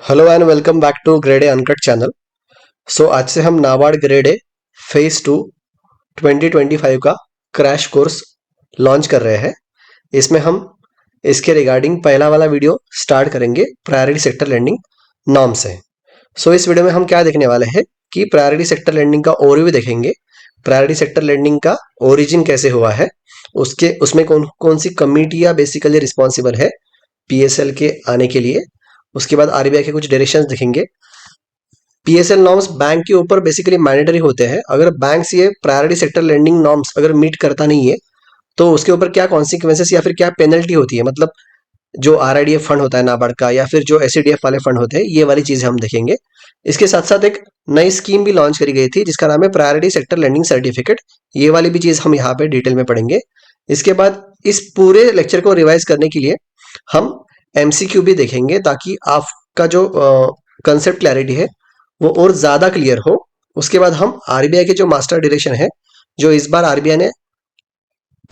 Hello and welcome back to Grade A Uncut channel. So आज से हम NABARD grade A phase 2 2025 का crash course launch कर रहे हैं। इसमें हम इसके रिगार्डिंग पहला वाला वीडियो स्टार्ट करेंगे प्रायोरिटी सेक्टर लेंडिंग नॉर्म से। सो इस वीडियो में हम क्या देखने वाले हैं कि प्रायोरिटी सेक्टर लेंडिंग का ओवरव्यू देखेंगे। प्रायोरिटी सेक्टर लेंडिंग का ओरिजिन कैसे हुआ है, उसके उसमें कौन कौन सी कमिटियां बेसिकली रिस्पॉन्सिबल है पीएसएल के आने के लिए। उसके बाद आरबीआई के कुछ डायरेक्शंस दिखेंगे। पीएसएल नॉर्म्स बैंक के ऊपर बेसिकली मैंडेटरी होते हैं। अगर बैंक ये प्रायोरिटी सेक्टर लेंडिंग नॉर्म्स अगर मीट करता नहीं है तो उसके ऊपर क्या कॉन्सिक्वेंसेस या फिर क्या पेनल्टी होती है, मतलब जो आरआईडीएफ फंड होता है नाबार्ड का या फिर जो एससीडीएफ वाले फंड होते हैं, ये वाली चीजें हम देखेंगे। इसके साथ साथ एक नई स्कीम भी लॉन्च करी गई थी जिसका नाम है प्रायोरिटी सेक्टर लेंडिंग सर्टिफिकेट। ये वाली भी चीज हम यहाँ पे डिटेल में पढ़ेंगे। इसके बाद इस पूरे लेक्चर को रिवाइज करने के लिए हम एमसीक्यू भी देखेंगे ताकि आपका जो कंसेप्ट क्लैरिटी है वो और ज्यादा क्लियर हो। उसके बाद हम आरबीआई के जो मास्टर डायरेक्शन है जो इस बार आरबीआई ने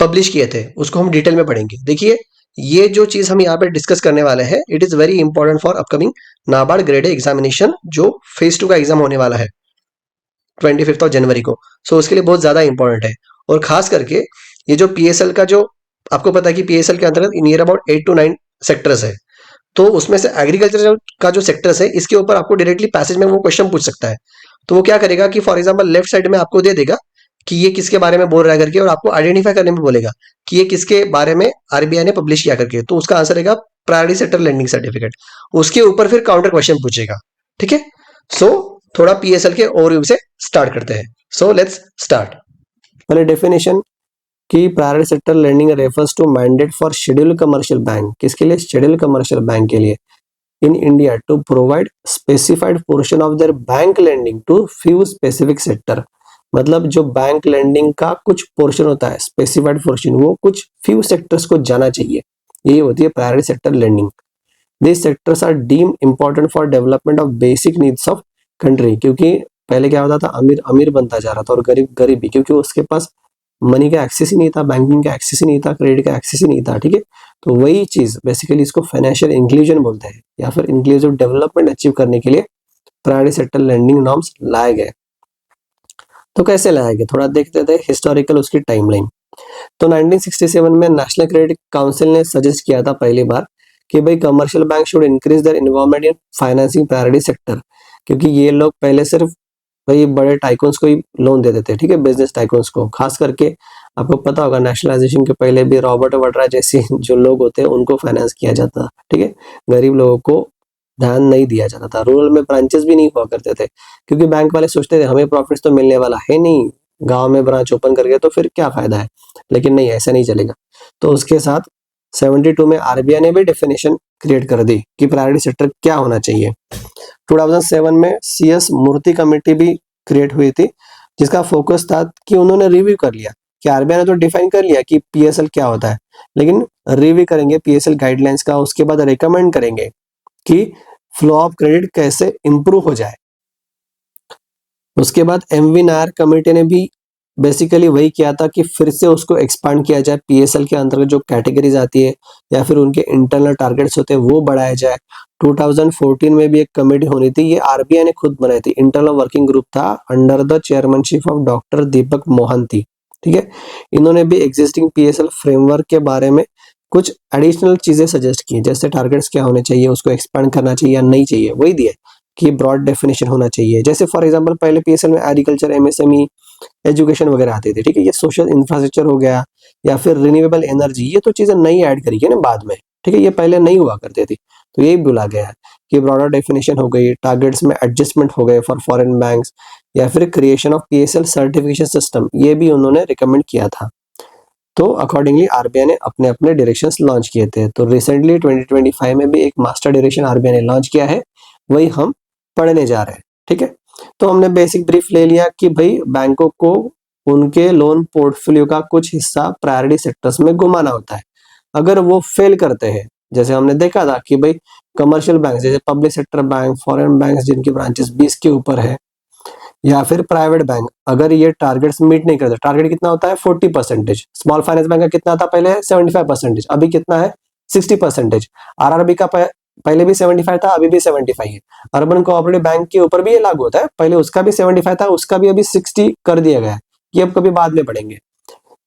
पब्लिश किए थे उसको हम डिटेल में पढ़ेंगे। देखिए, ये जो चीज हम यहाँ पे डिस्कस करने वाले हैं it is very important for upcoming NABARD grade examination जो फेज 2 का एग्जाम होने वाला है 25 जनवरी को। सो उसके लिए बहुत ज्यादा इंपॉर्टेंट है। और खास करके ये जो पीएसएल का जो आपको पता है कि पीएसएल के अंतर्गत नियर अबाउट 8 to 9 सेक्टर्स है। तो उसमें से एग्रीकल्चर का जो सेक्टर्स है इसके ऊपर आपको डायरेक्टली पैसेज में वो क्वेश्चन पूछ सकता है। तो वो क्या करेगा कि फॉर एग्जांपल लेफ्ट साइड में आपको दे देगा कि ये किसके बारे में बोल रहा है करके, और आपको आइडेंटिफाई करने में बोलेगा कि ये किसके बारे में आरबीआई ने पब्लिश किया करके। तो उसका आंसर रहेगा प्रायोरिटी सेक्टर लेंडिंग सर्टिफिकेट। उसके ऊपर फिर काउंटर क्वेश्चन पूछेगा। ठीक है। सो थोड़ा पीएसएल के ओवरव्यू से स्टार्ट करते हैं। So let's start. पहले डेफिनेशन कि priority sector lending refers to mandate for scheduled commercial bank. किसके लिए? शेड्यूल्ड कमर्शियल बैंक के लिए in India to provide specified portion of their bank lending to few specific sector। मतलब जो bank lending का कुछ पोर्शन होता है, स्पेसिफाइड पोर्शन, वो कुछ फ्यू सेक्टर्स को जाना चाहिए। यही होती है priority sector lending. This sectors are deem important for development of basic needs of country. क्योंकि पहले क्या होता था, अमीर अमीर बनता जा रहा था और गरीब गरीब भी, क्योंकि उसके पास मनी का एक्सेस ही नहीं था, बैंकिंग का एक्सेस ही नहीं था, क्रेडिट का एक्सेस ही नहीं था। ठीक है। तो वही चीज बेसिकली इसको फाइनेंशियल इंक्लूजन बोलते हैं, या फिर इंक्लूसिव डेवलपमेंट अचीव करने के लिए प्रायोरिटी सेक्टर लेंडिंग नॉर्म्स लाए गए। तो कैसे लाए गए, थोड़ा देखते थे हिस्टोरिकल उसकी टाइमलाइन। तो 1967 में नेशनल क्रेडिट काउंसिल ने सजेस्ट किया था पहली बार कि भाई commercial bank should increase their involvement in financing priority sector. क्योंकि ये लोग पहले सिर्फ भाई बड़े टाइकून्स को ही लोन दे देते, ठीक है, बिजनेस टाइकून्स को। खास करके आपको पता होगा नेशनलाइजेशन के पहले भी रॉबर्ट वड्रा जैसे जो लोग होते हैं उनको फाइनेंस किया जाता, ठीक है। गरीब लोगों को ध्यान नहीं दिया जाता था। रूरल में ब्रांचेस भी नहीं हुआ करते थे क्योंकि बैंक वाले सोचते थे हमें प्रॉफिट्स तो मिलने वाला है नहीं, गांव में ब्रांच ओपन करके तो फिर क्या फायदा है। लेकिन नहीं, ऐसा नहीं चलेगा। तो उसके साथ 72 में आरबीआई ने भी डेफिनेशन क्रिएट कर दी कि प्रायोरिटी सेक्टर क्या होना चाहिए। 2007 में सीएस मूर्ति कमेटी भी क्रिएट हुई थी जिसका फोकस था कि उन्होंने रिव्यू कर लिया कि आरबीआई ने तो डिफाइन कर लिया कि पीएसएल क्या होता है, लेकिन रिव्यू करेंगे पीएसएल गाइडलाइंस का। उसके बाद रिकमेंड करेंगे कि फ्लो ऑफ क्रेडिट कैसे इंप्रूव हो जाए। उसके बाद एमवी नायर कमेटी ने भी बेसिकली वही किया था कि फिर से उसको एक्सपांड किया जाए। पीएसएल के अंतर्गत जो कैटेगरीज आती है या फिर उनके इंटरनल टारगेट्स होते हैं वो बढ़ाया जाए। 2014 में भी एक कमेटी होनी थी, ये आरबीआई ने खुद बनाई थी। इंटरनल वर्किंग ग्रुप था under the chairmanship of doctor Deepak Mohanty, ठीक है। इन्होंने भी एग्जिस्टिंग पीएसएल फ्रेमवर्क के बारे में कुछ एडिशनल चीजें सजेस्ट की, जैसे टारगेट्स क्या होने चाहिए, उसको एक्सपांड करना चाहिए या नहीं चाहिए, वही दिए कि ब्रॉड डेफिनेशन होना चाहिए। जैसे फॉर एग्जांपल पहले पीएसएल में एग्रीकल्चर, एमएसएमई, एजुकेशन वगैरह आते थे, ठीक है। ये सोशल इंफ्रास्ट्रक्चर हो गया या फिर रिन्यूएबल एनर्जी, ये तो चीजें नई ऐड करी है ना बाद में, ठीक है। ये पहले नहीं हुआ करते थे, तो यही बोला गया है कि ब्रॉडर डेफिनेशन हो गई, टारगेट्स में एडजस्टमेंट हो गए फॉर फॉरेन बैंक्स, या फिर creation of PSL certification system, ये भी उन्होंने रिकमेंड किया था। तो अकॉर्डिंगली आरबीआई ने अपने अपने डायरेक्शंस लॉन्च किए थे। तो रिसेंटली 2025 में भी एक मास्टर डायरेक्शन आरबीआई ने लॉन्च किया है, वही हम पढ़ने जा रहे हैं, ठीक है। तो हमने बेसिक ब्रीफ ले लिया कि भाई बैंकों को उनके लोन पोर्टफोलियो का कुछ हिस्सा प्रायोरिटी सेक्टर्स में घुमाना होता है। अगर वो फेल करते हैं, जैसे हमने देखा था कि भाई कमर्शियल बैंक जैसे public sector bank, foreign bank जिनकी ब्रांचेस 20 के ऊपर है, या फिर प्राइवेट बैंक, अगर ये टारगेट्स मीट नहीं करते, टारगेट कितना होता है 40%, स्मॉल फाइनेंस बैंक का कितना था पहले 75%, अभी कितना है 60%, आरआरबी का पहले भी 75 था, अभी भी 75 है। अर्बन कोऑपरेटिव बैंक के ऊपर भी ये लागू होता है, पहले उसका भी 75 था, उसका भी अभी 60 कर दिया गया है, ये अब कभी बाद में बढ़ेंगे।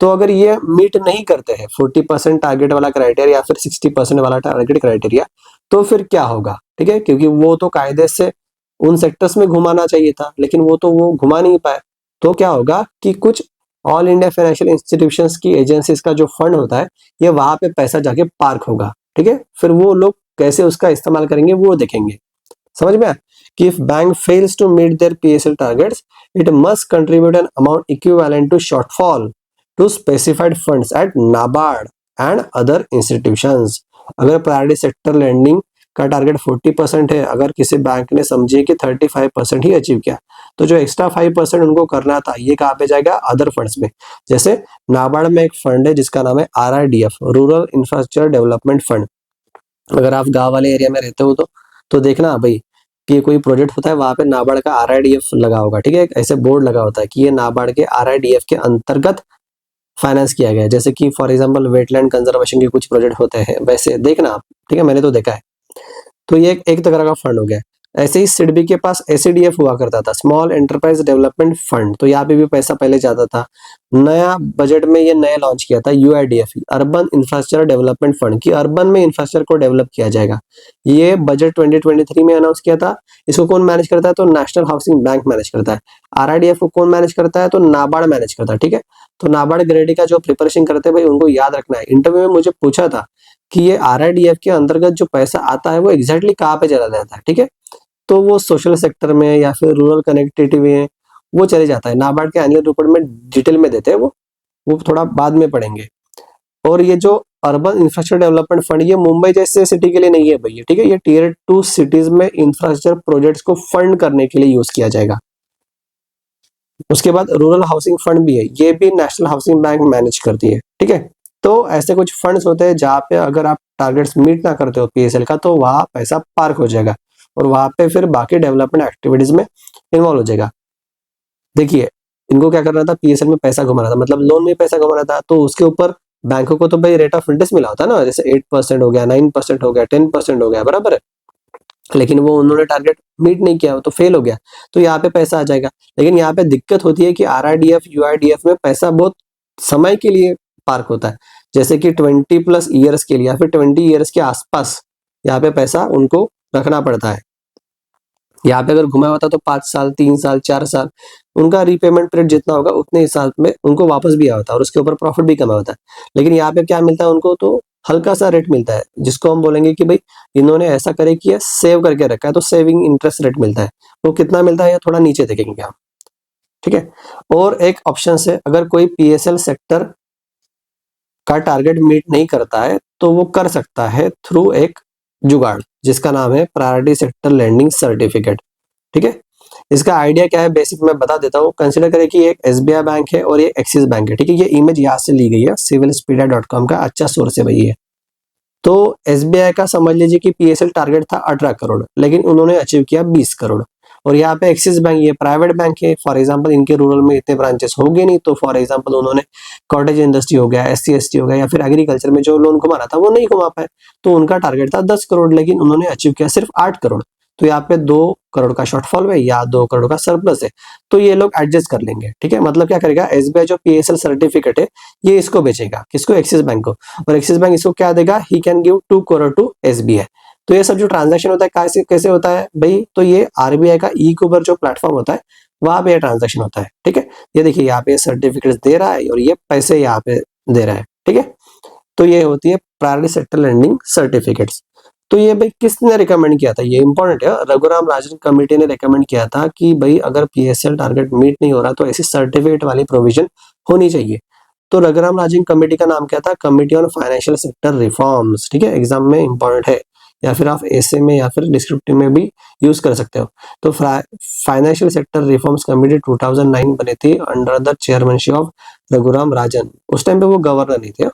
तो अगर ये मीट नहीं करते हैं 40% टारगेट वाला क्राइटेरिया या फिर 60% वाला टारगेट क्राइटेरिया, तो फिर क्या होगा, ठीक है, क्योंकि वो तो कायदे से उन सेक्टर्स में घुमाना चाहिए था, लेकिन वो घुमा नहीं पाए। तो क्या होगा कि कुछ ऑल इंडिया फाइनेंशियल इंस्टीट्यूशंस की एजेंसीज का जो फंड होता है, ये वहां पे पैसा जाके पार्क होगा, ठीक है। फिर वो लोग कैसे उसका इस्तेमाल करेंगे वो देखेंगे। समझ में आया कि if bank fails to meet their PSL targets, it must contribute an amount equivalent to shortfall to specified funds at NABARD and other institutions. अगर प्रायोरिटी सेक्टर लैंडिंग का टारगेट 40% है, अगर किसी बैंक ने समझे कि 35% ही अचीव किया, तो जो एक्स्ट्रा 5% उनको करना था, ये कहाँ पे जाएगा, अदर फंड्स में। जैसे नाबार्ड में एक फंड है जिसका नाम है RIDF, rural infrastructure development fund. अगर आप गांव वाले एरिया में रहते हो तो देखना भाई कि कोई प्रोजेक्ट होता है, वहां पे नाबार्ड का RIDF लगा होगा, ठीक है, ऐसे बोर्ड लगा होता है कि ये नाबार्ड के RIDF के अंतर्गत फाइनेंस किया गया है। जैसे कि फॉर एग्जांपल वेटलैंड कंजर्वेशन के कुछ प्रोजेक्ट होते हैं, वैसे देखना आप, ठीक है, मैंने तो देखा है। तो ये एक तरह का फंड हो गया। ऐसे ही सिडबी के पास ACDF हुआ करता था, स्मॉल एंटरप्राइज डेवलपमेंट फंड, तो यहाँ पे भी पैसा पहले जाता था। नया बजट में ये नया लॉन्च किया था UIDF, urban infrastructure development fund, की अर्बन में इंफ्रास्ट्रक्चर को डेवलप किया जाएगा। ये बजट 2023 में अनाउंस किया था। इसको कौन मैनेज करता है, तो नेशनल हाउसिंग बैंक मैनेज करता है। RIDF को कौन मैनेज करता है, तो नाबार्ड मैनेज करता है, ठीक है। तो नाबार्ड ग्रेडी का जो प्रिपरेशन करते हैं भाई, उनको याद रखना है। इंटरव्यू में मुझे पूछा था कि ये RIDF के अंतर्गत जो पैसा आता है वो एग्जैक्टली कहाँ पे चला जाता है, ठीक है। तो वो सोशल सेक्टर में या फिर रूरल कनेक्टिविटी में वो चले जाता है। नाबार्ड के एनुअल रिपोर्ट में डिटेल में देते हैं वो थोड़ा बाद में पढ़ेंगे। और ये जो अर्बन इंफ्रास्ट्रक्चर डेवलपमेंट फंड, ये मुंबई जैसे सिटी के लिए नहीं है भैया, ठीक है, ये Tier 2 सिटीज में इंफ्रास्ट्रक्चर प्रोजेक्ट्स को फंड करने के लिए यूज किया जाएगा। उसके बाद रूरल हाउसिंग फंड भी है, ये भी नेशनल हाउसिंग बैंक मैनेज करती है, ठीक है। तो ऐसे कुछ फंड्स होते हैं जहाँ पे अगर आप टारगेट्स मीट ना करते हो PSL का, तो वहां पैसा पार्क हो जाएगा और वहां पे फिर बाकी डेवलपमेंट एक्टिविटीज में इन्वॉल्व हो जाएगा। देखिए, इनको क्या करना था, PSL में पैसा घुमाना था, मतलब लोन में पैसा घुमाना था, तो उसके ऊपर बैंकों को तो भाई रेट ऑफ इंटरेस्ट मिला होता है ना, जैसे 8% हो गया, 9% हो गया, 10% हो गया, बराबर है। लेकिन वो उन्होंने टारगेट मीट नहीं किया, तो फेल हो गया, तो यहाँ पे पैसा आ जाएगा। लेकिन यहाँ पे दिक्कत होती है कि RIDF UIDF में पैसा बहुत समय के लिए पार्क होता है, जैसे कि 20+ ईयर्स के लिए या फिर 20 ईयर्स के आसपास यहाँ पे पैसा उनको रखना पड़ता है। यहाँ पे अगर घुमा होता तो 5 साल, 3 साल, 4 साल, उनका रीपेमेंट पीरियड जितना होगा उतने हिसाब में उनको वापस भी आता है और उसके ऊपर प्रॉफिट भी कमा होता है। लेकिन यहाँ पे क्या मिलता है उनको, तो हल्का सा रेट मिलता है, जिसको हम बोलेंगे कि भाई इन्होंने ऐसा करे कि सेव करके रखा है, तो सेविंग इंटरेस्ट रेट मिलता है। वो कितना मिलता है, ये थोड़ा नीचे देखेंगे आप, ठीक है। और एक ऑप्शन है, अगर कोई PSL सेक्टर का टारगेट मीट नहीं करता है, तो वो कर सकता है थ्रू एक जुगाड़, जिसका नाम है प्रायोरिटी सेक्टर लैंडिंग सर्टिफिकेट, ठीक है। इसका आइडिया क्या है, बेसिक मैं बता देता हूँ। कंसिडर करें कि एक SBI बैंक है और ये एक्सिस बैंक है, ठीक है। ये इमेज यहाँ से ली गई है, civilspedia.com का अच्छा सोर्स है भाई ये। तो SBI का समझ लीजिए कि PSL टारगेट था 18 करोड़, लेकिन उन्होंने अचीव किया 20 करोड़। और यहाँ पे एक्सिस बैंक, ये प्राइवेट बैंक है, फॉर एग्जांपल इनके रूरल में इतने ब्रांचेस होंगे नहीं, तो फॉर एग्जांपल उन्होंने कॉटेज इंडस्ट्री हो गया, SC ST हो गया, या फिर एग्रीकल्चर में जो लोन घुमाना था वो नहीं घुमा पाए, तो उनका टारगेट था 10 करोड़, लेकिन उन्होंने अचीव किया सिर्फ 8 करोड़। तो यहाँ पे 2 करोड़ का शॉर्टफॉल है या 2 करोड़ का सरप्लस है, तो ये लोग एडजस्ट कर लेंगे, ठीक है। मतलब क्या करेगा, SBI जो PSL सर्टिफिकेट है ये इसको बेचेगा, किसको, एक्सिस बैंक को, और एक्सिस बैंक इसको क्या देगा, he can give 2 crore to SBI। तो ये सब जो ट्रांजैक्शन होता है कैसे कैसे होता है भाई, तो ये RBI का ई-कुबर जो प्लेटफॉर्म होता है वहां पे ये ट्रांजैक्शन होता है, ठीक है। ये देखिए यहाँ पे सर्टिफिकेट दे रहा है और ये पैसे यहाँ पे दे रहा है, ठीक है। तो ये होती है प्रायोरिटी सेक्टर लैंडिंग सर्टिफिकेट्स। तो ये भाई किसने रिकमेंड किया था, ये इंपॉर्टेंट है, रघुराम राजन कमेटी ने रिकमेंड किया था कि भाई अगर PSL टारगेट मीट नहीं हो रहा तो ऐसी सर्टिफिकेट वाली प्रोविजन होनी चाहिए। तो रघुराम राजन कमेटी का नाम क्या था, committee on financial sector reforms, ठीक है, एग्जाम में इंपॉर्टेंट है, या फिर आप ऐसे में या फिर डिस्क्रिप्टिव में भी यूज कर सकते हो। तो फाइनेंशियल सेक्टर रिफॉर्म्स कमेटी 2009 बनी थी under the chairmanship of Raghuram Rajan. उस टाइम पे वो गवर्नर नहीं थे,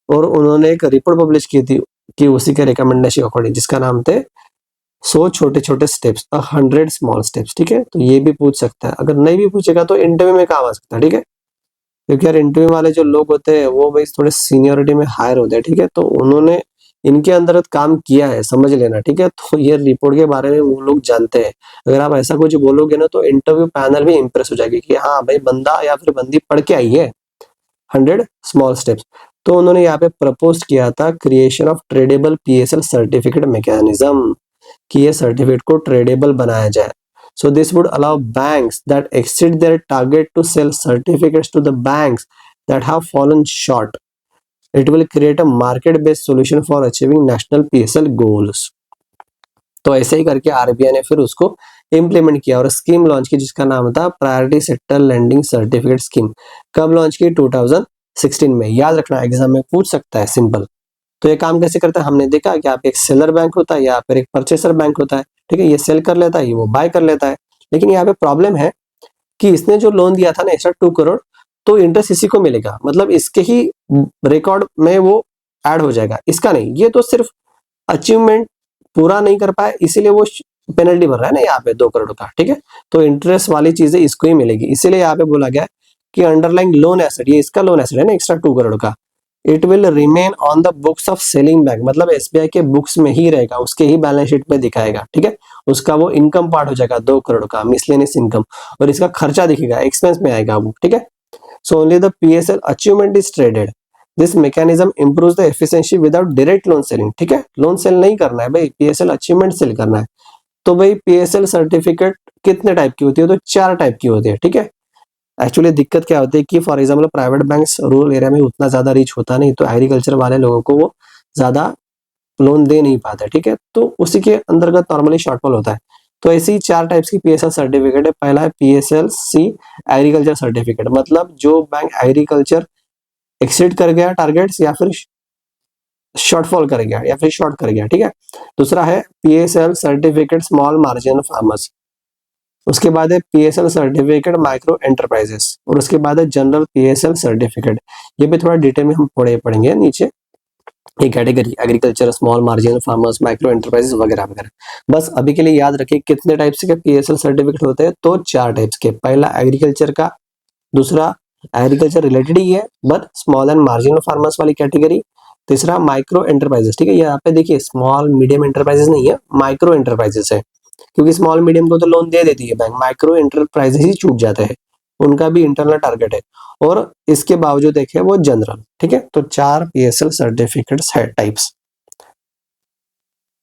और उन्होंने एक रिपोर्ट पब्लिश की थी कि उसी के रिकमेंडेशन अकॉर्डिंग, जिसका नाम थे 100 छोटे छोटे स्टेप्स, 100 स्मॉल स्टेप्स, ठीक है। तो ये भी पूछ सकता है, अगर नहीं भी पूछेगा तो इंटरव्यू में काम आ सकता है, ठीक है। क्योंकि यार इंटरव्यू वाले जो लोग होते हैं वो भाई थोड़े सीनियरिटी में हायर होते हैं, ठीक है। तो उन्होंने इनके अंतर्गत काम किया है, समझ लेना, ठीक है। तो ये रिपोर्ट के बारे में वो लोग जानते हैं। अगर आप ऐसा कुछ बोलोगे ना तो इंटरव्यू पैनल भी इंप्रेस हो जाएगी कि हाँ भाई बंदा या फिर बंदी पढ़ के आई है। 100 स्मॉल स्टेप्स। तो उन्होंने यहाँ पे प्रपोज किया था creation of tradable PSL certificate mechanism, कि ये सर्टिफिकेट को ट्रेडेबल बनाया जाए। So this would allow banks that exceed their target to sell certificates to the banks that have fallen short. It will create a market based solution for achieving national PSL goals. तो ऐसे ही करके RBI ने फिर उसको implement किया और scheme launch की जिसका नाम था priority sector lending certificate scheme. कब लॉन्च की? 2016 में। याद रखना, एग्जाम में पूछ सकता है, सिंपल। तो ये काम कैसे करता है? हमने देखा कि आप एक सेलर बैंक होता है या फिर एक परचेसर बैंक होता है, ठीक है। ये सेल कर लेता है, ये वो बाय कर लेता है। लेकिन यहाँ पे प्रॉब्लम है कि इसने जो लोन दिया था ना एक्स्ट्रा 2 करोड़, तो इंटरेस्ट इसी को मिलेगा, मतलब इसके ही रिकॉर्ड में वो ऐड हो जाएगा, इसका नहीं। ये तो सिर्फ अचीवमेंट पूरा नहीं कर पाए इसीलिए वो पेनल्टी भर रहा है ना यहाँ पे 2 करोड़ का, ठीक है। तो इंटरेस्ट वाली चीजें इसको ही मिलेगी, इसीलिए यहाँ पे बोला गया कि अंडरलाइंग लोन एसेट, ये इसका लोन एसेट है ना एक्स्ट्रा 2 करोड़ का, it will remain on the books of selling bank, मतलब एसबीआई के बुक्स में ही रहेगा, उसके ही बैलेंस शीट में दिखाएगा, ठीक है। उसका वो इनकम पार्ट हो जाएगा 2 करोड़ का मिसलेनियस इनकम, और इसका खर्चा दिखेगा, एक्सपेंस में आएगा वो, ठीक है। So only the PSL achievement is traded. This mechanism improves the efficiency without direct loan selling, ठीक है। लोन सेल नहीं करना है भाई, पीएसएल अचीवमेंट सेल करना है। तो भाई पीएसएल सर्टिफिकेट कितने टाइप की होती है? तो 4 टाइप की होती है, ठीक है। एक्चुअली दिक्कत क्या होती है कि for example private banks rural area में उतना ज्यादा रीच होता नहीं, तो एग्रीकल्चर वाले लोगों को वो ज्यादा लोन दे नहीं पाता, ठीक है। तो उसी के अंतर्गत नॉर्मली शॉर्टफॉल होता है। तो ऐसी 4 टाइप्स की पीएसएल सर्टिफिकेट है। पहला है पीएसएल सी एग्रीकल्चर सर्टिफिकेट, मतलब जो बैंक एग्रीकल्चर एक्सीड कर गया टारगेट्स या फिर शॉर्टफॉल कर गया या फिर शॉर्ट कर गया, ठीक है। दूसरा है PSL certificate small margin farmers. उसके बाद है पीएसएल सर्टिफिकेट माइक्रो एंटरप्राइजेस, और उसके बाद है जनरल पीएसएल सर्टिफिकेट। ये भी थोड़ा डिटेल में हम पढ़ेंगे नीचे, ये category agriculture, small margin farmers, micro enterprises वगैरह वगैरह। बस अभी के लिए याद रखिए कितने टाइप्स के पीएसएल सर्टिफिकेट होते हैं, तो 4 टाइप्स के। पहला एग्रीकल्चर का, दूसरा एग्रीकल्चर रिलेटेड ही है but small and marginal farmers वाली कैटेगरी। तीसरा माइक्रो एंटरप्राइजेस, ठीक है। यहाँ पे देखिए स्मॉल मीडियम एंटरप्राइजेस नहीं है, माइक्रो एंटरप्राइजेस है, क्योंकि स्मॉल मीडियम को तो लोन दे देती है बैंक, माइक्रो एंटरप्राइजेस ही छूट जाते हैं, उनका भी इंटरनल टारगेट है। और इसके बावजूद देखें वो जनरल, ठीक है। तो 4 पीएसएल सर्टिफिकेट्स है टाइप्स।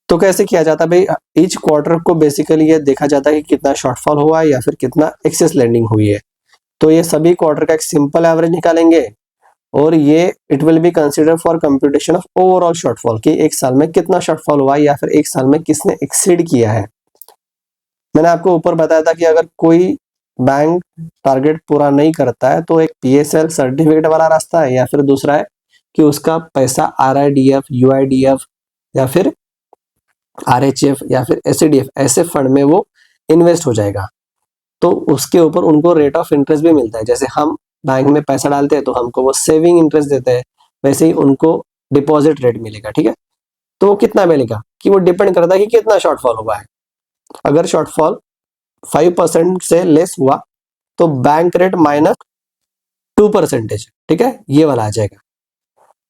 तो कैसे किया जाता है भाई? ईच क्वार्टर को बेसिकली ये देखा जाता है कि कितना शॉर्टफॉल हुआ है या फिर कितना एक्सेस लैंडिंग हुई है। तो ये सभी क्वार्टर का एक सिंपल एवरेज निकालेंगे, और ये it will be consider for computation of overall shortfall, कि एक साल में कितना शॉर्टफॉल हुआ है या फिर एक साल में किसने एक्सीड किया है। मैंने आपको ऊपर बताया था कि अगर कोई बैंक टारगेट पूरा नहीं करता है तो एक पीएसएल सर्टिफिकेट वाला रास्ता है, या फिर दूसरा है कि उसका पैसा आरआईडीएफ, यूआईडीएफ या फिर आरएचएफ या फिर एसडीएफ ऐसे फंड में वो इन्वेस्ट हो जाएगा। तो उसके ऊपर उनको रेट ऑफ इंटरेस्ट भी मिलता है। जैसे हम बैंक में पैसा डालते हैं तो हमको वो सेविंग इंटरेस्ट देते हैं, वैसे ही उनको डिपॉजिट रेट मिलेगा, ठीक है। तो वो कितना मिलेगा कि वो डिपेंड करता है कि कितना शॉर्टफॉल हुआ है। अगर शॉर्टफॉल 5% से लेस हुआ तो बैंक रेट -2%, ठीक है, ये वाला आ जाएगा।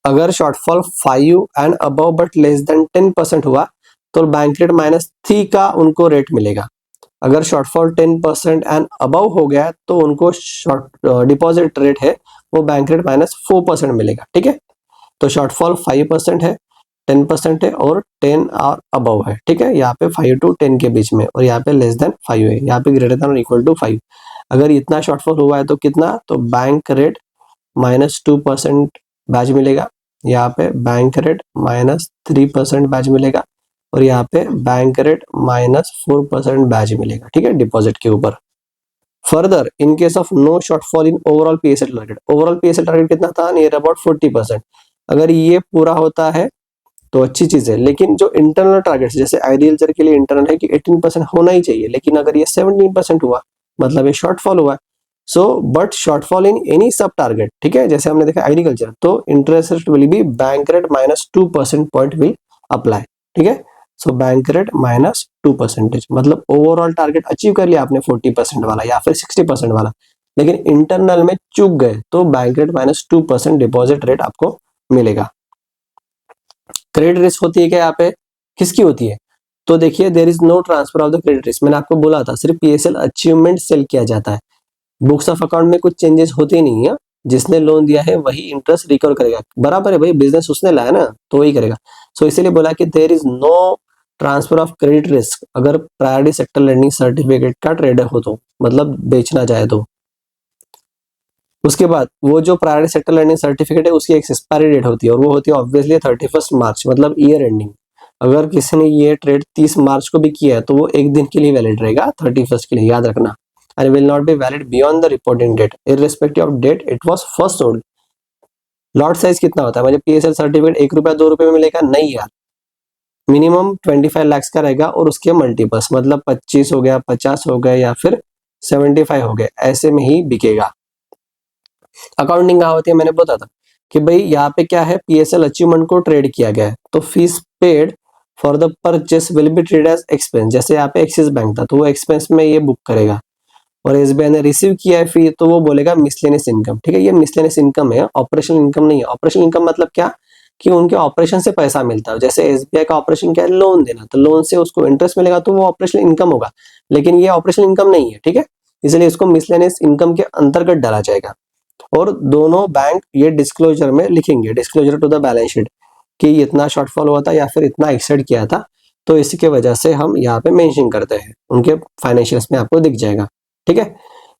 अगर shortfall 5 and above but less than 10% हुआ तो बैंक रेट -3 का उनको रेट मिलेगा। अगर शॉर्टफॉल 10% एंड अबव हो गया तो उनको शॉर्ट डिपॉजिट रेट है वो बैंक रेट -4% मिलेगा, ठीक है। तो शॉर्टफॉल 5% है, 10% है और 10 और अबव है, ठीक है। यहाँ पे 5 to 10 के बीच में, और यहाँ पे लेस देन 5 है, यहाँ पे ग्रेटर देन और इक्वल टू 5। अगर इतना शॉर्टफॉल हुआ है तो कितना, तो बैंक रेट -2% बैच मिलेगा, यहाँ पे बैंक रेट -3% बैच मिलेगा, और यहाँ पे बैंक रेट -4% बैच मिलेगा, ठीक है, डिपॉजिट के ऊपर। Further in case of no shortfall in overall PSL target, overall PSL target कितना था, नियर अबाउट 40%। अगर ये पूरा होता है तो अच्छी चीज है, लेकिन जो इंटरनल टारगेट जैसे एग्रीकल्चर के लिए इंटरनल है कि 18% होना ही चाहिए, लेकिन अगर ये 17% हुआ मतलब ये शॉर्टफॉल हुआ। So but shortfall in any सब टारगेट, ठीक है, जैसे हमने देखा एग्रीकल्चर, तो interest rate will be bank rate -2% point will apply, ठीक है। सो बैंक रेट -2%, मतलब ओवरऑल टारगेट अचीव कर लिया आपने 40% वाला या फिर 60% वाला, लेकिन इंटरनल में चूक गए तो बैंक रेट -2% डिपॉजिट रेट आपको मिलेगा। क्रेडिट रिस्क होती है क्या यहाँ पे, किसकी होती है? तो देखिए there is no transfer of the credit risk, मैंने आपको बोला था सिर्फ पीएसएल अचीवमेंट सेल किया जाता है, बुक्स ऑफ अकाउंट में कुछ चेंजेस होते ही नहीं है, जिसने लोन दिया है वही इंटरेस्ट रिकवर करेगा, बराबर है भाई, बिजनेस उसने लाया ना तो वही करेगा। सो इसीलिए बोला कि there is no transfer of credit risk अगर प्रायोरिटी सेक्टर लेंडिंग सर्टिफिकेट का ट्रेडर हो तो, मतलब बेचना चाहे तो। उसके बाद वो जो प्रायोरिटी सेक्टर लेंडिंग सर्टिफिकेट है उसकी एक एक्सपायरी डेट होती है और वो होती है ऑब्वियसली 31 मार्च, मतलब ईयर एंडिंग। अगर किसी ने ये ट्रेड 30 मार्च को भी किया है तो वो एक दिन के लिए वैलिड रहेगा, 31 के लिए, याद रखना। And will not be valid beyond the reporting date irrespective of date it was first sold. Lot size कितना होता है, मुझे पीएसएल सर्टिफिकेट 1 रुपया 2 रुपये में मिलेगा नहीं यार, मिनिमम 25 लाख का रहेगा और उसके मल्टीपल्स, मतलब 25 हो गया, 50 हो गया या फिर 75 हो गए, ऐसे में ही बिकेगा। अकाउंटिंग कहाँ होती है, मैंने बताया था कि भाई यहाँ पे क्या है, पीएसएल अचीवमेंट को ट्रेड किया गया है तो fees paid for the purchase will be treated as expense. जैसे यहाँ पे एक्सिस बैंक था तो वो एक्सपेंस में ये बुक करेगा, और एसबीआई ने रिसीव किया है फी तो वो बोलेगा मिसलेनियस इनकम। ठीक है, ये मिसलेनियस इनकम है, ऑपरेशनल इनकम नहीं है। ऑपरेशनल इनकम मतलब क्या, कि उनके ऑपरेशन से पैसा मिलता है। जैसे एसबीआई का ऑपरेशन क्या है, लोन देना, तो लोन से उसको इंटरेस्ट मिलेगा तो वो ऑपरेशनल इनकम होगा, लेकिन ये ऑपरेशनल इनकम नहीं है। ठीक है, इसलिए इसको मिसलेनियस इनकम के अंतर्गत डाला जाएगा। और दोनों बैंक ये डिस्क्लोजर में लिखेंगे, disclosure to the balance sheet, कि इतना शॉर्टफॉल हुआ था या फिर इतना एक्सेड किया था, तो इसकी वजह से हम यहाँ पे मेंशन करते हैं, उनके फाइनेंशियल्स में आपको दिख जाएगा। ठीक है,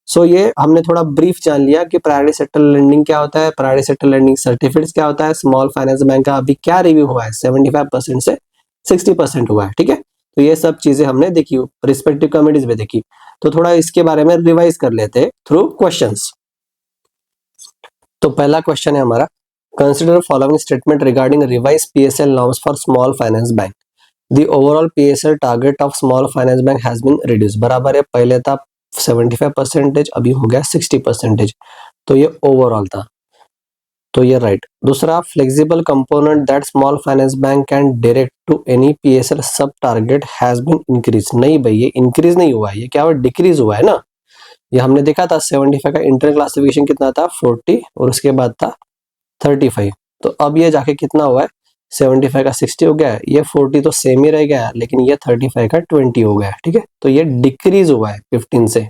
सो ये हमने थोड़ा ब्रीफ जान लिया कि प्रायोरिटी सेक्टर लेंडिंग क्या होता है, प्रायोरिटी सेक्टर लेंडिंग सर्टिफिकेट्स क्या होता है, स्मॉल फाइनेंस बैंक का अभी क्या रिव्यू हुआ है, 75% से 60% हुआ है। ठीक है, तो ये सब चीजें हमने देखी, रिस्पेक्टिव कमिटीज में देखी। तो थोड़ा इसके बारे में रिवाइज कर लेते हैं थ्रू क्वेश्चंस। तो पहला क्वेश्चन है हमारा, consider following statement regarding revise PSL norms for small finance bank. The overall PSL target of small finance bank has been reduce. बराबर है, पहले था 75%, अभी हो गया 60%, तो ये ओवरऑल था, तो ये राइट। दूसरा, flexible component that small finance bank can direct to any PSL sub target has been increase. नहीं भाई, ये इंक्रीज नहीं हुआ है, ये क्या हुआ, डिक्रीज हुआ है ना। ये हमने देखा था 75 का इंटर क्लासिफिकेशन कितना था, 40, और उसके बाद था 35। तो अब ये जाके कितना हुआ है, 75 का 60 हो गया है, ये 40 तो सेम ही रह गया है, लेकिन ये 35 का 20 हो गया है। ठीक है, तो ये डिक्रीज हुआ है 15 से,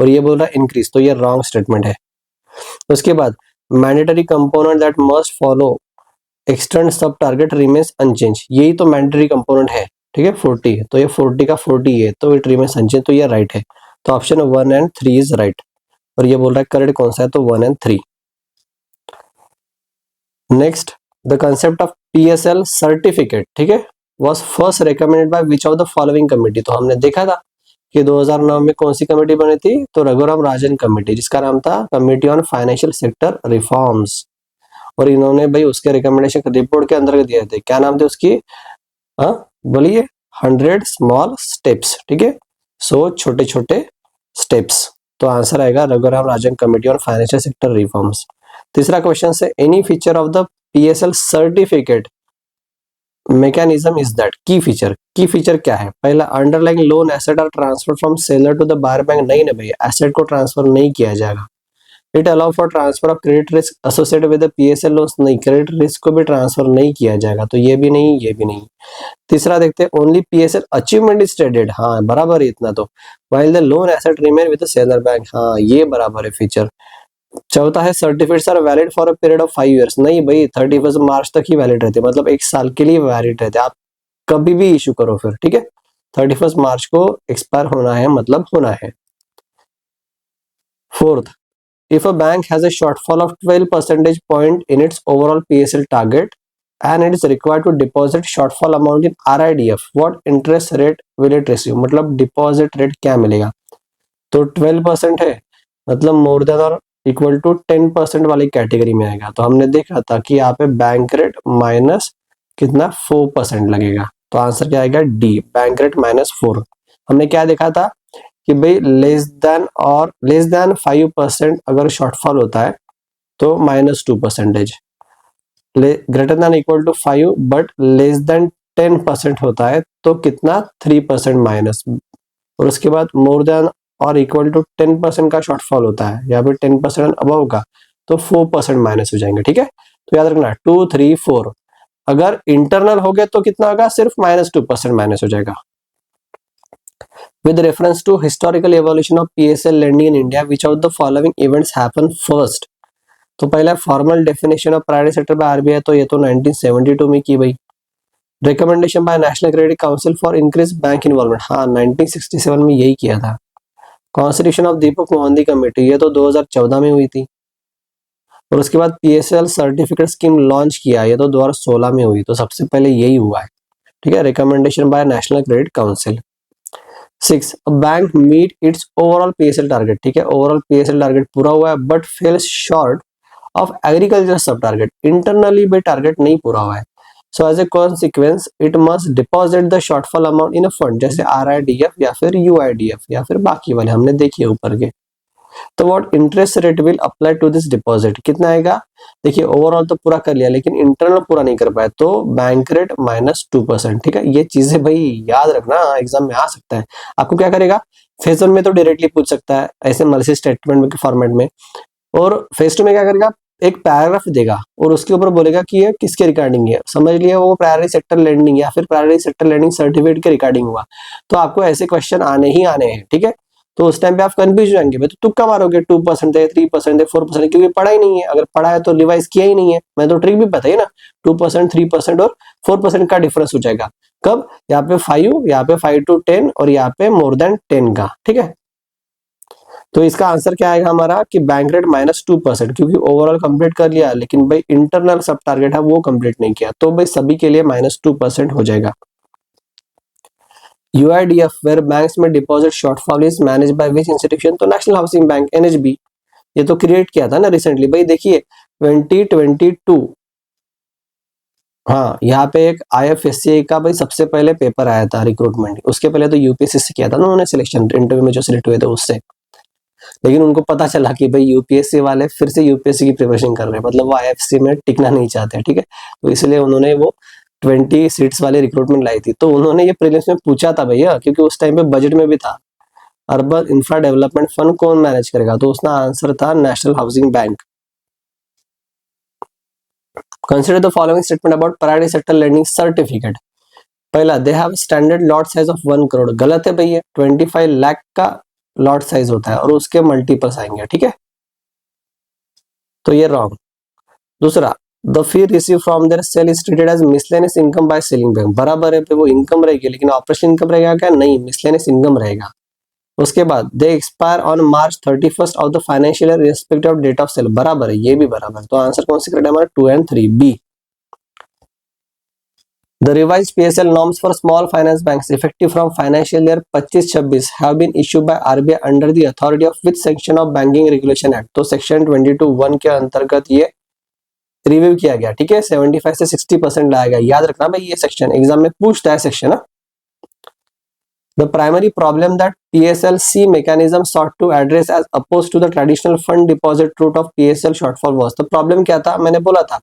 और ये बोल रहा है इंक्रीज, तो ये रॉन्ग स्टेटमेंट है। उसके बाद, mandatory component that must follow extend सब टारगेट रिमेन्स अनचेंज। यही तो मैंडेटरी कंपोनेंट है। ठीक है, 40, तो ये 40 का 40 है, तो इट रिमेन्स अनचेंज, तो ये राइट है। तो ऑप्शन 1 एंड 3 इज राइट, और ये बोल रहा है करेक्ट कौन सा है, तो 1 and 3। Next, the concept of PSL certificate, ठीक है, was first recommended by which of the following committee. तो हमने देखा था कि 2009 में कौन सी कमेटी बनी थी, तो रघुराम राजन कमेटी, जिसका नाम था committee on financial sector reforms. और इन्होंने भाई उसके रिकमेंडेशन रिपोर्ट के अंतर्गत दिए थे, क्या नाम थे उसकी, हाँ बोलिए, 100 स्मॉल स्टेप्स। ठीक है, सो छोटे छोटे स्टेप्स, तो आंसर आएगा Raghuram Rajan committee on financial sector reforms. तीसरा क्वेश्चन है, any feature of the PSL certificate mechanism is that. Key feature क्या है, पहला, underlying loan asset are transfer from seller to the buyer bank. नहीं ना भैया, एसेट को ट्रांसफर नहीं किया जाएगा। It allow for transfer of credit risk associated with the PSL loans. नहीं, क्रेडिट रिस्क को भी ट्रांसफर नहीं किया जाएगा, तो ये भी नहीं, ये भी नहीं। तीसरा देखते हैं, only PSL achievement is traded. हाँ बराबर है इतना तो, while the loan asset remain with the seller bank. हाँ ये बराबर है फीचर। चौथा है, certificates are valid for a period of 5 years. नहीं भाई, 31 मार्च तक ही वैलिड रहते, मतलब 1 साल के लिए वैलिड रहते, आप कभी भी इशू करो फिर। ठीक है, 31 मार्च को एक्सपायर होना है, मतलब होना है। Fourth, if a bank has a shortfall of 12 percentage point in its overall PSL target and it is required to deposit shortfall amount in RIDF, what interest rate will it receive? मतलब deposit rate क्या मिलेगा, तो 12% है, मतलब more than और equal to 10% वाली category में आएगा। तो हमने देखा था कि यहाँ पे बैंक रेट माइनस कितना 4% लगेगा, तो आंसर क्या आएगा, डी, बैंक रेट -4। हमने क्या देखा था कि भाई लेस देन 5% अगर शॉर्टफॉल होता है तो -2%, greater than equal to 5 but less than 10% होता है तो कितना 3% माइनस, और उसके बाद मोर देन और इक्वल टू 10% का शॉर्टफॉल होता है या फिर 10% अबव का, तो 4% माइनस हो जाएंगे। ठीक है, तो याद रखना 2, 3, 4, अगर इंटरनल हो गया तो कितना होगा, सिर्फ -2% माइनस हो जाएगा। With reference to historical evolution of PSL lending in India, which of the following events happened first? तो पहला formal definition of private sector by RBI, तो ये तो 1972 में की भाई। Recommendation by national credit council for increase bank involvement, हाँ 1967 में यही किया था। Constitution of Deepak Mohanty committee, ये तो 2014 में हुई थी। और उसके बाद पीएसएल सर्टिफिकेट स्कीम लॉन्च किया, ये तो 2016 में हुई, तो सबसे पहले यही हुआ है, ठीक है, recommendation by national credit council. 6, bank meet its overall PSL target, ठीक है, ओवरऑल पीएसएल टारगेट पूरा हुआ है but fails short of agriculture sub target, internally भी टारगेट नहीं पूरा हुआ है। So as a consequence it must deposit the shortfall amount in a fund, जैसे आरआईडीएफ या फिर यूआईडीएफ या फिर बाकी वाले हमने देखिए ऊपर के। तो what interest rate will apply to this deposit, कितना आएगा, देखिए ओवरऑल तो पूरा कर लिया लेकिन इंटरनल पूरा नहीं कर पाए, तो बैंक रेट -2%, ठीक है। ये चीजें भाई याद रखना, एग्जाम में आ सकता है। आपको क्या करेगा, फेज 1 में तो डायरेक्टली पूछ सकता है ऐसे मल्टी स्टेटमेंट के फॉर्मेट में, और फेज 2 में क्या करेगा, एक पैराग्राफ देगा और उसके ऊपर बोलेगा कि ये किसके रिगार्डिंग है, समझ लिया वो प्राइमरी सेक्टर लेंडिंग या फिर प्राइमरी सेक्टर लेंडिंग सर्टिफिकेट के रिगार्डिंग हुआ। तो आपको ऐसे क्वेश्चन आने ही आने हैं, ठीक है। तो उस टाइम पे आप कंफ्यूज हो जाएंगे, भाई तो तुक्का मारोगे, 2% है, 3% है, 4%, क्योंकि पढ़ा ही नहीं है। अगर पढ़ा है तो रिवाइज किया ही नहीं है, मैं तो ट्रिक भी पता है ना, 2%, 3% और 4% का डिफरेंस हो जाएगा। कब, यहाँ पे 5, यहाँ पे 5 to 10 और यहाँ पे मोर देन 10 का, ठीक है। तो इसका आंसर क्या आएगा हमारा कि बैंक रेट -2%, क्योंकि ओवरऑल कंप्लीट कर लिया लेकिन भाई इंटरनल सब टारगेट है वो कंप्लीट नहीं किया, तो भाई सभी के लिए -2% हो जाएगा। यूआईडीएफ वेयर बैंक्स में deposit shortfall is manage by which institution, तो नेशनल हाउसिंग बैंक एनएचबी, ये तो क्रिएट किया था ना रिसेंटली। भाई देखिए 2022, हाँ यहाँ पे एक आईएफएससी का भाई सबसे पहले पेपर आया था रिक्रूटमेंट, उसके पहले तो यूपीएससी से किया था ना उन्होंने सिलेक्शन, इंटरव्यू में जो सिलेक्ट हुए थे उससे, लेकिन उनको पता चला कि भाई यूपीएससी वाले फिर से यूपीएससी की प्रिपरेशन कर रहे हैं, मतलब वो आईएफएससी में टिकना नहीं चाहते, ठीक है। तो इसलिए उन्होंने वो 20 सीट्स वाली रिक्रूटमेंट लाई थी। तो उन्होंने ये प्रीलिम्स में पूछा था भैया, क्योंकि उस टाइम पे बजट में भी था, अर्बन इंफ्रा डेवलपमेंट फंड कौन मैनेज करेगा, तो उसका आंसर था national housing bank. Consider the following statement about private sector lending certificate. पहला, they have standard lot size of 1 crore, गलत है भैया, 25 लाख का लॉट साइज होता है और उसके मल्टीपल्स आएंगे, ठीक है, तो ये रॉन्ग। दूसरा, the fee receive from their sale is treated as miscellaneous income by selling bank, बराबर है, पे वो इनकम रहेगी लेकिन ऑपरेशन इनकम रहेगा क्या, नहीं, मिसलेनियस इनकम रहेगा। उसके बाद they expire on March 31 of the financial year respect of date of sale, बराबर है, ये भी बराबर है। तो आंसर कौन सी करेक्ट है हमारा, 2 and 3 B. The revised PSL norms for small finance banks effective from financial year 25-26 have been issued by RBI under the authority of which section of Banking Regulation Act? तो section 22(1) के अंतर्गत ये review किया गया, ठीक है, 75 से 60% लाया गया, याद रखना भाई ये सेक्शन एग्जाम में पूछता है section. The primary problem that PSLC mechanism sought to address as opposed to the traditional fund deposit route of PSL shortfall was, तो प्रॉब्लम क्या था, मैंने बोला था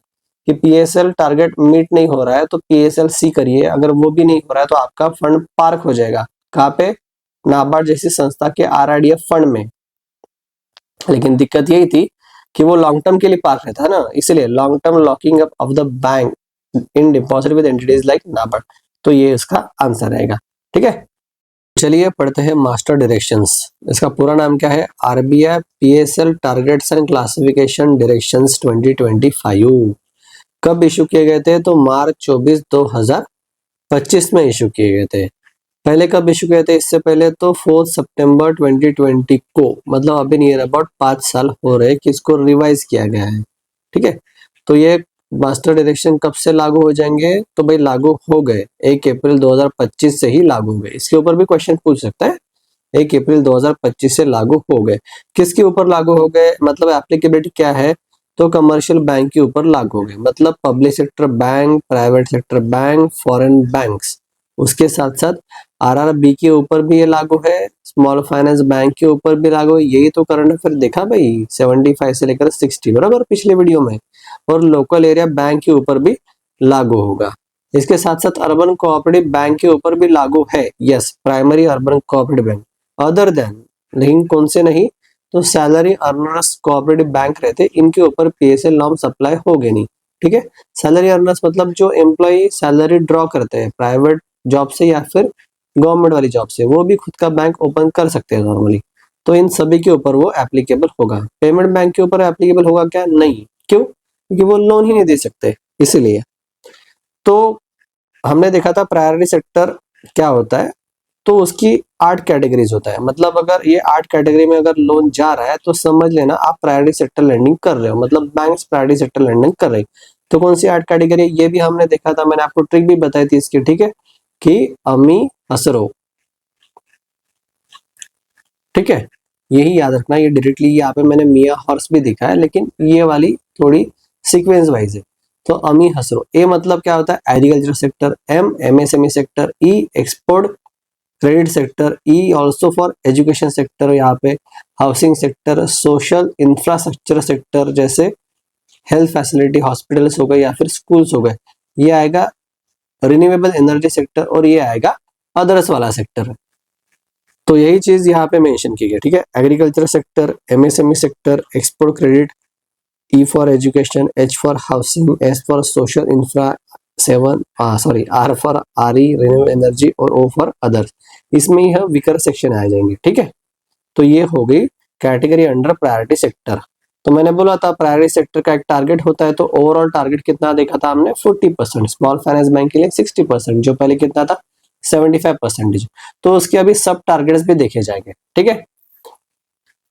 कि पीएसएल टारगेट मीट नहीं हो रहा है तो पीएसएलसी करिए, अगर वो भी नहीं हो रहा है तो आपका फंड पार्क हो जाएगा, कहाँ पे, नाबार्ड जैसी संस्था के आरआईडीएफ फंड में। लेकिन दिक्कत यही थी कि वो लॉन्ग टर्म के लिए पार्क रहता है ना, इसलिए long term locking up of the bank in deposit with entities like NABARD, तो ये इसका आंसर रहेगा, ठीक है। चलिए पढ़ते हैं मास्टर डायरेक्शंस। इसका पूरा नाम क्या है, RBI PSL targets and classification directions 2025। कब इशू किए गए थे, तो मार्च 24 2025 में इशू किए गए थे। पहले कब इशू किए थे, इससे पहले तो 4 सितंबर 2020 को, मतलब अभी नियर अबाउट 5 साल हो रहे कि इसको रिवाइज किया गया है, ठीक है। तो ये मास्टर डायरेक्शन कब से लागू हो जाएंगे, तो भाई लागू हो गए 1 अप्रैल 2025 से ही लागू हो गए। इसके ऊपर भी क्वेश्चन पूछ सकता है, 1 अप्रैल 2025 से लागू हो गए। किसके ऊपर लागू हो गए, मतलब एप्लीकेबिलिटी क्या है, तो कमर्शियल बैंक के ऊपर लागू हो गए, मतलब public sector bank, private sector bank, foreign banks, उसके साथ साथ आरआरबी के ऊपर भी ये लागू है, स्मॉल फाइनेंस बैंक के ऊपर भी लागू है। यही तो करंट अफेयर देखा भाई 75 से लेकर 60, बराबर पिछले वीडियो में, और लोकल एरिया बैंक के ऊपर भी लागू होगा। इसके साथ साथ अर्बन कोऑपरेटिव बैंक के ऊपर भी लागू है, yes, primary urban cooperative bank, other than, लेकिन कौन से नहीं, तो सैलरी अर्नर्स कोऑपरेटिव बैंक रहते, इनके ऊपर पीएसएल नॉर्म्स अप्लाई होंगे नहीं, ठीक है। सैलरी अर्नर्स मतलब जो एम्प्लॉय सैलरी ड्रॉ करते हैं प्राइवेट जॉब से या फिर गवर्नमेंट वाली जॉब से, वो भी खुद का बैंक ओपन कर सकते हैं नॉर्मली। तो इन सभी के ऊपर वो एप्लीकेबल होगा। पेमेंट बैंक के ऊपर एप्लीकेबल होगा क्या? नहीं। क्यों? क्योंकि वो लोन ही नहीं दे सकते, इसीलिए। तो हमने देखा था प्रायोरिटी सेक्टर क्या होता है, तो उसकी 8 कैटेगरीज होता है। मतलब अगर ये 8 कैटेगरी में अगर लोन जा रहा है तो समझ लेना आप प्रायोरिटी सेक्टर लेंडिंग कर रहे हो, मतलब बैंक्स प्रायोरिटी सेक्टर लेंडिंग कर रही। तो कौन सी 8 कैटेगरी है ये भी हमने देखा था, मैंने आपको ट्रिक भी बताई थी इसकी, ठीक है, कि अमी हसरो, ठीक है, यही याद रखना। ये डायरेक्टली यहाँ पे मैंने मियाँ हॉर्स भी दिखा है, लेकिन ये वाली थोड़ी सीक्वेंस वाइज है। तो अमी हसरो, ए मतलब क्या होता है? Agriculture sector, M MSME sector, E export credit sector, E also for education sector, यहाँ पे housing sector, social infrastructure sector जैसे हेल्थ फैसिलिटी, हॉस्पिटल्स हो गए या फिर स्कूल्स हो गए, ये आएगा रिन्यूएबल एनर्जी सेक्टर, और ये आएगा अदर्स वाला सेक्टर। तो यही चीज यहाँ पे मेंशन की गई, ठीक है। Agriculture sector, MSME sector, export credit, E for education, H for housing, S for social infra, R for R E renewable energy, और ओ फॉर अदर्स। इसमें ही हम वीकर सेक्शन आ जाएंगे, ठीक है। तो ये हो गई कैटेगरी अंडर प्रायोरिटी सेक्टर। तो मैंने बोला था प्रायोरिटी सेक्टर का एक टारगेट होता है, तो ओवरऑल टारगेट कितना देखा था हमने? 40%। स्मॉल फाइनेंस बैंक के लिए 60%, जो पहले कितना था? 75%। तो उसके अभी सब टारगेट्स भी देखे जाएंगे, ठीक है।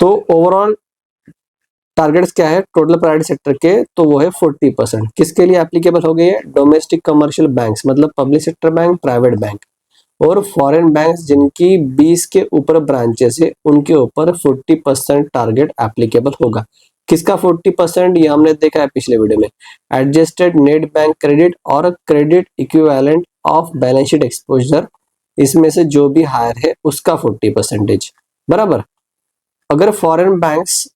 तो ओवरऑल टारगेट्स क्या है टोटल प्रायोरिटी सेक्टर के? तो वो है 40%। किसके लिए एप्लीकेबल हो गई है? डोमेस्टिक कमर्शियल बैंक्स, मतलब public sector bank, private bank, और फॉरेन बैंक्स जिनकी 20 के ऊपर ब्रांचेस है, उनके ऊपर 40% टारगेट एप्लीकेबल होगा। किसका 40%? ये हमने देखा है पिछले वीडियो में। एडजस्टेड नेट बैंक क्रेडिट और credit equivalent of balance sheet exposure, इसमें से जो भी हायर है उसका 40%, बराबर। अगर फॉरेन बैंक्स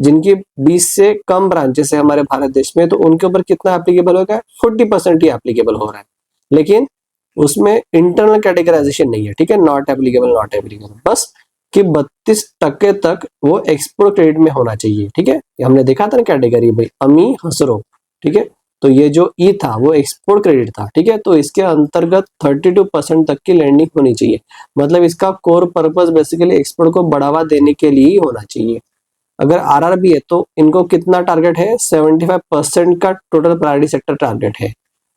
जिनकी 20 से कम ब्रांचेस है हमारे भारत देश में, तो उनके ऊपर कितना एप्लीकेबल होगा? 40% ही एप्लीकेबल हो रहा है, लेकिन उसमें इंटरनल कैटेगराइजेशन नहीं है, ठीक है। नॉट एप्लीकेबल, नॉट एप्लीकेबल, बस कि 32% तक वो एक्सपोर्ट क्रेडिट में होना चाहिए, ठीक है। हमने देखा था ना कैटेगरी भाई, अमी हसरो, ठीक है। तो ये जो ई था वो एक्सपोर्ट क्रेडिट था, ठीक है। तो इसके अंतर्गत 32% तक की लैंडिंग होनी चाहिए। मतलब इसका कोर पर्पस बेसिकली एक्सपोर्ट को बढ़ावा देने के लिए ही होना चाहिए। अगर आरआरबी है तो इनको कितना टारगेट है? 75% का टोटल प्रायोरिटी सेक्टर टारगेट है।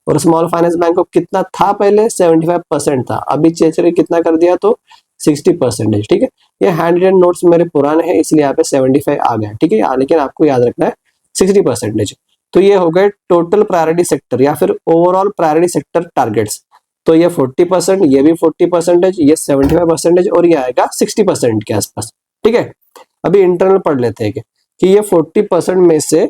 और स्मॉल फाइनेंस बैंक को कितना था? पहले 75% था, अभी चेंज करके कितना कर दिया? तो 60%, ठीक है। ये हैंड रिटन नोट्स मेरे पुराने हैं इसलिए यहाँ पे 75 आ गया, ठीक है, लेकिन आपको याद रखना है 60%। तो ये हो गए टोटल प्रायोरिटी सेक्टर या फिर ओवरऑल प्रायोरिटी सेक्टर टारगेट्स। तो ये 40%, ये भी 40%, ये 75% और ये आएगा 60% के आसपास, ठीक है। अभी इंटरनल पढ़ लेते हैं कि ये 40% में से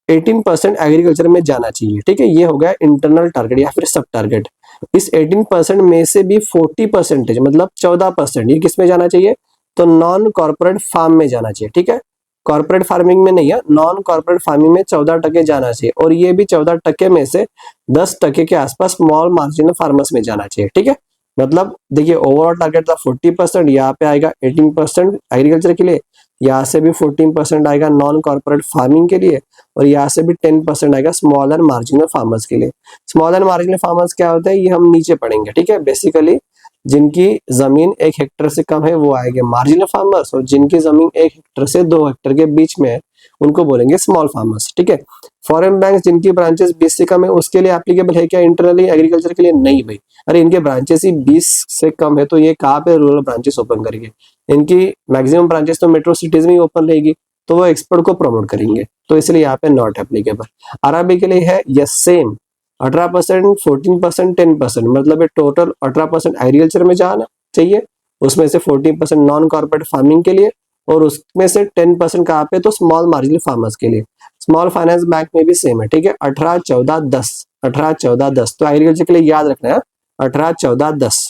18% एग्रीकल्चर में जाना चाहिए, ठीक है। ये हो गया इंटरनल टारगेट या फिर सब टारगेट। इस 18% में से भी 40% मतलब 14% ये किस में जाना चाहिए? तो नॉन कॉर्पोरेट फार्म में जाना चाहिए, ठीक है। कॉर्पोरेट फार्मिंग में नहीं है, नॉन कॉर्पोरेट फार्मिंग में 14% जाना चाहिए, और ये भी 14% में से 10% के आसपास स्मॉल मार्जिनल फार्मर्स में जाना चाहिए, ठीक है। मतलब देखिए ओवरऑल टारगेट था 40%, यहाँ पे आएगा 18% एग्रीकल्चर के लिए, यहाँ से भी 14% आएगा नॉन कॉर्पोरेट फार्मिंग के लिए, और यहाँ से भी 10% आएगा स्मॉल एंड मार्जिनल फार्मर्स के लिए। स्मॉल एंड मार्जिनल फार्मर्स क्या होता है ये हम नीचे पढ़ेंगे, ठीक है। बेसिकली जिनकी जमीन 1 हेक्टेयर से कम है वो आएंगे मार्जिनल फार्मर्स, और जिनकी जमीन 1 हेक्टेयर से 2 हेक्टेयर के बीच में है उनको बोलेंगे स्मॉल फार्मर्स, ठीक है। फॉरेन बैंक जिनकी ब्रांचेस 20 से कम है उसके लिए एप्लीकेबल है क्या इंटरनली एग्रीकल्चर के लिए? नहीं भाई, अरे इनके ब्रांचेस ही 20 से कम है तो ये कहाँ पे रूरल ब्रांचेस ओपन करेंगे? इनकी मैक्सिमम ब्रांचेस तो मेट्रो सिटीज में ही ओपन रहेगी, तो वो एक्सपोर्ट को प्रमोट करेंगे, तो इसलिए यहाँ पे नॉट एप्लीकेबल। आरआरबी के लिए है यस सेम 18%, 14%, 10%, मतलब ये टोटल 18% एग्रीकल्चर में जाना चाहिए, उसमें से 14% नॉन कॉर्पोरेट फार्मिंग के लिए, और उसमें से 10% कहाँ पे? तो स्मॉल मार्जिनल फार्मर्स के लिए। स्मॉल फाइनेंस बैंक में भी सेम है, ठीक है, 18, 14, 10, 18, 14, 10। तो एग्रीकल्चर के लिए याद रखना है 18, 14, 10।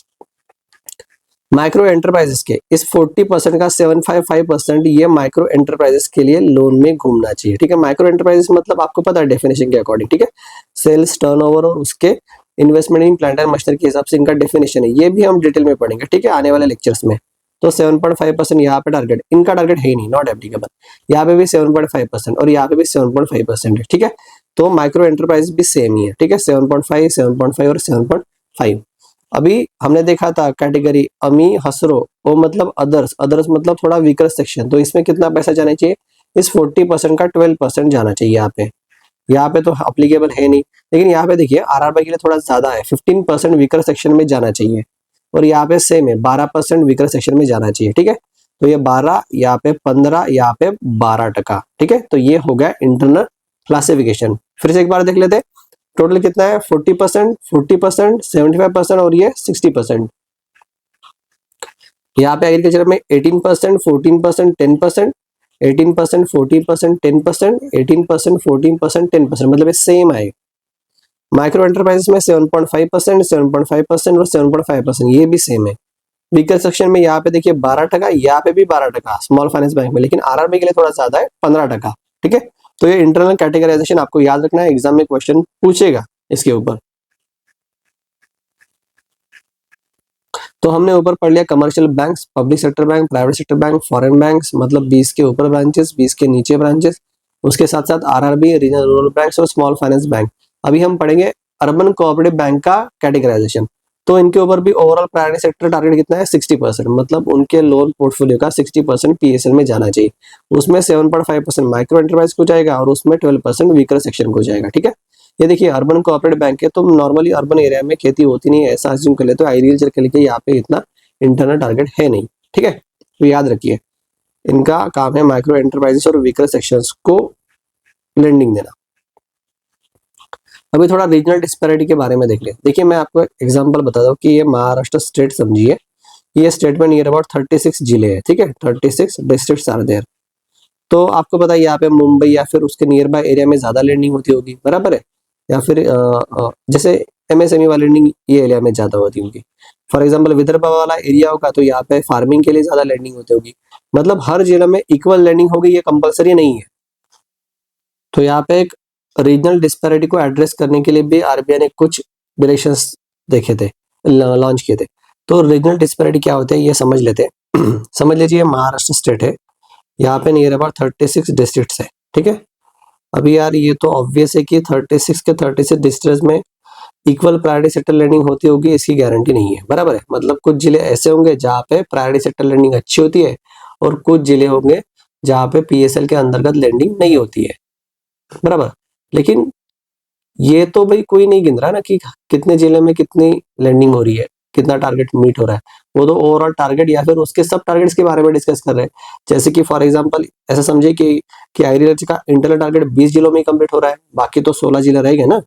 माइक्रो एंटरप्राइजेस के इस 40% का 755% ये माइक्रो एंटरप्राइजेस के लिए लोन में घूमना चाहिए, ठीक है। माइक्रो एंटरप्राइजेस मतलब आपको पता है डेफिनेशन के अकॉर्डिंग, ठीक है, सेल्स टर्नओवर और उसके investment in plant and machinery के हिसाब से इनका डेफिनेशन है, ये भी हम डिटेल में पढ़ेंगे, ठीक है, आने वाले लेक्चर्स में। तो 7.5% यहाँ पे टारगेट, इनका टारगेट है ही नहीं, नॉट एप्लीकेबल। यहाँ पे भी 7.5% और यहाँ पे भी 7.5% है, ठीक है। तो माइक्रो एंटरप्राइज भी सेम ही है, ठीक है, 7.5, 7.5 और 7.5। अभी हमने देखा था कैटेगरी अमी हसरो, वो मतलब अदर्स, अदर्स मतलब थोड़ा वीकर सेक्शन, तो इसमें कितना पैसा जाना चाहिए, इस 40% का 12% जाना चाहिए यहाँ पे तो अप्लीकेबल है नहीं, लेकिन यहाँ पे देखिए आरआरबी के लिए थोड़ा ज्यादा है, 15% वीकर सेक्शन में जाना चाहिए, और यहाँ पे सेम है 12% वीकर सेक्शन में जाना चाहिए, ठीक है। तो ये 12, यहाँ पे 15, यहाँ पे 12%, ठीक है। तो ये हो गया इंटरनल क्लासिफिकेशन। फिर से एक बार देख लेते हैं, टोटल कितना है, 40%, 40%, 75% और ये 60%। यहाँ पे एग्रीकल्चर में 18%, 14%, 10%, 18%, 14%, 10%, 18%, 14%, 10%, मतलब ये सेम आए। माइक्रो एंटरप्राइजेस में 7.5%, 7.5% और 7.5%, ये भी सेम है। वीकर सेक्शन में यहाँ पे देखिए 12%, यहाँ पे भी 12% स्मॉल फाइनेंस बैंक में, लेकिन आरआरबी के लिए थोड़ा ज्यादा है 15%, ठीक है। तो ये इंटरनल कैटेगराइजेशन आपको याद रखना है, एग्जाम में क्वेश्चन पूछेगा इसके ऊपर। तो हमने ऊपर पढ़ लिया commercial banks, public sector bank, private sector bank, foreign banks, मतलब 20 के ऊपर ब्रांचेस, 20 के नीचे ब्रांचेस, उसके साथ साथ आरआरबी, रीजनल रूरल बैंक्स और स्मॉल फाइनेंस बैंक। अभी हम पढ़ेंगे अर्बन कोऑपरेटिव बैंक का कैटेगराइजेशन। तो इनके ऊपर भी ओवरऑल प्रायोरिटी सेक्टर टारगेट कितना है, 60%, मतलब उनके लोन पोर्टफोलियो का 60% पीएसएल में जाना चाहिए। उसमें 7.5% माइक्रो एंटरप्राइज को जाएगा और उसमें 12% वीकर सेक्शन को जाएगा, ठीक है। ये देखिए अर्बन कोऑपरेटिव बैंक है, तो नॉर्मली अर्बन एरिया में खेती होती नहीं है, ऐसा अज्यूम कर ले, तो एग्रीकल्चर के लिए यहाँ पे इतना इंटरनल टारगेट है नहीं, ठीक है। तो याद रखिए इनका काम है माइक्रो एंटरप्राइजेस और वीकर सेक्शंस को लेंडिंग देना। अभी थोड़ा रीजनल डिस्पैरिटी के बारे में देख ले। देखिए मैं आपको एग्जांपल बता दूं कि ये महाराष्ट्र स्टेट समझिए, ये स्टेट में नियर अबाउट 36 जिले हैं, ठीक है, 36 डिस्ट्रिक्ट्स आर देयर। तो आपको पता है यहाँ पे मुंबई या फिर उसके नियर बाय एरिया में ज्यादा लैंडिंग होती होगी, बराबर है, या फिर जैसे एमएसएमई वाली लैंडिंग ये एरिया में ज्यादा होती होगी। फॉर एग्जाम्पल विदर्भ वाला एरिया होगा तो यहाँ पे फार्मिंग के लिए ज्यादा लैंडिंग होती होगी, मतलब हर जिले में इक्वल लैंडिंग होगी, ये कंपलसरी नहीं है। तो यहाँ पे एक रीजनल डिस्पैरिटी को एड्रेस करने के लिए भी आरबीआई ने कुछ डायरेक्शंस देखे थे, लॉन्च किए थे। तो रीजनल डिस्पैरिटी क्या होते हैं ये समझ लेते हैं। समझ लीजिए महाराष्ट्र स्टेट है, यहाँ पे नियर अबाउट 36 डिस्ट्रिक्ट्स है, ठीक है। अभी यार ये तो ऑब्वियस है कि 36 के 36 डिस्ट्रिक्ट्स में इक्वल प्रायोरिटी सेक्टर लैंडिंग होती होगी, इसकी गारंटी नहीं है, बराबर है। मतलब कुछ जिले ऐसे होंगे जहाँ पे प्रायोरिटी सेक्टर लैंडिंग अच्छी होती है और कुछ जिले होंगे जहाँ पे पीएसएल के अंतर्गत लैंडिंग नहीं होती है, बराबर। लेकिन ये तो भाई कोई नहीं गिन रहा ना कि कितने जिले में कितनी लैंडिंग हो रही है, कितना टारगेट मीट हो रहा है, वो तो ओवरऑल टारगेट या फिर उसके सब टारगेट्स के बारे में डिस्कस कर रहे हैं। जैसे कि फॉर एग्जांपल ऐसा समझिए कि एग्रीकल्चर का इंटरनल टारगेट 20 जिलों में कंप्लीट हो रहा है, बाकी तो 16 जिले रह गए ना।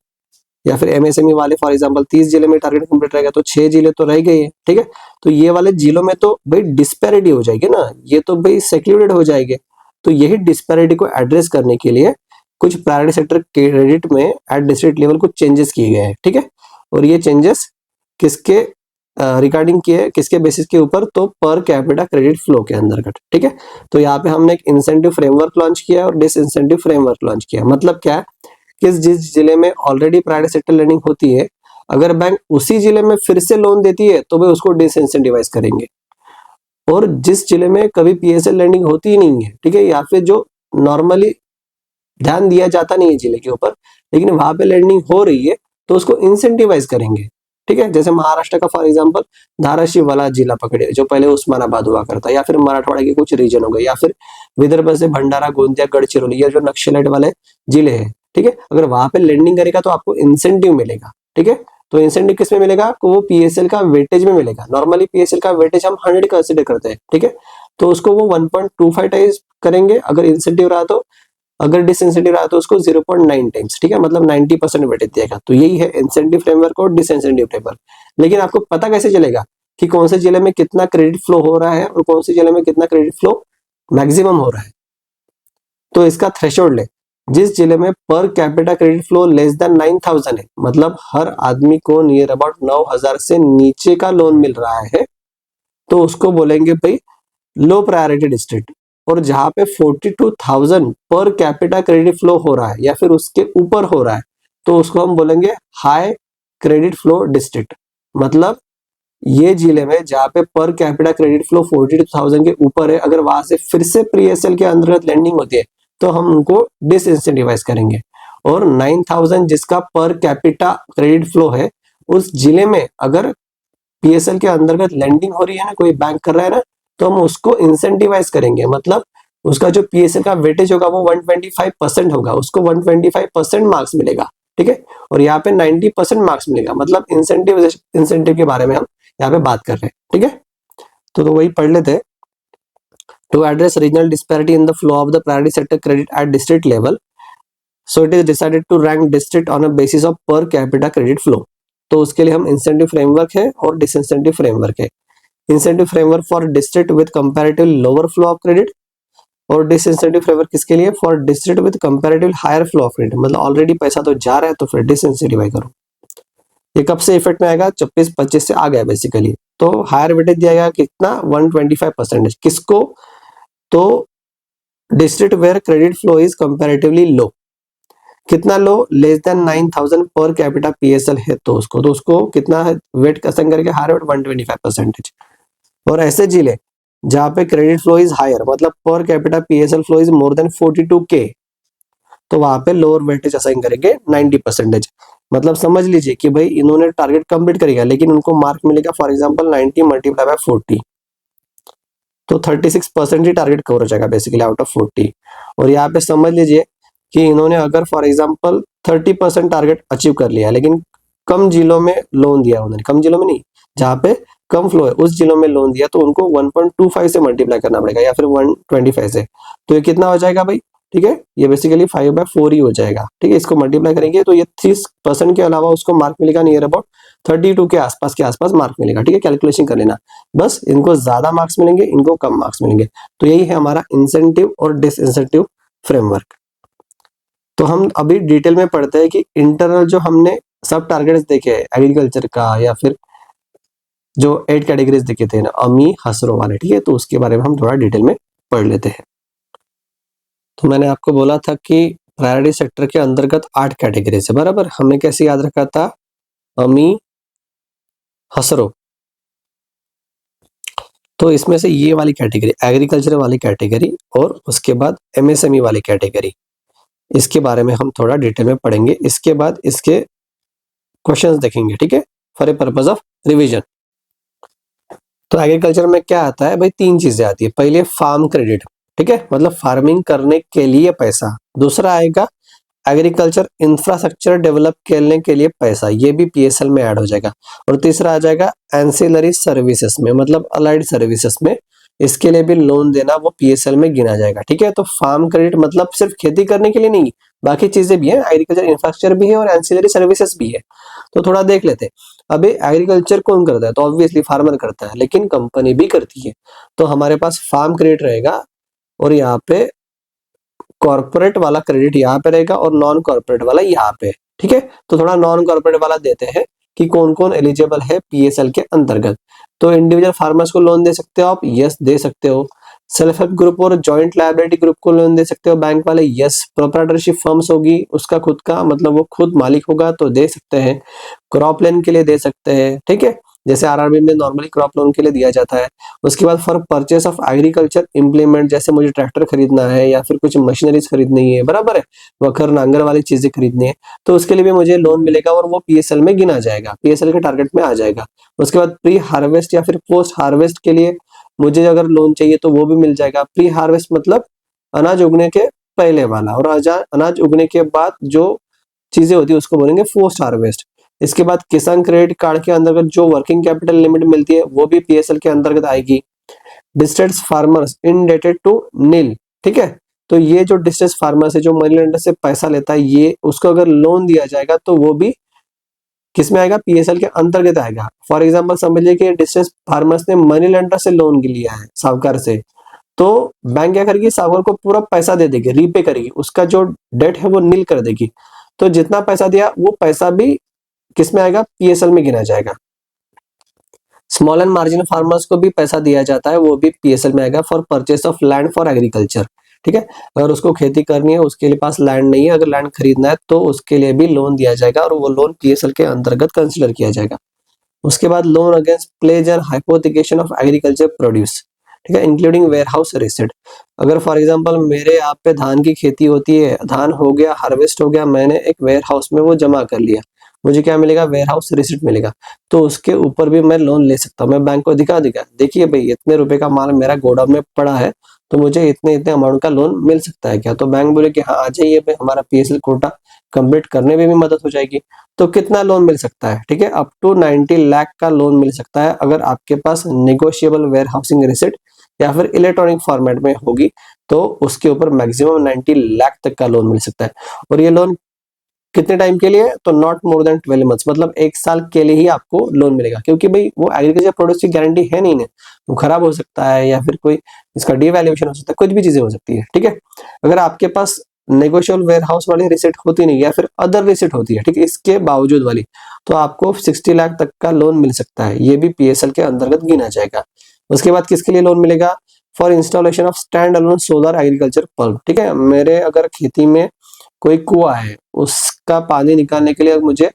या फिर एमएसएमई वाले फॉर एग्जांपल 30 जिले में टारगेट कंप्लीट रहेगा तो 6 जिले तो रह गए हैं, ठीक है। तो ये वाले जिलों में तो भाई डिस्पैरिटी हो जाएगी ना, ये तो भाई सेक्लूडेड हो जाएंगे। तो यही डिस्पैरिटी को एड्रेस करने के लिए कुछ प्रायोरिटी सेक्टर क्रेडिट में एट डिस्ट्रिक्ट लेवल कुछ चेंजेस किए गए हैं, ठीक है। और ये चेंजेस किसके रिगार्डिंग किए, किसके बेसिस के ऊपर, तो पर कैपिटा क्रेडिट फ्लो के अंतर्गत, ठीक है। तो यहाँ पे हमने एक इंसेंटिव फ्रेमवर्क लॉन्च किया और डिसइंसेंटिव फ्रेमवर्क लॉन्च किया। मतलब क्या है कि जिस जिले में ऑलरेडी प्रायोरिटी सेक्टर लैंडिंग होती है, अगर बैंक उसी जिले में फिर से लोन देती है तो वे उसको डिसइंसेंटिवाइज करेंगे। और जिस जिले में कभी पीएसएल लैंडिंग होती ही नहीं है, ठीक है, या फिर जो नॉर्मली ध्यान दिया जाता नहीं है जिले के ऊपर, लेकिन वहां पे लैंडिंग हो रही है तो उसको इंसेंटिवाइज करेंगे, ठीक है। जैसे महाराष्ट्र का फॉर एग्जांपल धाराशिव वाला जिला पकड़े जो पहले उस्मानाबाद हुआ करता, या फिर मराठवाड़ा के कुछ रीजन हो गए, या फिर विदर्भ से भंडारा, गोंदिया, गढ़चिरौली, या जो नक्सलाइट वाले जिले हैं, ठीक है। अगर वहां पे लैंडिंग करेगा तो आपको इंसेंटिव मिलेगा, ठीक है। तो इंसेंटिव किस में मिलेगा, वो पीएसएल का वेटेज में मिलेगा। नॉर्मली पीएसएल का वेटेज हम 100 कंसीडर करते हैं, ठीक है। तो उसको वो 1.25 टाइम्स करेंगे अगर इंसेंटिव रहा तो, अगर डिसइंसेंटिव रहा तो उसको 0.9 टाइम्स, ठीक है, मतलब 90% वेटेज देगा। तो यही है इंसेंटिव फ्रेमवर्क और डिसइंसेंटिव फ्रेमवर्क। लेकिन आपको पता कैसे चलेगा कि कौन से जिले में कितना क्रेडिट फ्लो हो रहा है और कौन से जिले में कितना क्रेडिट फ्लो मैक्सिमम हो रहा है? तो इसका थ्रेशोल्ड है, जिस जिले में पर capita credit flow less than 9,000 है, मतलब हर आदमी को नियर अबाउट 9,000 से नीचे का लोन मिल रहा है, तो उसको बोलेंगे भाई लो प्रायोरिटी डिस्ट्रिक्ट। और जहां पे 42,000 पर कैपिटा क्रेडिट फ्लो हो रहा है या फिर उसके ऊपर हो रहा है, तो उसको हम बोलेंगे हाई क्रेडिट फ्लो डिस्ट्रिक्ट। मतलब ये जिले में जहां पे पर कैपिटा क्रेडिट फ्लो 42,000 के ऊपर है, अगर वहां से फिर से पीएसएल के अंतर्गत लैंडिंग होती है तो हम उनको डिसइंसेंटिवाइज करेंगे। और 9,000 जिसका पर कैपिटा क्रेडिट फ्लो है, उस जिले में अगर पीएसएल के अंतर्गत लैंडिंग हो रही है ना, कोई बैंक कर रहा है ना, तो हम उसको इंसेंटिवाइज करेंगे। मतलब उसका जो पीएसएल का वेटेज होगा वो 125% होगा, उसको 125% मार्क्स मिलेगा, ठीक है। और यहाँ पे 90% मार्क्स मिलेगा, मतलब इंसेंटिव के बारे में हम यहाँ पे बात कर रहे हैं, ठीक है। तो वही पढ़ लेते हैं। To address regional disparity in the flow of the priority sector credit at district level, so it is decided to rank district on a basis of per capita credit flow. तो उसके लिए हम इंसेंटिव फ्रेमवर्क है और disincentive framework है। Incentive framework for district with comparative lower flow of credit, और disincentive framework किसके लिए? For district with comparative higher flow of credit. मतलब ऑलरेडी पैसा तो जा रहा है तो फिर डिसइंसेंटिवाइज करो। ये कब से इफेक्ट में आएगा? 24-25 से आ गया बेसिकली। तो हायर वेटेज दिया गया कितना? 125%। किसको? तो district where credit flow is comparatively low. कितना low? Less than 9,000 per capita PSL है तो उसको कितना है वेट कसम करके? Higher weight 125%। और ऐसे जिले जहां पे क्रेडिट फ्लो इज हायर, मतलब per capita PSL flow is more than 42K, तो वहां पे लोअर वेटेज असाइन करेंगे 90%। मतलब समझ लीजिए कि भाई इन्होंने टारगेट कंप्लीट करेगा लेकिन उनको मार्क मिलेगा फॉर एग्जांपल 90 मल्टीप्लाई बाय 40, तो 36% ही टारगेट कवर हो जाएगा बेसिकली आउट ऑफ 40। और यहाँ पे समझ लीजिए कि इन्होंने अगर फॉर एग्जांपल 30% टारगेट अचीव कर लिया लेकिन कम जिलों में लोन दिया उन्होंने, कम जिलों में नहीं, जहाँ पे कम फ्लो है उस जिलों में लोन दिया, तो उनको 1.25 से मल्टीप्लाई करना पड़ेगा या फिर 125 से। तो ये कितना हो जाएगा भाई? ठीक है, ये बेसिकली 5/4 ही हो जाएगा, ठीक है। इसको मल्टीप्लाई करेंगे तो ये 30% के अलावा उसको मार्क मिलेगा नियर अबाउट 32 के आसपास मार्क मिलेगा, ठीक है। कैलकुलेशन कर लेना, बस इनको ज्यादा मार्क्स मिलेंगे, इनको कम मार्क्स मिलेंगे। तो यही है हमारा इंसेंटिव और डिसइंसेंटिव फ्रेमवर्क। तो हम अभी डिटेल में पढ़ते हैं कि इंटरनल जो हमने सब टारगेट्स देखे हैं एग्रीकल्चर का, या फिर जो 8 कैटेगरीज देखे थे ना अमी हसरो वाले, ठीक है, तो उसके बारे में हम थोड़ा डिटेल में पढ़ लेते हैं। तो मैंने आपको बोला था कि प्रायोरिटी सेक्टर के अंतर्गत 8 कैटेगरीज है, बराबर। हमने कैसे याद रखा था? अमी हसरो। तो इसमें से ये वाली कैटेगरी एग्रीकल्चर वाली कैटेगरी और उसके बाद एमएसएमई वाली कैटेगरी, इसके बारे में हम थोड़ा डिटेल में पढ़ेंगे। इसके बाद इसके क्वेश्चंस देखेंगे, ठीक है, for a purpose of revision. तो एग्रीकल्चर में क्या आता है भाई? 3 चीजें आती है। पहले फार्म क्रेडिट, ठीक है, मतलब फार्मिंग करने के लिए पैसा। दूसरा आएगा एग्रीकल्चर इंफ्रास्ट्रक्चर डेवलप करने के लिए पैसा, ये भी पीएसएल में ऐड हो जाएगा। और तीसरा आ जाएगा एंसिलरी सर्विसेज में, मतलब अलाइड सर्विसेज में, इसके लिए भी लोन देना वो पीएसएल में गिना जाएगा, ठीक है। तो फार्म क्रेडिट मतलब सिर्फ खेती करने के लिए नहीं, बाकी चीजें भी है, एग्रीकल्चर इंफ्रास्ट्रक्चर भी है और एंसिलरी सर्विसेज भी है। तो थोड़ा देख लेते हैं। अभी एग्रीकल्चर कौन करता है? तो ऑब्वियसली फार्मर करता है, लेकिन कंपनी भी करती है। तो हमारे पास फार्म क्रेडिट रहेगा और यहाँ पे कॉर्पोरेट वाला क्रेडिट यहाँ पे रहेगा और नॉन कॉर्पोरेट वाला यहाँ पे, ठीक है। तो थोड़ा नॉन कॉर्पोरेट वाला देते हैं कि कौन कौन एलिजिबल है पीएसएल के अंतर्गत। तो इंडिविजुअल फार्मर्स को लोन दे सकते हो आप, यस दे सकते हो। सेल्फ हेल्प ग्रुप और जॉइंट लायबिलिटी ग्रुप को लोन दे सकते हो बैंक वाले, यस। प्रोप्राइटरशिप फर्म्स होगी, उसका खुद का मतलब वो खुद मालिक होगा तो दे सकते हैं। क्रॉप लोन के लिए दे सकते हैं, ठीक है, जैसे आरआरबी में नॉर्मली क्रॉप लोन के लिए दिया जाता है। उसके बाद for purchase of agriculture implement, जैसे मुझे ट्रैक्टर खरीदना है या फिर कुछ मशीनरीज खरीदनी है, बराबर है, वखर नांगर वाली चीजें खरीदनी है, तो उसके लिए भी मुझे लोन मिलेगा और वो पीएसएल में गिना जाएगा, पीएसएल के टारगेट में आ जाएगा। उसके बाद प्री हार्वेस्ट या फिर पोस्ट हार्वेस्ट के लिए मुझे अगर लोन चाहिए तो वो भी मिल जाएगा। प्री हार्वेस्ट मतलब अनाज उगने के पहले वाला, और अनाज उगने के बाद जो चीजें होती है उसको बोलेंगे पोस्ट हार्वेस्ट। इसके बाद किसान क्रेडिट कार्ड के अंतर्गत जो वर्किंग कैपिटल लिमिट मिलती है वो भी पीएसएल के अंतर्गत आएगी। डिस्ट्रेस फार्मर्स इनडेटेड टू नील, ठीक है, तो ये जो डिस्ट्रेस फार्मर्स है जो मनी लेंडर से पैसा लेता है, ये उसको अगर लोन दिया जाएगा तो वो भी किसमें आएगा? पीएसएल के अंतर्गत आएगा। फॉर एग्जांपल समझिए कि डिस्ट्रेस फार्मर्स ने मनी लेंडर से लोन लिया है, साहूकार से, तो बैंक क्या करेगी? साहूकार को पूरा पैसा दे देगी, रीपे करेगी, उसका जो डेट है वो नील कर देगी। तो जितना पैसा दिया वो पैसा भी किसमें आएगा? पीएसएल में गिना जाएगा। स्मॉल एंड मार्जिनल फार्मर्स को भी पैसा दिया जाता है, वो भी पीएसएल में आएगा for purchase of land for agriculture, ठीक है। अगर उसको खेती करनी है, उसके लिए पास लैंड नहीं है, अगर लैंड खरीदना है तो उसके लिए भी लोन दिया जाएगा और वो लोन पीएसएल के अंतर्गत कंसिडर किया जाएगा। उसके बाद loan against plays and hypothecation of agriculture produce, ठीक है, इंक्लूडिंग वेयर हाउस रिसिट। अगर फॉर एग्जांपल मेरे यहाँ पे धान की खेती होती है, धान हो गया, हार्वेस्ट हो गया, मैंने एक वेयर हाउस में वो जमा कर लिया, मुझे क्या मिलेगा, वेयर हाउस रिसिट मिलेगा। तो उसके ऊपर भी मैं लोन ले सकता हूँ, मैं बैंक को दिखा दिखा देखिए भाई इतने रुपए का माल मेरा गोडाउन में पड़ा है, तो मुझे इतने इतने अमाउंट का लोन मिल सकता है क्या। तो बैंक बोले कि हाँ आ जाइए भाई, हमारा पीएसएल कोटा कंप्लीट करने में भी मदद हो जाएगी। तो कितना लोन मिल सकता है, ठीक है, अप टू 90 लाख का लोन मिल सकता है अगर आपके पास नेगोशिएबल वेयर हाउसिंग रिसिट या फिर इलेक्ट्रॉनिक फॉर्मेट में होगी, तो उसके ऊपर मैक्सिमम 90 लाख तक का लोन मिल सकता है। और ये लोन कितने टाइम के लिए, तो नॉट मोर देन 12 मंथ्स, मतलब 1 साल के लिए ही आपको लोन मिलेगा, क्योंकि भाई वो एग्रीकल्चर प्रोड्यूस की गारंटी है नहीं ना, वो खराब हो सकता है या फिर कोई इसका डिवैल्यूएशन हो सकता है, कुछ भी चीजें हो सकती है, ठीक है। अगर आपके पास नेगोशिएबल वेयर हाउस वाली रिसिट होती नहीं या फिर अदर रिसिट होती है, ठीक है, इसके बावजूद वाली, तो आपको 60 लाख तक का लोन मिल सकता है, ये भी पीएसएल के अंतर्गत गिना जाएगा। उसके बाद किसके लिए लोन मिलेगा, for installation of stand alone solar agriculture pump, ठीक है, मेरे अगर खेती में कोई कुआं है, उसका पानी निकालने के लिए मुझे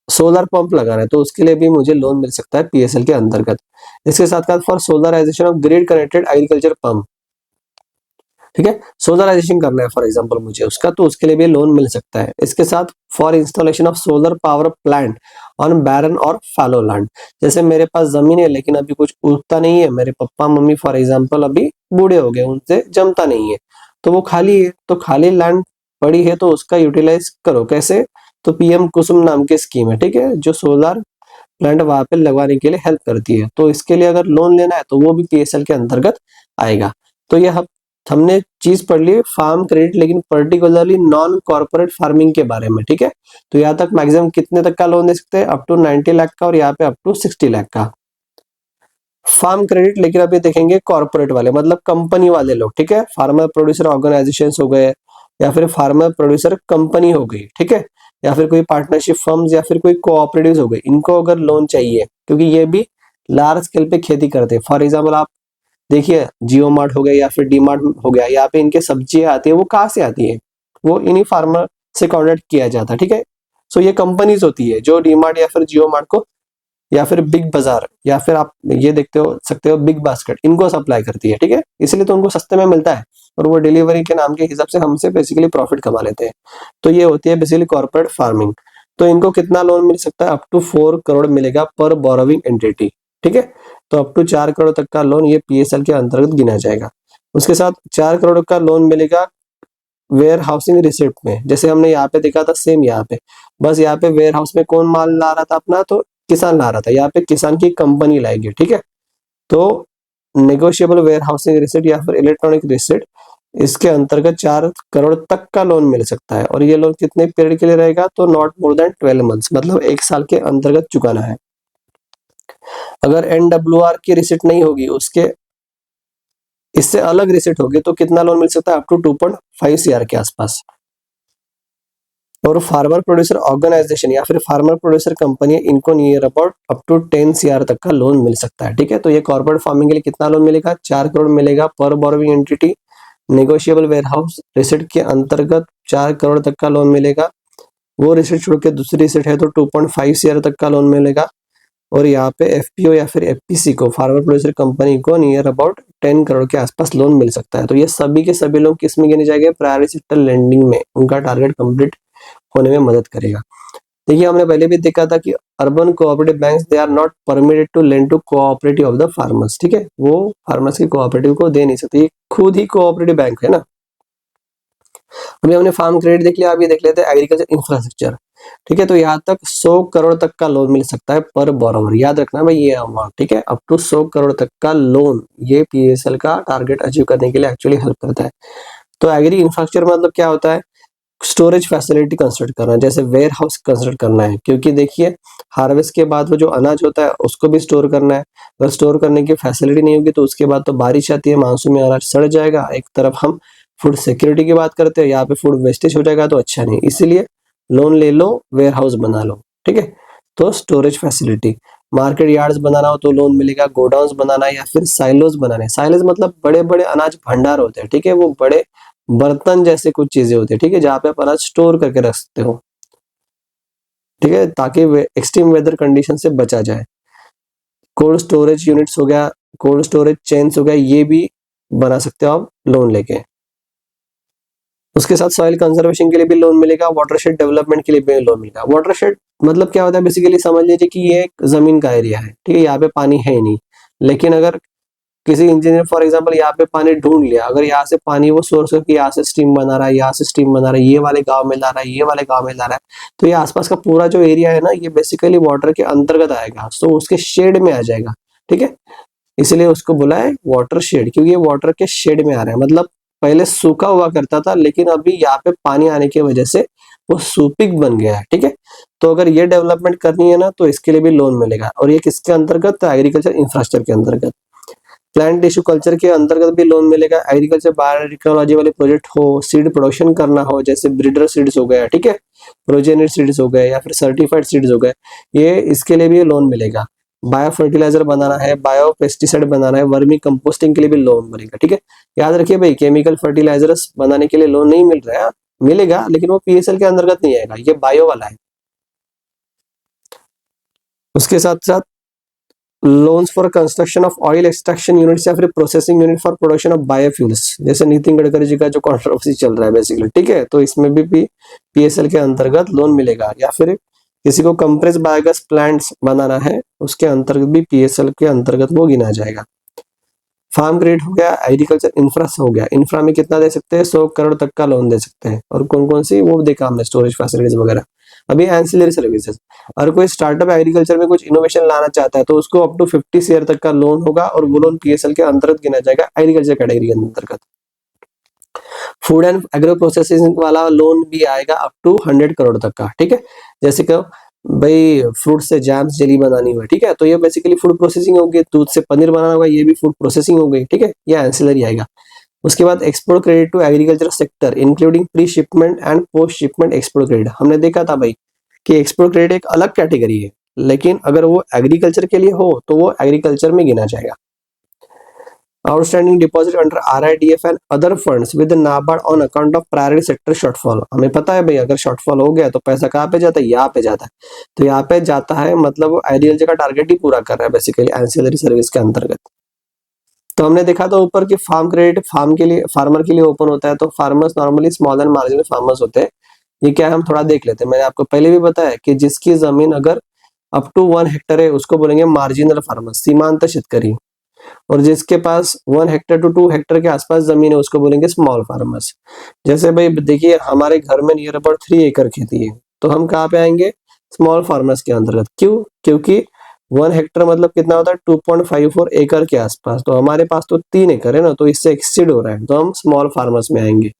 सोलर पंप लगाना है, तो उसके लिए भी मुझे लोन मिल सकता है पीएसएल के अंतर्गत। इसके साथ साथ for solarization of grid connected agriculture pump, ठीक है, सोलराइजेशन करना है फॉर एग्जांपल मुझे उसका, तो उसके लिए भी लोन मिल सकता है। इसके साथ for installation of solar power plant on barren और फैलो लैंड, जैसे मेरे पास जमीन है लेकिन अभी कुछ उगता नहीं है, मेरे पापा मम्मी फॉर एग्जांपल अभी बूढ़े हो गए, उनसे जमता नहीं है, तो वो खाली है, तो खाली लैंड पड़ी है, तो उसका यूटिलाइज करो कैसे, तो पीएम कुसुम नाम की स्कीम है, ठीक है, जो सोलर प्लांट वहां पे लगवाने के लिए हेल्प करती है। तो इसके लिए अगर लोन लेना है तो वो भी पीएसएल के अंतर्गत आएगा। तो ये हमने चीज पढ़ ली फार्म क्रेडिट, लेकिन पर्टिकुलरली नॉन कॉर्पोरेट फार्मिंग के बारे में, ठीक है। तो यहाँ तक मैक्सिमम कितने तक का लोन दे सकते हैं, अप टू 90 लाख का, और यहाँ पे अप टू 60 लाख का फार्म क्रेडिट। लेकिन अभी देखेंगे कॉर्पोरेट वाले, मतलब कंपनी वाले लोग, ठीक है, फार्मर प्रोड्यूसर ऑर्गेनाइजेशंस हो गए, या फिर फार्मर प्रोड्यूसर कंपनी हो गई, ठीक है, या फिर कोई पार्टनरशिप फर्म्स या फिर कोई कोऑपरेटिव्स हो गए, इनको अगर लोन चाहिए, क्योंकि ये भी लार्ज स्केल पे खेती करते हैं। फॉर एग्जाम्पल आप देखिए जियो मार्ट हो गया या फिर डी मार्ट हो गया, यहाँ पे इनके सब्जियां आती है, वो कहाँ से आती है, वो इन्हीं फार्मर से कॉन्टेक्ट किया जाता है, ठीक है। सो ये कंपनीज होती है जो डी मार्ट या फिर जियो मार्ट को, या फिर बिग बाजार, या फिर आप ये देखते हो सकते हो बिग बास्केट, इनको सप्लाई करती है, ठीक है, इसलिए तो उनको सस्ते में मिलता है, और वो डिलीवरी के नाम के हिसाब से हमसे बेसिकली प्रॉफिट कमा लेते हैं। तो ये होती है बेसिकली कॉर्पोरेट फार्मिंग। तो इनको कितना लोन मिल सकता है, अप टू 4 करोड़ मिलेगा पर बोरोविंग एंटिटी, ठीक है। तो अप टू 4 करोड़ तक का लोन ये पीएसएल के अंतर्गत गिना जाएगा। उसके साथ 4 करोड़ का लोन मिलेगा वेयर हाउसिंग रिसिप्ट में, जैसे हमने यहाँ पे देखा था सेम यहाँ पे, बस यहाँ पे वेयर हाउस में कौन माल ला रहा था अपना, तो किसान ला रहा था, यहाँ पे किसान की कंपनी लाएगी, ठीक है। तो नेगोशिएबल वेयर हाउसिंग रिसिप्ट या फिर इलेक्ट्रॉनिक रिसिप्ट, इसके अंतर्गत 4 करोड़ तक का लोन मिल सकता है, और ये लोन कितने पीरियड के लिए रहेगा, तो नॉट मोर देन 12 मंथ्स, मतलब 1 साल के अंतर्गत चुकाना है। अगर एनडब्ल्यूआर की रिसिप्ट नहीं होगी, उसके इससे अलग रिसिप्ट होगी, तो कितना लोन मिल सकता है, अप टू 2.5 सीआर के आसपास। और फार्मर प्रोड्यूसर ऑर्गेनाइजेशन या फिर फार्मर प्रोड्यूसर कंपनी, इनको near about up to 10 CR तक का लोन मिल सकता है, ठीक है। तो ये कॉर्पोरेट फार्मिंग के लिए कितना लोन मिलेगा, 4 करोड़ मिलेगा पर borrowing entity, negotiable warehouse receipt के अंतर्गत 4 करोड़ तक का लोन मिलेगा, वो रिसिट छोड़ के दूसरी रिसिट है तो 2.5 सीआर तक का लोन मिलेगा। और यहाँ पे एफपीओ या फिर एफपीसी को, फार्मर प्रोड्यूसर कंपनी को, नियर अबाउट 10 करोड़ के आसपास लोन मिल सकता है। तो ये सभी के सभी लोग किस में गिने जाएंगे, प्रायोरिटी सेक्टर लेंडिंग में, उनका टारगेट कंप्लीट होने में मदद करेगा। देखिए हमने पहले भी देखा था कि urban cooperative banks they are not permitted to lend to cooperative of the farmers, ठीक है, वो फार्मर्स के कोऑपरेटिव को दे नहीं सकते, ये खुद ही कोऑपरेटिव बैंक है ना। अभी हमने फार्म क्रेडिट देख लिया, अभी देख लेते हैं एग्रीकल्चर इंफ्रास्ट्रक्चर, ठीक है। तो यहाँ तक 100 करोड़ तक का लोन मिल सकता है पर बोरोवर, याद रखना भाई ये अमाउंट, ठीक है, अप टू 100 करोड़ तक का लोन, ये पीएसएल का टारगेट अचीव करने के लिए एक्चुअली हेल्प करता है। तो एग्री इंफ्रास्ट्रक्चर मतलब क्या होता है, स्टोरेज फैसिलिटी कंस्ट्रक्ट करना, जैसे वेयर हाउस कंस्ट्रक्ट करना है, क्योंकि देखिए हार्वेस्ट के बाद वो जो अनाज होता है उसको भी स्टोर करना है, अगर स्टोर करने की फैसिलिटी नहीं होगी तो उसके बाद तो बारिश आती है, मानसून में अनाज सड़ जाएगा, एक तरफ हम फूड सिक्योरिटी की बात करते हैं, यहाँ पे फूड वेस्टेज हो जाएगा, तो अच्छा नहीं, इसीलिए लोन ले लो, वेयर हाउस बना लो, ठीक है। तो स्टोरेज फैसिलिटी, मार्केट यार्ड्स बनाना हो तो लोन मिलेगा, गोडाउन्स बनाना या फिर साइलोज बनाने, साइलोज मतलब बड़े बड़े अनाज भंडार होते हैं, ठीक है, वो बड़े बर्तन जैसे कुछ चीजें होती है, ठीक है, जहाँ पे आप अनाज स्टोर करके रख सकते हो, ठीक है, ताकि एक्सट्रीम वेदर कंडीशन से बचा जाए। कोल्ड स्टोरेज यूनिट्स हो गया, कोल्ड स्टोरेज चेन्स हो गया, ये भी बना सकते हो आप लोन लेके। उसके साथ सॉइल कंजर्वेशन के लिए भी लोन मिलेगा, वाटरशेड डेवलपमेंट के लिए भी लोन मिलेगा। वाटरशेड मतलब क्या होता है, बेसिकली समझ लीजिए कि ये एक जमीन का एरिया है, ठीक है, यहाँ पे पानी है ही नहीं, लेकिन अगर किसी इंजीनियर फॉर एग्जांपल यहाँ पे पानी ढूंढ लिया, अगर यहाँ से पानी वो सोर्स करके यहाँ से स्ट्रीम बना रहा है, यहाँ से स्ट्रीम बना रहा है, ये वाले गांव में ला रहा है, ये वाले गांव में ला रहा है, तो ये आसपास का पूरा जो एरिया है ना, ये बेसिकली वाटर के अंतर्गत आएगा, तो उसके शेड में आ जाएगा, ठीक है। इसलिए उसको बोला है वाटर शेड, क्योंकि ये वाटर के शेड में आ रहा है, मतलब पहले सूखा हुआ करता था, लेकिन अभी यहाँ पे पानी आने की वजह से वो सुपीक बन गया है, ठीक है। तो अगर ये डेवलपमेंट करनी है ना, तो इसके लिए भी लोन मिलेगा, और ये किसके अंतर्गत, तो एग्रीकल्चर इंफ्रास्ट्रक्चर के अंतर्गत। प्लांट टिश्यू कल्चर के अंतर्गत भी लोन मिलेगा, एग्रीकल्चर बायोटेक्नोलॉजी वाले प्रोजेक्ट हो, सीड प्रोडक्शन करना हो, जैसे ब्रीडर सीड्स हो गया, ठीक है, प्रोजेनेट सीड्स हो गए, या फिर सर्टिफाइड सीड्स हो गए, ये इसके लिए भी लोन मिलेगा। बायो फर्टिलाइजर बनाना है, बायो पेस्टिसाइड बनाना है, वर्मी कंपोस्टिंग के लिए भी लोन मिलेगा, ठीक है। याद रखिए भाई, केमिकल फर्टिलाइजर्स बनाने के लिए लोन नहीं मिल रहा है, मिलेगा, लेकिन वो पीएसएल के अंतर्गत नहीं आएगा, ये बायो वाला है। उसके साथ साथ loans for construction of oil extraction units या फिर processing unit for production of biofuels, जैसे नितिन गडकरी जी का जो कंट्रोवर्सी चल रहा है बेसिकली, ठीक है, तो इसमें भी पीएसएल के अंतर्गत लोन मिलेगा। या फिर किसी को कंप्रेस बायोगैस प्लांट्स बनाना है, उसके अंतर्गत भी पीएसएल के अंतर्गत वो गिना जाएगा। फार्म क्रेडिट हो गया, एग्रीकल्चर इंफ्रा हो गया, इंफ्रा में कितना दे सकते हैं, 100 करोड़ तक का लोन दे सकते हैं, और कौन कौन सी वो देखा हमने, स्टोरेज फैसिलिटीज वगैरह। अभी एंसिलरी सर्विसेज, और कोई स्टार्टअप एग्रीकल्चर में कुछ इनोवेशन लाना चाहता है, तो उसको अप टू 50 शेयर तक का लोन होगा, और वो लोन पीएसएल के अंतर्गत गिना जाएगा, एग्रीकल्चर कैटेगरी के अंतर्गत। फूड एंड एग्रो प्रोसेसिंग वाला लोन भी आएगा अप टू 100 करोड़ तक का, ठीक है। जैसे कि भाई फ्रूट से जैम्स जेली बनानी हुई, ठीक है, तो ये बेसिकली फूड प्रोसेसिंग होगी, दूध से पनीर बनाना होगा, ये भी फूड प्रोसेसिंग हो गई, ठीक है, ये एंसिलरी आएगा। उसके बाद export credit to agriculture sector including pre shipment and post shipment export credit, हमने देखा था भाई कि एक्सपोर्ट क्रेडिट एक अलग कैटेगरी है, लेकिन अगर वो एग्रीकल्चर के लिए हो तो वो एग्रीकल्चर में गिना जाएगा। Outstanding deposit under RIDF and other funds with NABARD on account of priority sector shortfall, हमें पता है भाई, अगर शॉर्टफॉल हो गया तो पैसा कहाँ पे जाता है, यहाँ पे जाता है, तो यहाँ पे जाता है, मतलब वो एग्रीकल्चर का टारगेट ही पूरा कर रहा है बेसिकली एंसिलरी सर्विस के अंतर्गत। तो हमने देखा था ऊपर कि फार्म क्रेडिट फार्म के लिए, फार्मर के लिए ओपन होता है, तो farmers normally small and marginal farmers होते हैं। ये क्या है, हम थोड़ा देख लेते हैं। मैंने आपको पहले भी बताया कि जिसकी जमीन अगर अप टू 1 हेक्टेयर है उसको बोलेंगे मार्जिनल फार्मर, सीमांत शेतकरी, और जिसके पास 1 हेक्टेयर टू 2 हेक्टेयर के आसपास जमीन है उसको बोलेंगे स्मॉल फार्मर्स। जैसे भाई देखिए, हमारे घर में नियर अबाउट 3 एकड़ खेती है, तो हम कहाँ पे आएंगे, स्मॉल फार्मर्स के अंतर्गत। क्यों, क्योंकि 1 हेक्टेयर मतलब कितना होता है, 2.54 एकड़ के आसपास, तो हमारे पास तो 3 एकड़ है ना, तो इससे एक्सीड हो रहा है, तो हम स्मॉल फार्मर्स में आएंगे,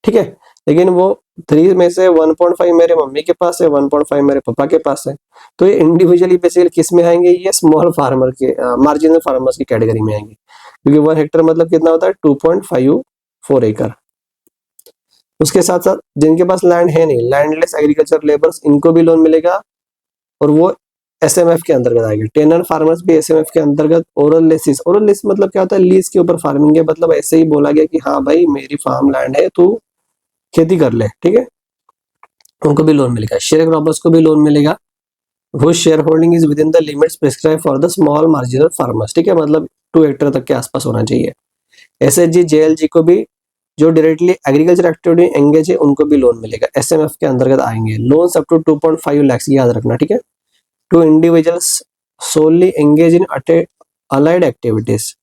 ठीक है। लेकिन वो 3 में से 1.5 मेरे मम्मी के पास है, 1.5 मेरे पापा के पास है, तो ये इंडिविजुअली बेसिकली किस में आएंगे, ये स्मॉल फार्मर के मार्जिनल फार्मर्स की कैटेगरी में आएंगे, क्योंकि 1 हेक्टेयर मतलब कितना होता है, 2.54 एकड़। उसके साथ साथ जिनके पास लैंड है नहीं, लैंडलेस एग्रीकल्चर लेबर्स, इनको भी लोन मिलेगा, और वो एसएमएफ के अंतर्गत आएंगे। टेनेंट फार्मर्स भी एसएमएफ के अंतर्गत। ओरल लीज, ओरल लीज मतलब क्या होता है, लीज के ऊपर फार्मिंग है, मतलब ऐसे ही बोला गया कि हाँ भाई मेरी फार्म लैंड है, तू खेती कर ले, ठीक है, उनको भी लोन मिलेगा। शेयर क्रॉपर्स को भी लोन मिलेगा, वो share holding is with in the limits prescribe for the small marginal farmers, ठीक है, मतलब 2 हेक्टेयर तक के आसपास होना चाहिए। एसएचजी जेएलजी को भी, जो डायरेक्टली एग्रीकल्चर एक्टिविटी एंगेज है, उनको भी लोन मिलेगा, एसएमएफ के अंतर्गत आएंगे। लोन्स अप टू 2.5 लाख, याद रखना, ठीक है, to individuals solely engaged in allied activities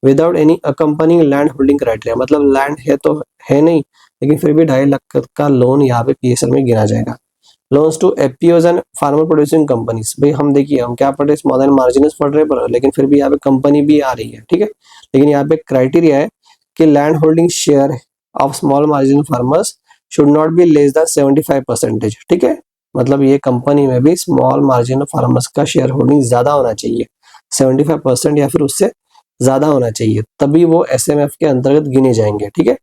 without any accompanying land holding criteria, मतलब लैंड है तो है नहीं, लेकिन फिर भी 2.5 लाख का लोन यहाँ पे पीएसएल में गिना जाएगा। Loans to FPOs and farmer producing companies, भाई हम देखिए, हम क्या पढ़ रहे, स्मॉल एंड मार्जिनस पढ़ रहे पर, लेकिन फिर भी यहाँ पे कंपनी भी आ रही है, ठीक है, लेकिन यहाँ पे क्राइटेरिया है कि land holding share of small marginal farmers should not be less than 75%, ठीक है, मतलब ये कंपनी में भी स्मॉल मार्जिनल फार्मर्स का शेयर होल्डिंग ज्यादा होना चाहिए, 75% या फिर उससे ज्यादा होना चाहिए, तभी वो एसएमएफ के अंतर्गत गिने जाएंगे, ठीक है।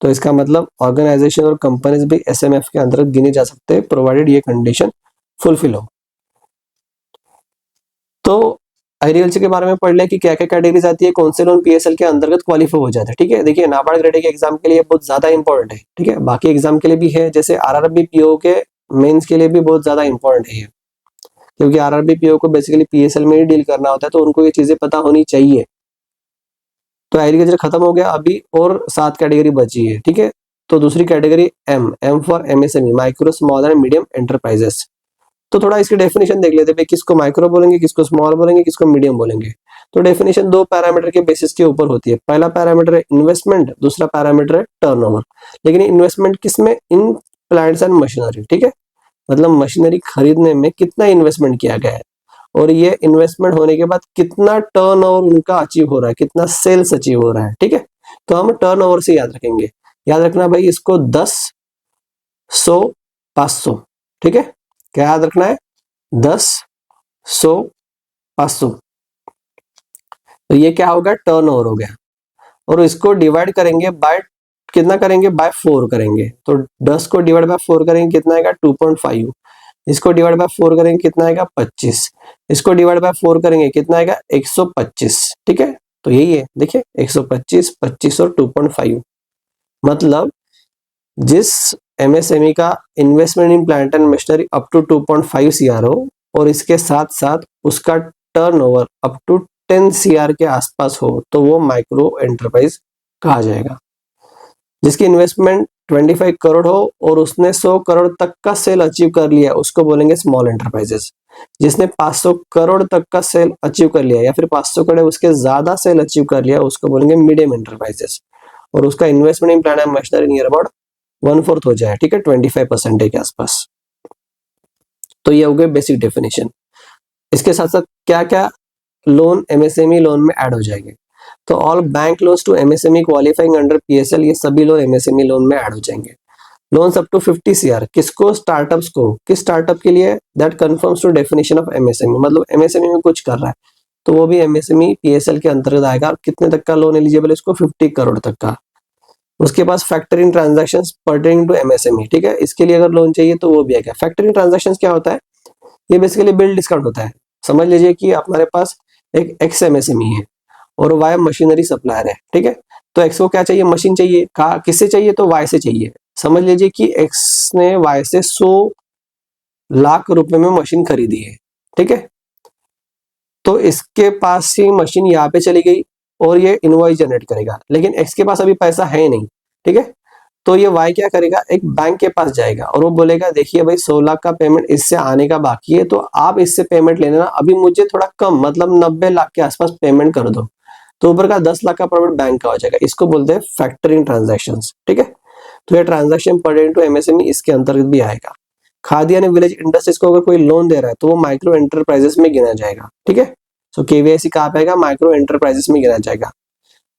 तो इसका मतलब ऑर्गेनाइजेशन और कंपनीज भी एसएमएफ के अंतर्गत गिने जा सकते हैं, प्रोवाइडेड ये कंडीशन फुलफिल हो। तो एग्रीकल्चर के बारे में पढ़ ले कि क्या क्या कैटेगरीज आती है, कौन से लोन पीएसएल के अंतर्गत क्वालिफाई हो जाते हैं, ठीक है। देखिए, नाबार्ड ग्रेड के एग्जाम के लिए बहुत ज्यादा इंपॉर्टेंट है, ठीक है, बाकी एग्जाम के लिए भी है, जैसे आरआरबी पीओ के मेंस के लिए भी बहुत ज्यादा इंपॉर्टेंट है, क्योंकि आरआरबी पीओ को बेसिकली पीएसएल में ही डील करना होता है, तो उनको ये चीजें पता होनी चाहिए, तो एग्रीकल्चर खत्म हो गया, अभी और 7 कैटेगरी बची है, ठीक है। तो दूसरी category M for MSME, micro small and medium enterprises. तो थोड़ा इसकी डेफिनेशन देख लेते हैं, किसको माइक्रो बोलेंगे, किसको स्मॉल बोलेंगे, किसको मीडियम बोलेंगे। तो डेफिनेशन 2 पैरामीटर के बेसिस के ऊपर होती है। पहला पैरामीटर है इन्वेस्टमेंट, दूसरा पैरामीटर है टर्नओवर। लेकिन इन्वेस्टमेंट किसमें, इन प्लांट्स एंड मशीनरी, ठीक है, मतलब मशीनरी खरीदने में कितना इन्वेस्टमेंट किया गया है और ये इन्वेस्टमेंट होने के बाद कितना टर्नओवर उनका अचीव हो रहा है, कितना सेल्स अचीव हो रहा है, ठीक है। तो हम टर्नओवर से याद रखेंगे, याद रखना भाई इसको 10, 100, 500, ठीक है। क्या याद रखना है, 10, 100, 500। तो ये क्या होगा, टर्नओवर हो गया। और इसको डिवाइड करेंगे बाय कितना करेंगे, बाय 4 करेंगे। तो 10 को डिवाइड बाय 4 करेंगे कितना आएगा, 2.5। इसको डिवाइड बाय 4 करेंगे कितना आएगा, 25। इसको डिवाइड बाय 4 करेंगे कितना आएगा, 125, ठीक है। तो यही है, देखिए 125, 25 और 2.5, मतलब जिस एमएसएमई का investment in plant and machinery up to 2.5 CR हो और इसके साथ साथ उसका टर्नओवर अप टू 10 सीआर के आसपास हो, तो वो माइक्रो एंटरप्राइज कहा जाएगा। जिसकी इन्वेस्टमेंट 25 करोड़ हो और उसने 100 करोड़ तक का सेल अचीव कर लिया, उसको बोलेंगे स्मॉल एंटरप्राइजेस। जिसने 500 करोड़ तक का सेल अचीव कर लिया या फिर 500 करोड़ उसके ज्यादा सेल अचीव कर लिया, उसको बोलेंगे मीडियम एंटरप्राइजेस। और उसका investment in plant and machinery near about 1/4 हो जाए, ठीक है, 25% के आसपास। तो ये हो गए बेसिक डेफिनेशन। इसके साथ साथ क्या क्या लोन एमएसएमई लोन में ऐड हो जाएंगे, तो all bank loans to MSME qualifying under PSL, ये सभी लोन एमएसएमई लोन में ऐड हो जाएंगे। लोन्स अप टू 50 सीआर किसको, स्टार्टअप्स को। किस स्टार्टअप के लिए, that conforms to definition of MSME, मतलब एमएसएमई में कुछ कर रहा है तो वो भी एमएसएमई पीएसएल के अंतर्गत आएगा। कितने तक का लोन एलिजिबल है इसको, 50 करोड़ तक का। उसके पास factoring transactions pertaining to MSME, ठीक है, इसके लिए अगर लोन चाहिए तो वो भी आएगा। फैक्टरिंग ट्रांजैक्शंस क्या होता है, ये बेसिकली बिल डिस्काउंट होता है। समझ लीजिए कि हमारे पास एक एक्स एमएसएमई है और वाई मशीनरी सप्लायर है, ठीक है। तो एक्स को क्या चाहिए, मशीन चाहिए, कहा किससे चाहिए, तो वाई से चाहिए। समझ लीजिए कि एक्स ने वाई से 100 लाख रुपए में मशीन खरीदी है, ठीक है। तो इसके पास ही मशीन यहाँ पे चली गई और ये इनवॉइस जनरेट करेगा, लेकिन एक्स के पास अभी पैसा है नहीं, ठीक है। तो ये वाई क्या करेगा, एक बैंक के पास जाएगा और वो बोलेगा देखिए भाई 100 लाख का पेमेंट इससे आने का बाकी है, तो आप इससे पेमेंट ले लेना, अभी मुझे थोड़ा कम मतलब 90 लाख के आसपास पेमेंट कर दो। तो ऊपर का 10 लाख का पेमेंट बैंक का हो जाएगा। इसको बोलते हैं फैक्टरिंग ट्रांजैक्शंस, ठीक है। तो ये ट्रांजैक्शन पर्टेनिंग टू एमएसएमई इसके अंतर्गत भी आएगा। खादी यानी विलेज इंडस्ट्रीज को अगर कोई लोन दे रहा है तो वो माइक्रो एंटरप्राइजेस में गिना जाएगा, ठीक है। सो केवीआईसी कहाँ पे आएगा, माइक्रो एंटरप्राइजेस में गिना जाएगा।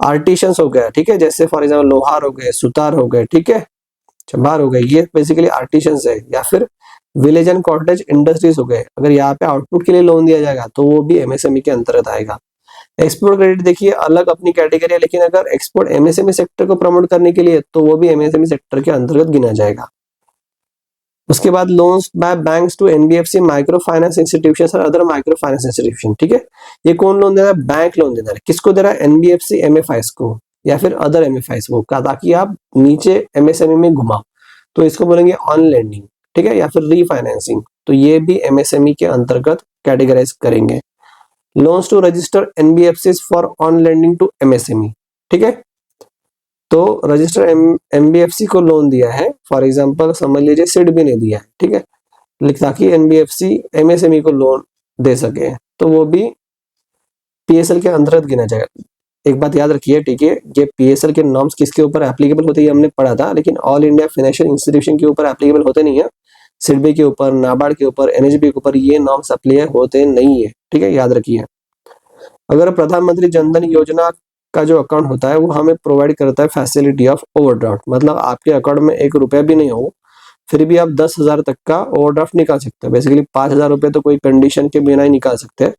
आर्टिशंस हो गया, ठीक है, जैसे फॉर एग्जाम्पल लोहार हो गए, सुतार हो गए, ठीक है, चमार हो गए, ये बेसिकली आर्टिशंस है। या फिर विलेज एंड कॉटेज इंडस्ट्रीज हो गए, अगर यहाँ पे आउटपुट के लिए लोन दिया जाएगा तो वो भी एमएसएमई के अंतर्गत आएगा। एक्सपोर्ट क्रेडिट देखिए अलग अपनी कैटेगरी है, लेकिन अगर एक्सपोर्ट एमएसएमई सेक्टर को प्रमोट करने के लिए तो वो भी एमएसएमई सेक्टर के अंतर्गत गिना जाएगा। उसके बाद loans by banks to NBFC, micro finance institutions और अदर माइक्रो फाइनेंस इंस्टीट्यूशन, ठीक है। ये कौन लोन दे रहा है, बैंक लोन दे रहा है। किसको दे रहा है, एनबीएफसी एमएफआईस को या फिर अदर एमएफआईस को, ताकि आप नीचे एमएसएमई में घुमाओ। तो इसको बोलेंगे ऑन लेंडिंग, ठीक है, या फिर रीफाइनेंसिंग। तो ये भी एमएसएमई के अंतर्गत कैटेगराइज करेंगे। Loans to register NBFCs for on lending to MSME, ठीक है। तो रजिस्टर एनबीएफसी को लोन दिया है, फॉर एग्जांपल समझ लीजिए सिडबी ने दिया है, ठीक है, ताकि एनबीएफसी एमएसएमई को लोन दे सके, तो वो भी पीएसएल के अंतर्गत गिना जाएगा। एक बात याद रखिए, ठीक है, ये पीएसएल के नॉर्म्स किसके ऊपर एप्लीकेबल होते हैं हमने पढ़ा था, लेकिन ऑल इंडिया फाइनेंशियल इंस्टीट्यूशन के ऊपर एप्लीकेबल होते नहीं है। सिडबी के ऊपर, नाबार्ड के ऊपर, एनएचबी के ऊपर ये नॉर्म्स अप्लाई होते नहीं है, ठीक है, याद रखिए। अगर प्रधानमंत्री जनधन योजना का जो अकाउंट होता है वो हमें प्रोवाइड करता है फैसिलिटी ऑफ ओवरड्राफ्ट, मतलब आपके अकाउंट में 1 रुपया भी नहीं हो फिर भी आप 10,000 तक का ओवरड्राफ्ट निकाल सकते हैं। बेसिकली 5,000 रुपये तो कोई कंडीशन के बिना ही निकाल सकते हैं,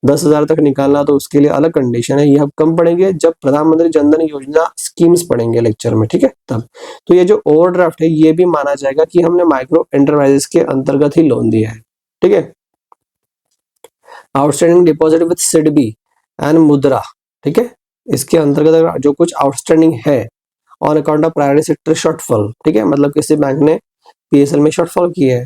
10,000 तक निकालना तो उसके लिए अलग कंडीशन है। ये हम कम पढ़ेंगे जब प्रधानमंत्री जनधन योजना स्कीम्स पढ़ेंगे लेक्चर में, ठीक है, तब। तो ये जो ओवरड्राफ्ट है ये भी माना जाएगा कि हमने माइक्रो एंटरप्राइजेस के अंतर्गत ही लोन दिया है, ठीक है। Outstanding deposit with SIDBI and मुद्रा, ठीक है, इसके अंतर्गत जो कुछ आउटस्टैंडिंग है on account of private sector shortfall, ठीक है, मतलब किसी बैंक ने पीएसएल में शॉर्टफॉल की है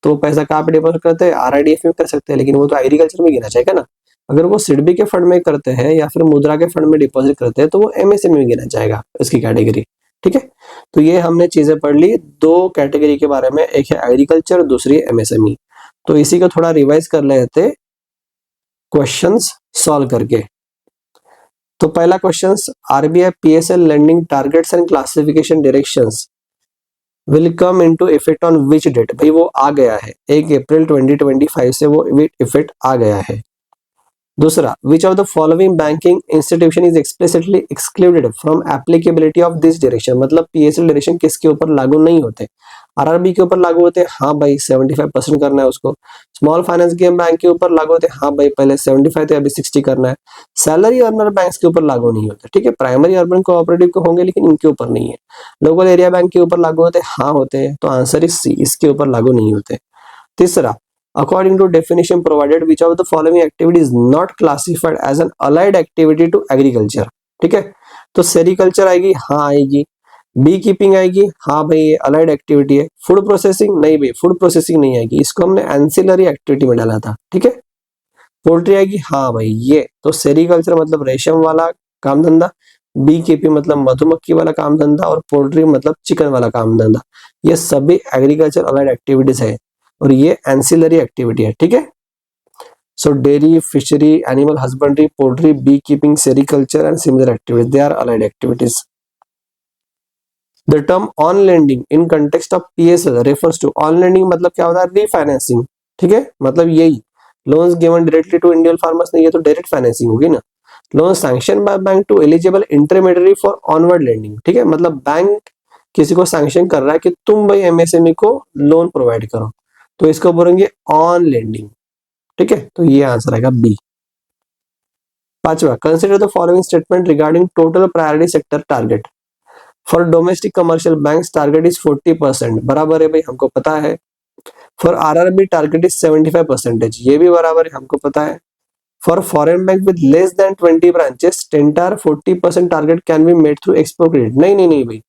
तो पैसा कहाँ पे डिपॉजिट करते हैं, आरआईडीएफ में कर सकते हैं, लेकिन वो तो एग्रीकल्चर में गिना जाएगा ना। अगर वो सिडबी के फंड में करते हैं या फिर मुद्रा के फंड में डिपॉजिट करते हैं तो वो एमएसएमई में गिना जाएगा इसकी कैटेगरी। ठीक है, तो ये हमने चीजें पढ़ ली दो कैटेगरी के बारे में, एक है एग्रीकल्चर, दूसरी है एमएसएमई। तो इसी को थोड़ा रिवाइज कर लेते क्वेश्चंस सॉल्व करके। तो पहला question, RBI PSL lending targets and classification directions will come into effect on which date. भाई वो आ गया है 1 अप्रैल 2025 से वो इफेक्ट आ गया है। दूसरा, विच of the following banking institution is explicitly excluded from applicability of this direction. मतलब पीएसएल डायरेक्शन किसके ऊपर लागू नहीं होते, आरआरबी के ऊपर लागू होते हैं, हाँ भाई 75% करना है उसको। स्मॉल फाइनेंस बैंक के ऊपर लागू होते हैं, हाँ भाई पहले 75 थे अभी 60 करना है। सैलरी अर्नर बैंक्स के ऊपर लागू नहीं होते, ठीक है, प्राइमरी अर्बन कोऑपरेटिव के होंगे लेकिन इनके ऊपर नहीं है। लोकल एरिया बैंक के ऊपर लागू होते हैं, हाँ होते हैं, तो आंसर इज सी, इसके ऊपर लागू नहीं होते। तीसरा, according to definition provided which of the following activity is not classified as an allied activity to agriculture। ठीक है, तो सेरिकल्चर आएगी, हाँ आएगी। बी कीपिंग आएगी, हाँ भाई ये अलाइड एक्टिविटी है। फूड प्रोसेसिंग, नहीं भाई फूड प्रोसेसिंग नहीं आएगी, इसको हमने एंसिलरी एक्टिविटी में डाला था। ठीक है, पोल्ट्री आएगी, हाँ भाई ये तो सेरिकल्चर मतलब रेशम वाला काम धंधा, बी कीपिंग मतलब मधुमक्खी वाला काम धंधा, और पोल्ट्री मतलब चिकन वाला काम धंधा। ये सभी एग्रीकल्चर अलाइड एक्टिविटीज है और ये एंसिलरी एक्टिविटी है। ठीक है, so dairy, fishery, animal husbandry, poultry, bee keeping, sericulture and similar activities, they are allied activities. The term on lending in context of PSL refers to, on lending मतलब क्या होता है, रीफाइनेंसिंग। ठीक है, मतलब यही loans given directly to Indian farmers, नहीं ये तो डायरेक्ट फाइनेंसिंग होगी ना। Loan sanction by bank to eligible intermediary for onward lending. ठीक है, मतलब बैंक किसी को सैंक्शन कर रहा है कि तुम भाई एमएसएमई को लोन प्रोवाइड करो, तो इसको बोलेंगे ऑन लेंडिंग। ठीक है, तो ये आंसर आएगा बी। पांचवा, consider the following statement regarding total priority sector target for domestic commercial banks, target is 40%, बराबर है भाई हमको पता है। फॉर आरआरबी टारगेट इज 75%, ये भी बराबर है हमको पता है। For foreign bank with less than 20 branches, टेंटार 40% target can be made through export credit. नहीं भाई,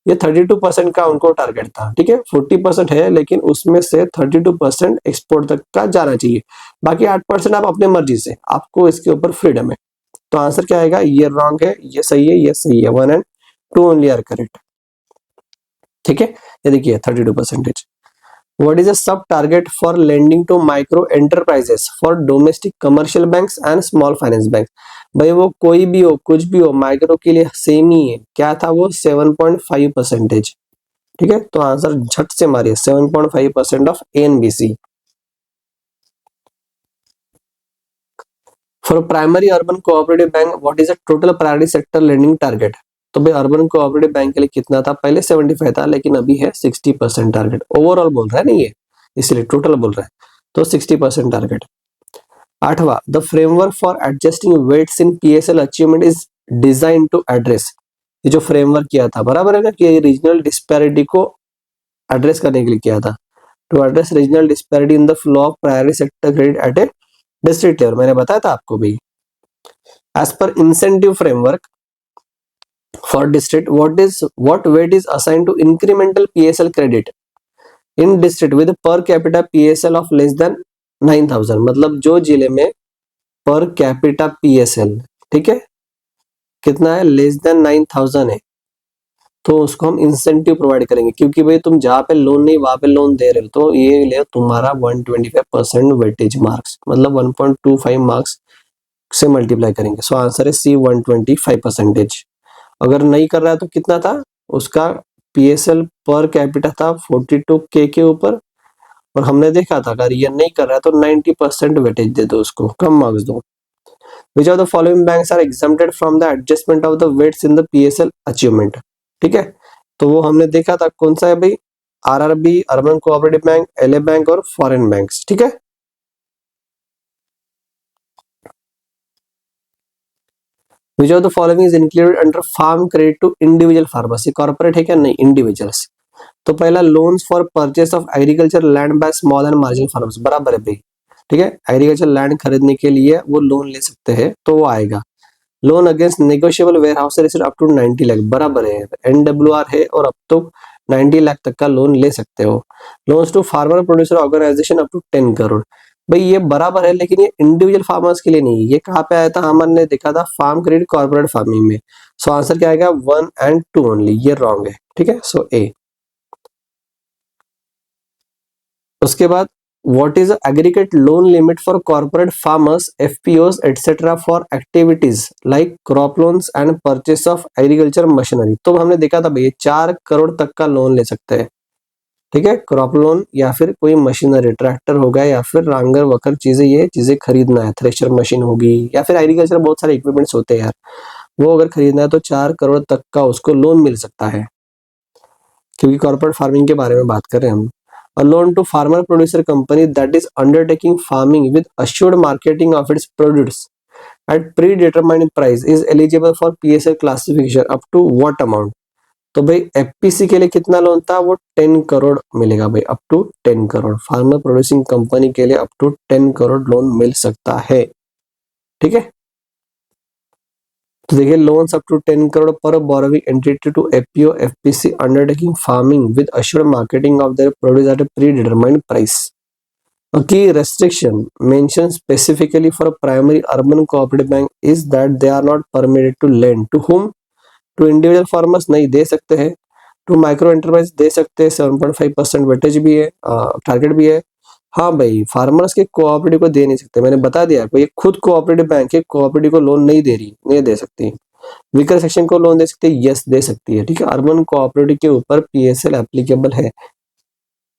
ये 32% का उनको टारगेट था। ठीक है, 40% है लेकिन उसमें से 32% एक्सपोर्ट तक का जाना चाहिए, बाकी 8% आप अपने मर्जी से, आपको इसके ऊपर फ्रीडम है। तो आंसर क्या आएगा, ये रॉन्ग है, ये सही है, ये सही है, 1 and 2 ओनली आर करेक्ट। ठीक है, ये देखिए 32%। What is a sub target for lending to micro enterprises for domestic commercial banks and small finance banks? भाई वो कोई भी हो, कुछ भी हो, माइक्रो के लिए सेम ही है। क्या था वो, 7.5%। ठीक है, तो आंसर झट से मारिए, 7.5% of NBC. For primary urban cooperative bank, what is the total priority sector lending target? तो भाई अर्बन कोऑपरेटिव बैंक के लिए कितना था, पहले 75 था लेकिन अभी है 60% टारगेट। ओवरऑल बोल रहा है नहीं ये, इसलिए टोटल बोल रहा है, तो 60% टारगेट। आठवां, the framework for adjusting weights in PSL achievement is design to address. ये जो फ्रेमवर्क किया था, बराबर है ना, कि रीजनल डिस्पैरिटी को एड्रेस करने के लिए किया था, to address regional disparity in the flow of priority sector credit at a district level. मैंने बताया था आपको भी, as per incentive framework for district, what weight is assigned to incremental PSL credit in district with per capita PSL of less than 9,000। मतलब जो जिले में per capita PSL, ठीक है, कितना है, लेस देन 9,000 है, तो उसको हम इंसेंटिव प्रोवाइड करेंगे, क्योंकि भाई तुम जहाँ पे लोन नहीं वहां पे लोन दे रहे हो, तो ये ले तुम्हारा 125% वेटेज मार्क्स, मतलब 1.25 मार्क्स से मल्टीप्लाई करेंगे। सो आंसर है सी, 125%। अगर नहीं कर रहा है तो कितना था उसका पीएसएल पर कैपिटा था 42K के ऊपर, और हमने देखा था अगर ये नहीं कर रहा है तो 90% वेटेज दे दो उसको, कम मार्क्स दो। Which of the following banks are exempted from the adjustment of the weights in the PSL achievement? ठीक है, तो वो हमने देखा था कौन सा है भाई, RRB, urban cooperative bank, LA bank और फॉरेन बैंक्स। ठीक है, Which of the following is included under farm credit to individual farmers? ये कॉर्पोरेट है क्या, नहीं, इंडिविजुअल्स। तो पहला, loans for purchase of agriculture land by small and marginal farmers, बराबर है भाई। ठीक है, एग्रीकल्चर लैंड खरीदने के लिए वो लोन ले सकते हैं, तो वो आएगा। Loan against negotiable warehouse receipt up to 90 lakh, बराबर है, एनडब्ल्यूआर है और अब तो 90 लाख तक का लोन ले सकते हो। Loans to farmer producer organization up to 10 crore, भाई ये बराबर है, लेकिन ये इंडिविजुअल फार्मर्स के लिए नहीं है। ये कहाँ पे आया था, हमने देखा था फार्म क्रेडिट कॉर्पोरेट फार्मिंग में। सो आंसर क्या आएगा, 1 and 2 ओनली, ये रॉन्ग है, ठीक है। सो ए। उसके बाद what is aggregate loan limit for corporate farmers, FPOs etcetera for activities like crop loans and purchase of agriculture machinery. तो हमने देखा था भाई 4 करोड़ तक का लोन ले सकते हैं, ठीक है। क्रॉप लोन या फिर कोई मशीनरी, ट्रैक्टर हो गया या फिर रांगर वकर चीजें, ये चीजें खरीदना है, थ्रेशर मशीन होगी या फिर एग्रीकल्चर बहुत सारे इक्विपमेंट्स होते हैं यार, वो अगर खरीदना है तो 4 करोड़ तक का उसको लोन मिल सकता है, क्योंकि कॉर्पोरेट फार्मिंग के बारे में बात कर रहे हैं हम। A loan to farmer producer company that is undertaking farming with assured marketing of its produce at predetermined price is eligible for PSL classification up to what amount? तो भाई एफपीसी के लिए कितना लोन था, वो 10 करोड़ मिलेगा भाई, up to 10 crore. Farmer producing company के लिए अप टू 10 करोड़ लोन मिल सकता है, ठीक है। तो देखिए loans up to 10 crore per borrowing entity to FPO FPC undertaking farming with assured marketing of their produce at a pre determined price. A key restriction mentioned specifically for a primary urban cooperative bank is that they are not permitted to lend to whom? To individual farmers नहीं दे सकते हैं, to micro enterprise दे सकते हैं, 7.5% weightage भी है, target भी है। हाँ भाई फार्मर्स के कोऑपरेटिव को दे नहीं सकते, मैंने बता दिया आपको, ये खुद कोऑपरेटिव बैंक है, कोऑपरेटिव को लोन नहीं दे रही, नहीं दे सकती। वीकर सेक्शन को लोन दे सकती है, यस दे सकती है, ठीक है। अर्बन कोऑपरेटिव के ऊपर पीएसएल एप्लीकेबल है,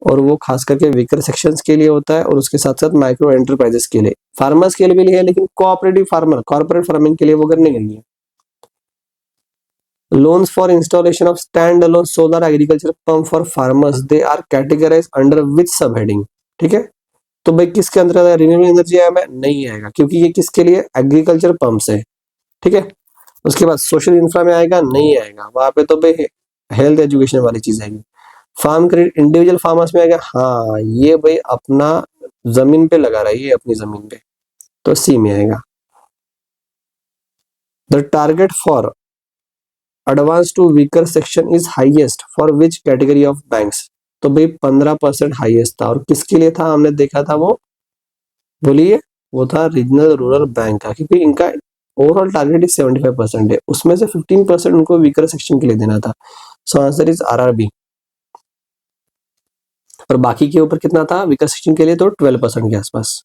और वो खास करके वीकर सेक्शंस के लिए होता है, और उसके साथ साथ माइक्रो एंटरप्राइजेस के लिए, फार्मर्स के लिए भी है, लेकिन कोऑपरेटिव फार्मर कॉर्पोरेट फार्मिंग के लिए वो करने के लिए। Loans for installation of standalone solar agriculture pump for farmers, they are categorized under which subheading? ठीक है, तो भाई किसके अंदर आएगा, रिन्यूएबल एनर्जी आएगा, नहीं आएगा, क्योंकि ये किसके लिए, एग्रीकल्चर पंप्स है, ठीक है। उसके बाद सोशल इंफ्रा में आएगा, नहीं आएगा, वहां पे तो भाई हेल्थ एजुकेशन वाली चीज आएगी। फार्म क्रेडिट इंडिविजुअल फार्मर्स में आएगा, हाँ ये भाई अपना जमीन पे लगा रहा है, ये अपनी जमीन पे, तो सी में आएगा। The target for advance to weaker section is highest for which category of banks? तो भाई 15% हाईएस्ट था, और किसके लिए था, हमने देखा था वो, बोलिए, वो था रीजनल रूरल बैंक का, क्योंकि इनका ओवरऑल टारगेट इज 75% है, उसमें से 15% उनको वीकर सेक्शन के लिए देना था। सो आंसर इज आरआरबी। और बाकी के ऊपर कितना था वीकर सेक्शन के लिए, तो 12% के आसपास।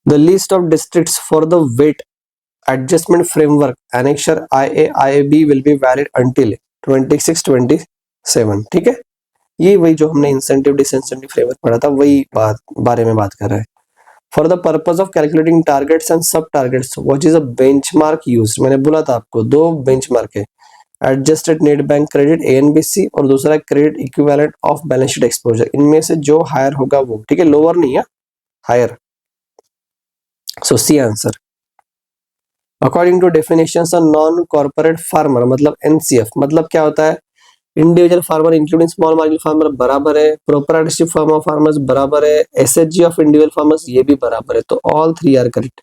The list of districts for the weight adjustment framework annexure IAIB will be valid until 26-27, ठीक है। ये वही जो हमने इंसेंटिव डिसइंसेंटिव फ्रेमवर्क पढ़ा था, वही बारे में बात कर रहे हैं। For the purpose of calculating targets and sub targets what is a benchmark used? मैंने बोला था आपको 2 बेंचमार्क है, adjusted net bank credit ANBC, और दूसरा credit equivalent of balance sheet exposure. इनमें से जो हायर होगा वो, ठीक है, लोअर नहीं है, higher. So C answer. According to definition non corporate farmer मतलब NCF मतलब क्या होता है, individual farmer including small marginal farmer बराबर है, प्रोप्राइटरशिप फॉर्म ऑफ फार्मर्स बराबर है, SHG ऑफ इंडिविजुअल फार्मर्स ये भी बराबर है, तो ऑल 3 आर करेक्ट।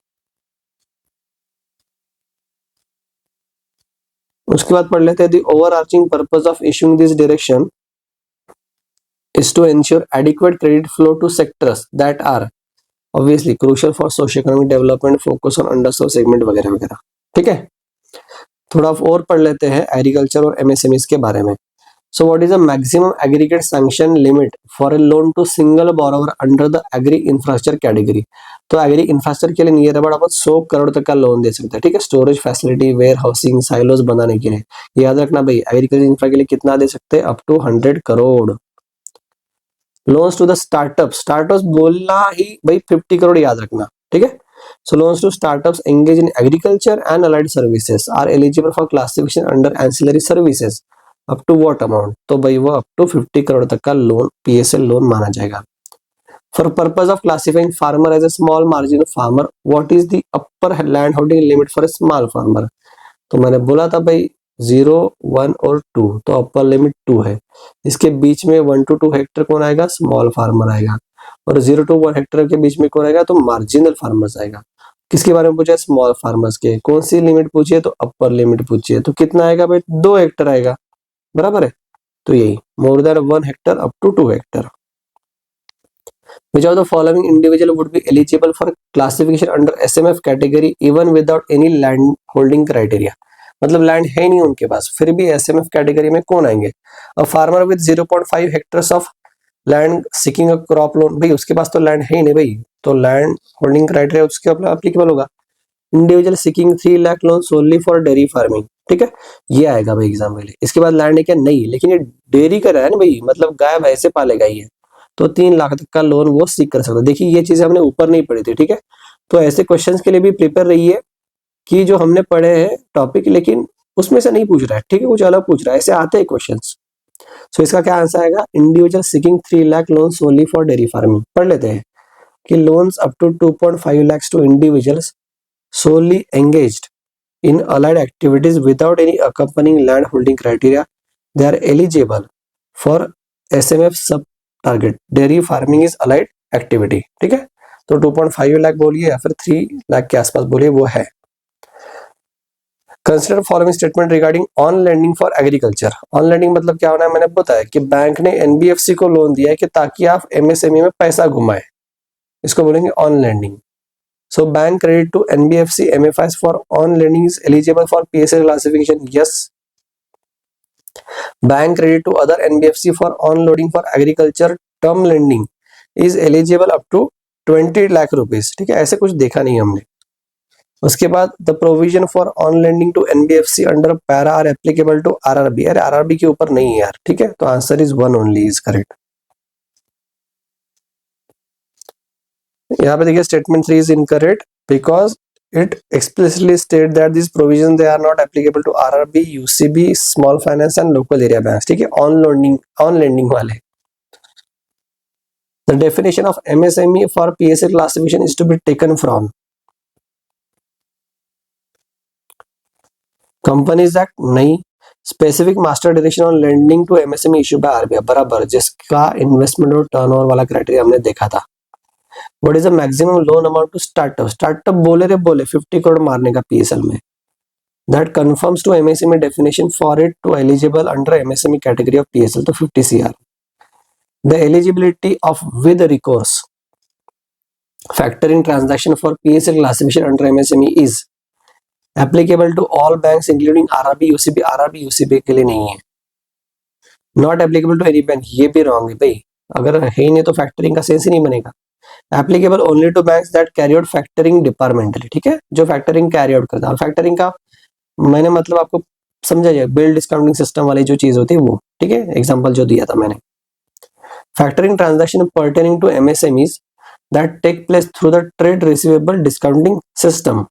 उसके बाद पढ़ लेते हैं, the overarching purpose of issuing this direction is to ensure adequate credit flow to sectors that are obviously crucial for socio-economic development, focus on underserved segment वगैरह वगैरह, ठीक है। थोड़ा और पढ़ लेते हैं एग्रीकल्चर और MSMEs के बारे में। So what is the maximum aggregate sanction limit for a loan to single borrower under the agri infrastructure category? तो एग्री इंफ्रास्ट्रक्चर के लिए नियर अबाउट आप 100 करोड़ तक का लोन दे सकते हैं, ठीक है। Storage facility, warehousing, silos बनाने के लिए, याद रखना भाई एग्रीकल्चर इंफ्रा के लिए कितना दे सकते हैं, up to 100 crore. Loans to the startups बोलना ही भाई 50 करोड़ याद रखना, ठीक है। So loans to startups engage in agriculture and allied services are eligible for classification under ancillary services up to what amount? तो भाई वो अप टू 50 करोड़ तक का लोन PSL लोन माना जाएगा। For purpose of classifying farmer as a small marginal farmer what is the upper land holding limit for a small farmer? तो मैंने बोला था भाई 0, 1 और 2, तो अपर लिमिट 2 है। इसके बीच में 1 to 2 हेक्टर कौन आएगा, स्मॉल फार्मर आएगा, और 0 to 1 हेक्टर के बीच में कौन आएगा, तो मार्जिनल फार्मर्स आएगा। किसके बारे में पूछा है, स्मॉल फार्मर्स के। कौन सी लिमिट पूछी है, तो अपर लिमिट पूछी है, तो कितना आएगा भाई, 2 हेक्टर आएगा, बराबर है। तो यही more than 1 hectare up to 2 hectare. Which of the following individual would be eligible for classification under SMF category even without any land holding criteria? मतलब लैंड है नहीं उनके पास, फिर भी SMF कैटेगरी में कौन आएंगे? A farmer with 0.5 hectares of land seeking a crop loan, भाई उसके पास तो लैंड है ही नहीं भाई, तो लैंड होल्डिंग क्राइटेरिया उसके ऊपर एप्लीकेबल होगा। Individual seeking 3 lakh loan solely for dairy farming, ठीक है, ये आएगा भाई एग्जाम के लिए। इसके बाद लैंड है क्या? नहीं, लेकिन ये डेयरी कर रहा है ना भाई, मतलब गाय भैंसे पालेगा ये, तो 3 लाख तक का लोन वो सीक कर सकता है। देखिए ये चीजें हमने ऊपर नहीं पढ़ी थी, ठीक है, तो ऐसे क्वेश्चंस के लिए भी प्रिपेयर रहिए कि जो हमने पढ़े हैं टॉपिक, लेकिन उसमें से नहीं पूछ रहा है, ठीक है, कुछ अलग पूछ रहा है, ऐसे आते हैं क्वेश्चंस। सो इसका क्या आंसर आएगा? Individual seeking 3 lakh loan only for dairy farming. पढ़ लेते हैं कि loans up to 2.5 lakhs to individuals solely engaged in allied activities without any accompanying land holding criteria, they are eligible for SMF sub target. Dairy farming is allied activity, ठीक है, तो 2.5 लाख बोलिए या फिर 3 लाख के आसपास बोलिए, वो है। Consider following statement regarding on lending for agriculture. On lending मतलब क्या होना है? मैंने बताया कि बैंक ने एनबीएफसी को लोन दिया है कि ताकि आप एमएसएमई में पैसा घुमाएं, इसको बोलेंगे on lending. So bank credit to NBFC MFIs for on lending is eligible for PSL classification. Yes. Bank credit to other NBFC for on loading for agriculture term lending is eligible up to 20 lakh rupees, ठीक है, ऐसे कुछ देखा नहीं हमने। उसके बाद the provision for on lending to NBFC under para are applicable to RRB. अरे आरआरबी के ऊपर नहीं है यार, ठीक है, तो answer is 1 only is correct. यहाँ पे देखिए statement 3 is incorrect because it explicitly state that these provisions they are not applicable to RRB, UCB, small finance and local area banks, ठीक है, on lending वाले। The definition of MSME for PSL classification is to be taken from Companies Act, नहीं, specific master direction on lending to MSME issue by RBI, बराबर, जिसका investment और turnover वाला criteria हमने देखा था। What is the maximum loan amount to startup? Startup बोले 50 करोड़ मारने का पीएसएल में। That conforms to MSME definition for it to eligible under MSME category of PSL, तो 50 CR। The eligibility of with recourse factoring transaction for PSL classification under MSME is applicable to all banks including RRB UCB. RRB UCB के लिए नहीं है। Not applicable to any bank, ये भी wrong है भाई, अगर है ही नहीं तो फैक्टरिंग का सेंस ही नहीं बनेगा। Applicable only to banks that carry out factoring departmentally, ठीक है, जो फैक्टरिंग कैरी आउट करता है। फैक्टरिंग का मैंने मतलब आपको समझा जाए, बिल डिस्काउंटिंग सिस्टम वाली जो चीज होती है वो, ठीक है, एग्जांपल जो दिया था मैंने। Factoring transaction pertaining to MSMEs that take place through the trade receivable discounting system,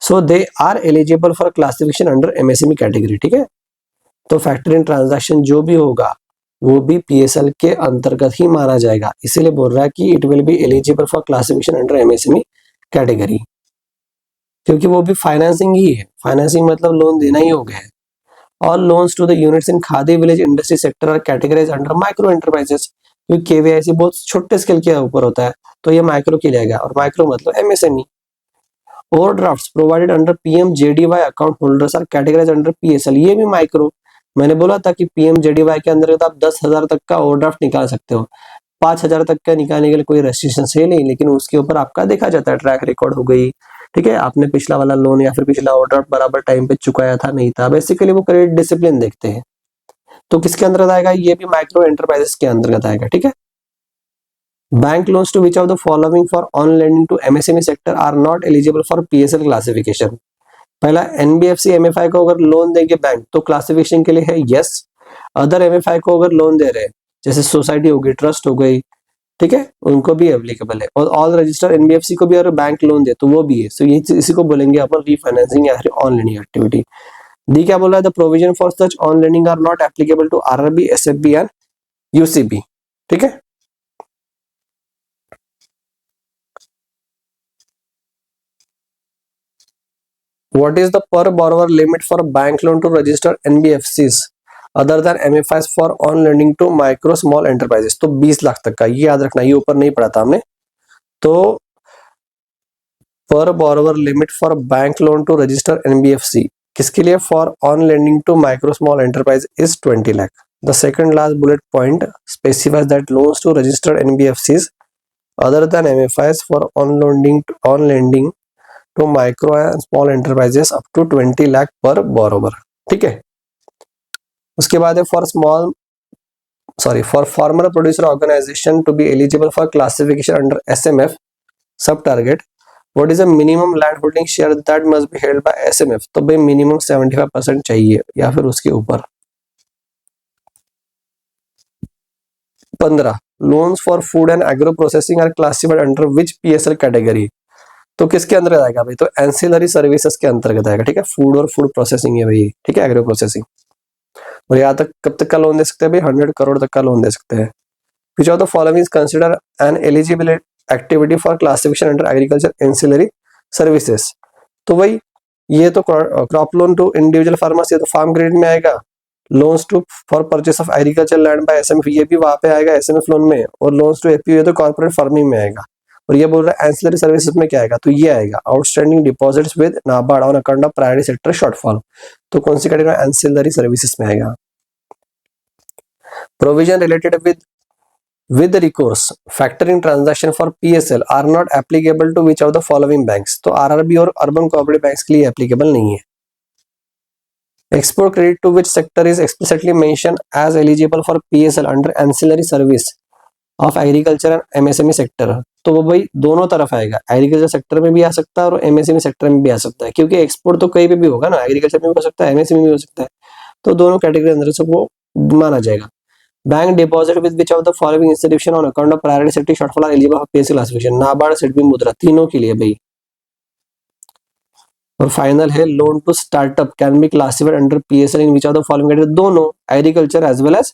so they are eligible for classification under MSME category, ठीक है। तो फैक्टरिंग ट्रांजैक्शन जो भी होगा वो भी पीएसएल के अंतर्गत ही माना जाएगा, इसीलिए बोल रहा है कि it will be eligible for classification under MSME category, क्योंकि वो भी फाइनेंसिंग ही है। फाइनेंसिंग मतलब लोन देना ही हो गया है। All loans to the units in Khadi village industry sector are categorise under micro enterprises, क्योंकि केवीआईसी बहुत छोटे स्केल के ऊपर होता है, तो ये माइक्रो के लिए आएगा, और माइक्रो मतलब MSME. Overdrafts provided under PMJDY account holders are categorise under PSL, ये भी माइक्रो। मैंने बोला था कि पीएमजेडीवाई के अंदर आप 10,000 तक का ओवरड्राफ्ट निकाल सकते हो, 5,000 तक का निकालने के लिए कोई रेस्ट्रिक्शन है नहीं, लेकिन उसके ऊपर आपका देखा जाता है ट्रैक रिकॉर्ड हो गई, ठीक है, आपने पिछला वाला लोन या फिर पिछला ओवरड्राफ्ट बराबर टाइम पे चुकाया था नहीं था, बेसिकली वो क्रेडिट डिसिप्लिन देखते हैं। तो किसके अंतर्गत आएगा? ये भी माइक्रो एंटरप्राइजेस के अंतर्गत आएगा, ठीक है। Bank loans to which of the following for on lending to MSME sector are not eligible for PSL classification. पहला, एनबीएफसी एमएफआई को अगर लोन देंगे बैंक तो क्लासिफिकेशन के लिए है यस। अदर एमएफआई को अगर लोन दे रहे हैं जैसे सोसाइटी हो गई, ट्रस्ट हो गई, ठीक है, उनको भी एप्लीकेबल है। और ऑल रजिस्टर्ड एनबीएफसी को भी अगर बैंक लोन दे तो वो भी है। सो ये इसी को बोलेंगे अपन रीफाइनेंसिंग या फिर ऑन लेंडिंग एक्टिविटी। डी क्या बोल रहा है? The provision for such on lending are not applicable to RRB, SFB and UCB, ठीक है। What is the per borrower limit for bank loan to register NBFCs other than MFIs for on lending to micro small enterprises? तो 20 लाख तक का, ये याद रखना, ये ऊपर नहीं पढ़ा था हमने। तो per borrower limit for bank loan to register NBFC किसके लिए? For on lending to micro small enterprise is 20 lakh. The second last bullet point specifies that loans to registered NBFCs other than MFIs for on lending to micro and small enterprises up to 20 lakh per borrower. ठीक है, उसके बाद है for farmer producer organization to be eligible for classification under SMF sub target what is a minimum land holding share that must be held by SMF। तो भाई minimum 75% चाहिए या फिर उसके ऊपर। 15 loans for food and agro processing are classified under which PSL category. तो किसके अंदर आएगा भाई, तो एंसिलरी सर्विसेज के अंतर्गत आएगा। ठीक है, फूड और फूड प्रोसेसिंग है भाई। ठीक है, एग्रो प्रोसेसिंग। और यहाँ तक कब तक का लोन दे सकते हैं भाई, 100 करोड़ तक का लोन दे सकते हैं। Which of the following is consider an eligible activity for classification under agriculture ancillary services. तो भाई ये तो crop loan to individual farmers, ये तो फार्म क्रेडिट में आएगा। Loans to for purchase of agriculture land by SMF, ये भी वहां पे आएगा SMF लोन में। और लोन्स टू FPO, ये तो कॉर्पोरेट फार्मिंग में आएगा। और ये बोल रहा है एंसिलरी सर्विसेज में क्या आएगा, तो ये आएगा outstanding deposits with NABARD on account of private sector shortfall. तो कौन सी कैटेगरी एंसिलरी सर्विसेज में आएगा। Provision related with recourse factoring transaction for PSL are not applicable to which of the following banks। तो RRB और अर्बन कोऑपरेटिव बैंक्स के लिए applicable नहीं है। Export credit to which sector is explicitly mention as eligible for PSL under ancillary service of agriculture and MSME sector. तो वो भाई दोनों तरफ आएगा, एग्रीकल्चर सेक्टर में भी आ सकता है और MSME सेक्टर में भी आ सकता है, क्योंकि एक्सपोर्ट तो कहीं पे भी होगा ना, एग्रीकल्चर में भी हो सकता है, MSME में भी हो सकता है। तो दोनों कैटेगरी अंदर से वो माना जाएगा। Bank deposit with which of the following institution on account of priority sector shortfall are eligible for PSL classification, NABARD, SIDBI, Mudra, तीनों के लिए भाई। और फाइनल है loan to startup can be classified under PSL in which of the following category, दोनों agriculture as well as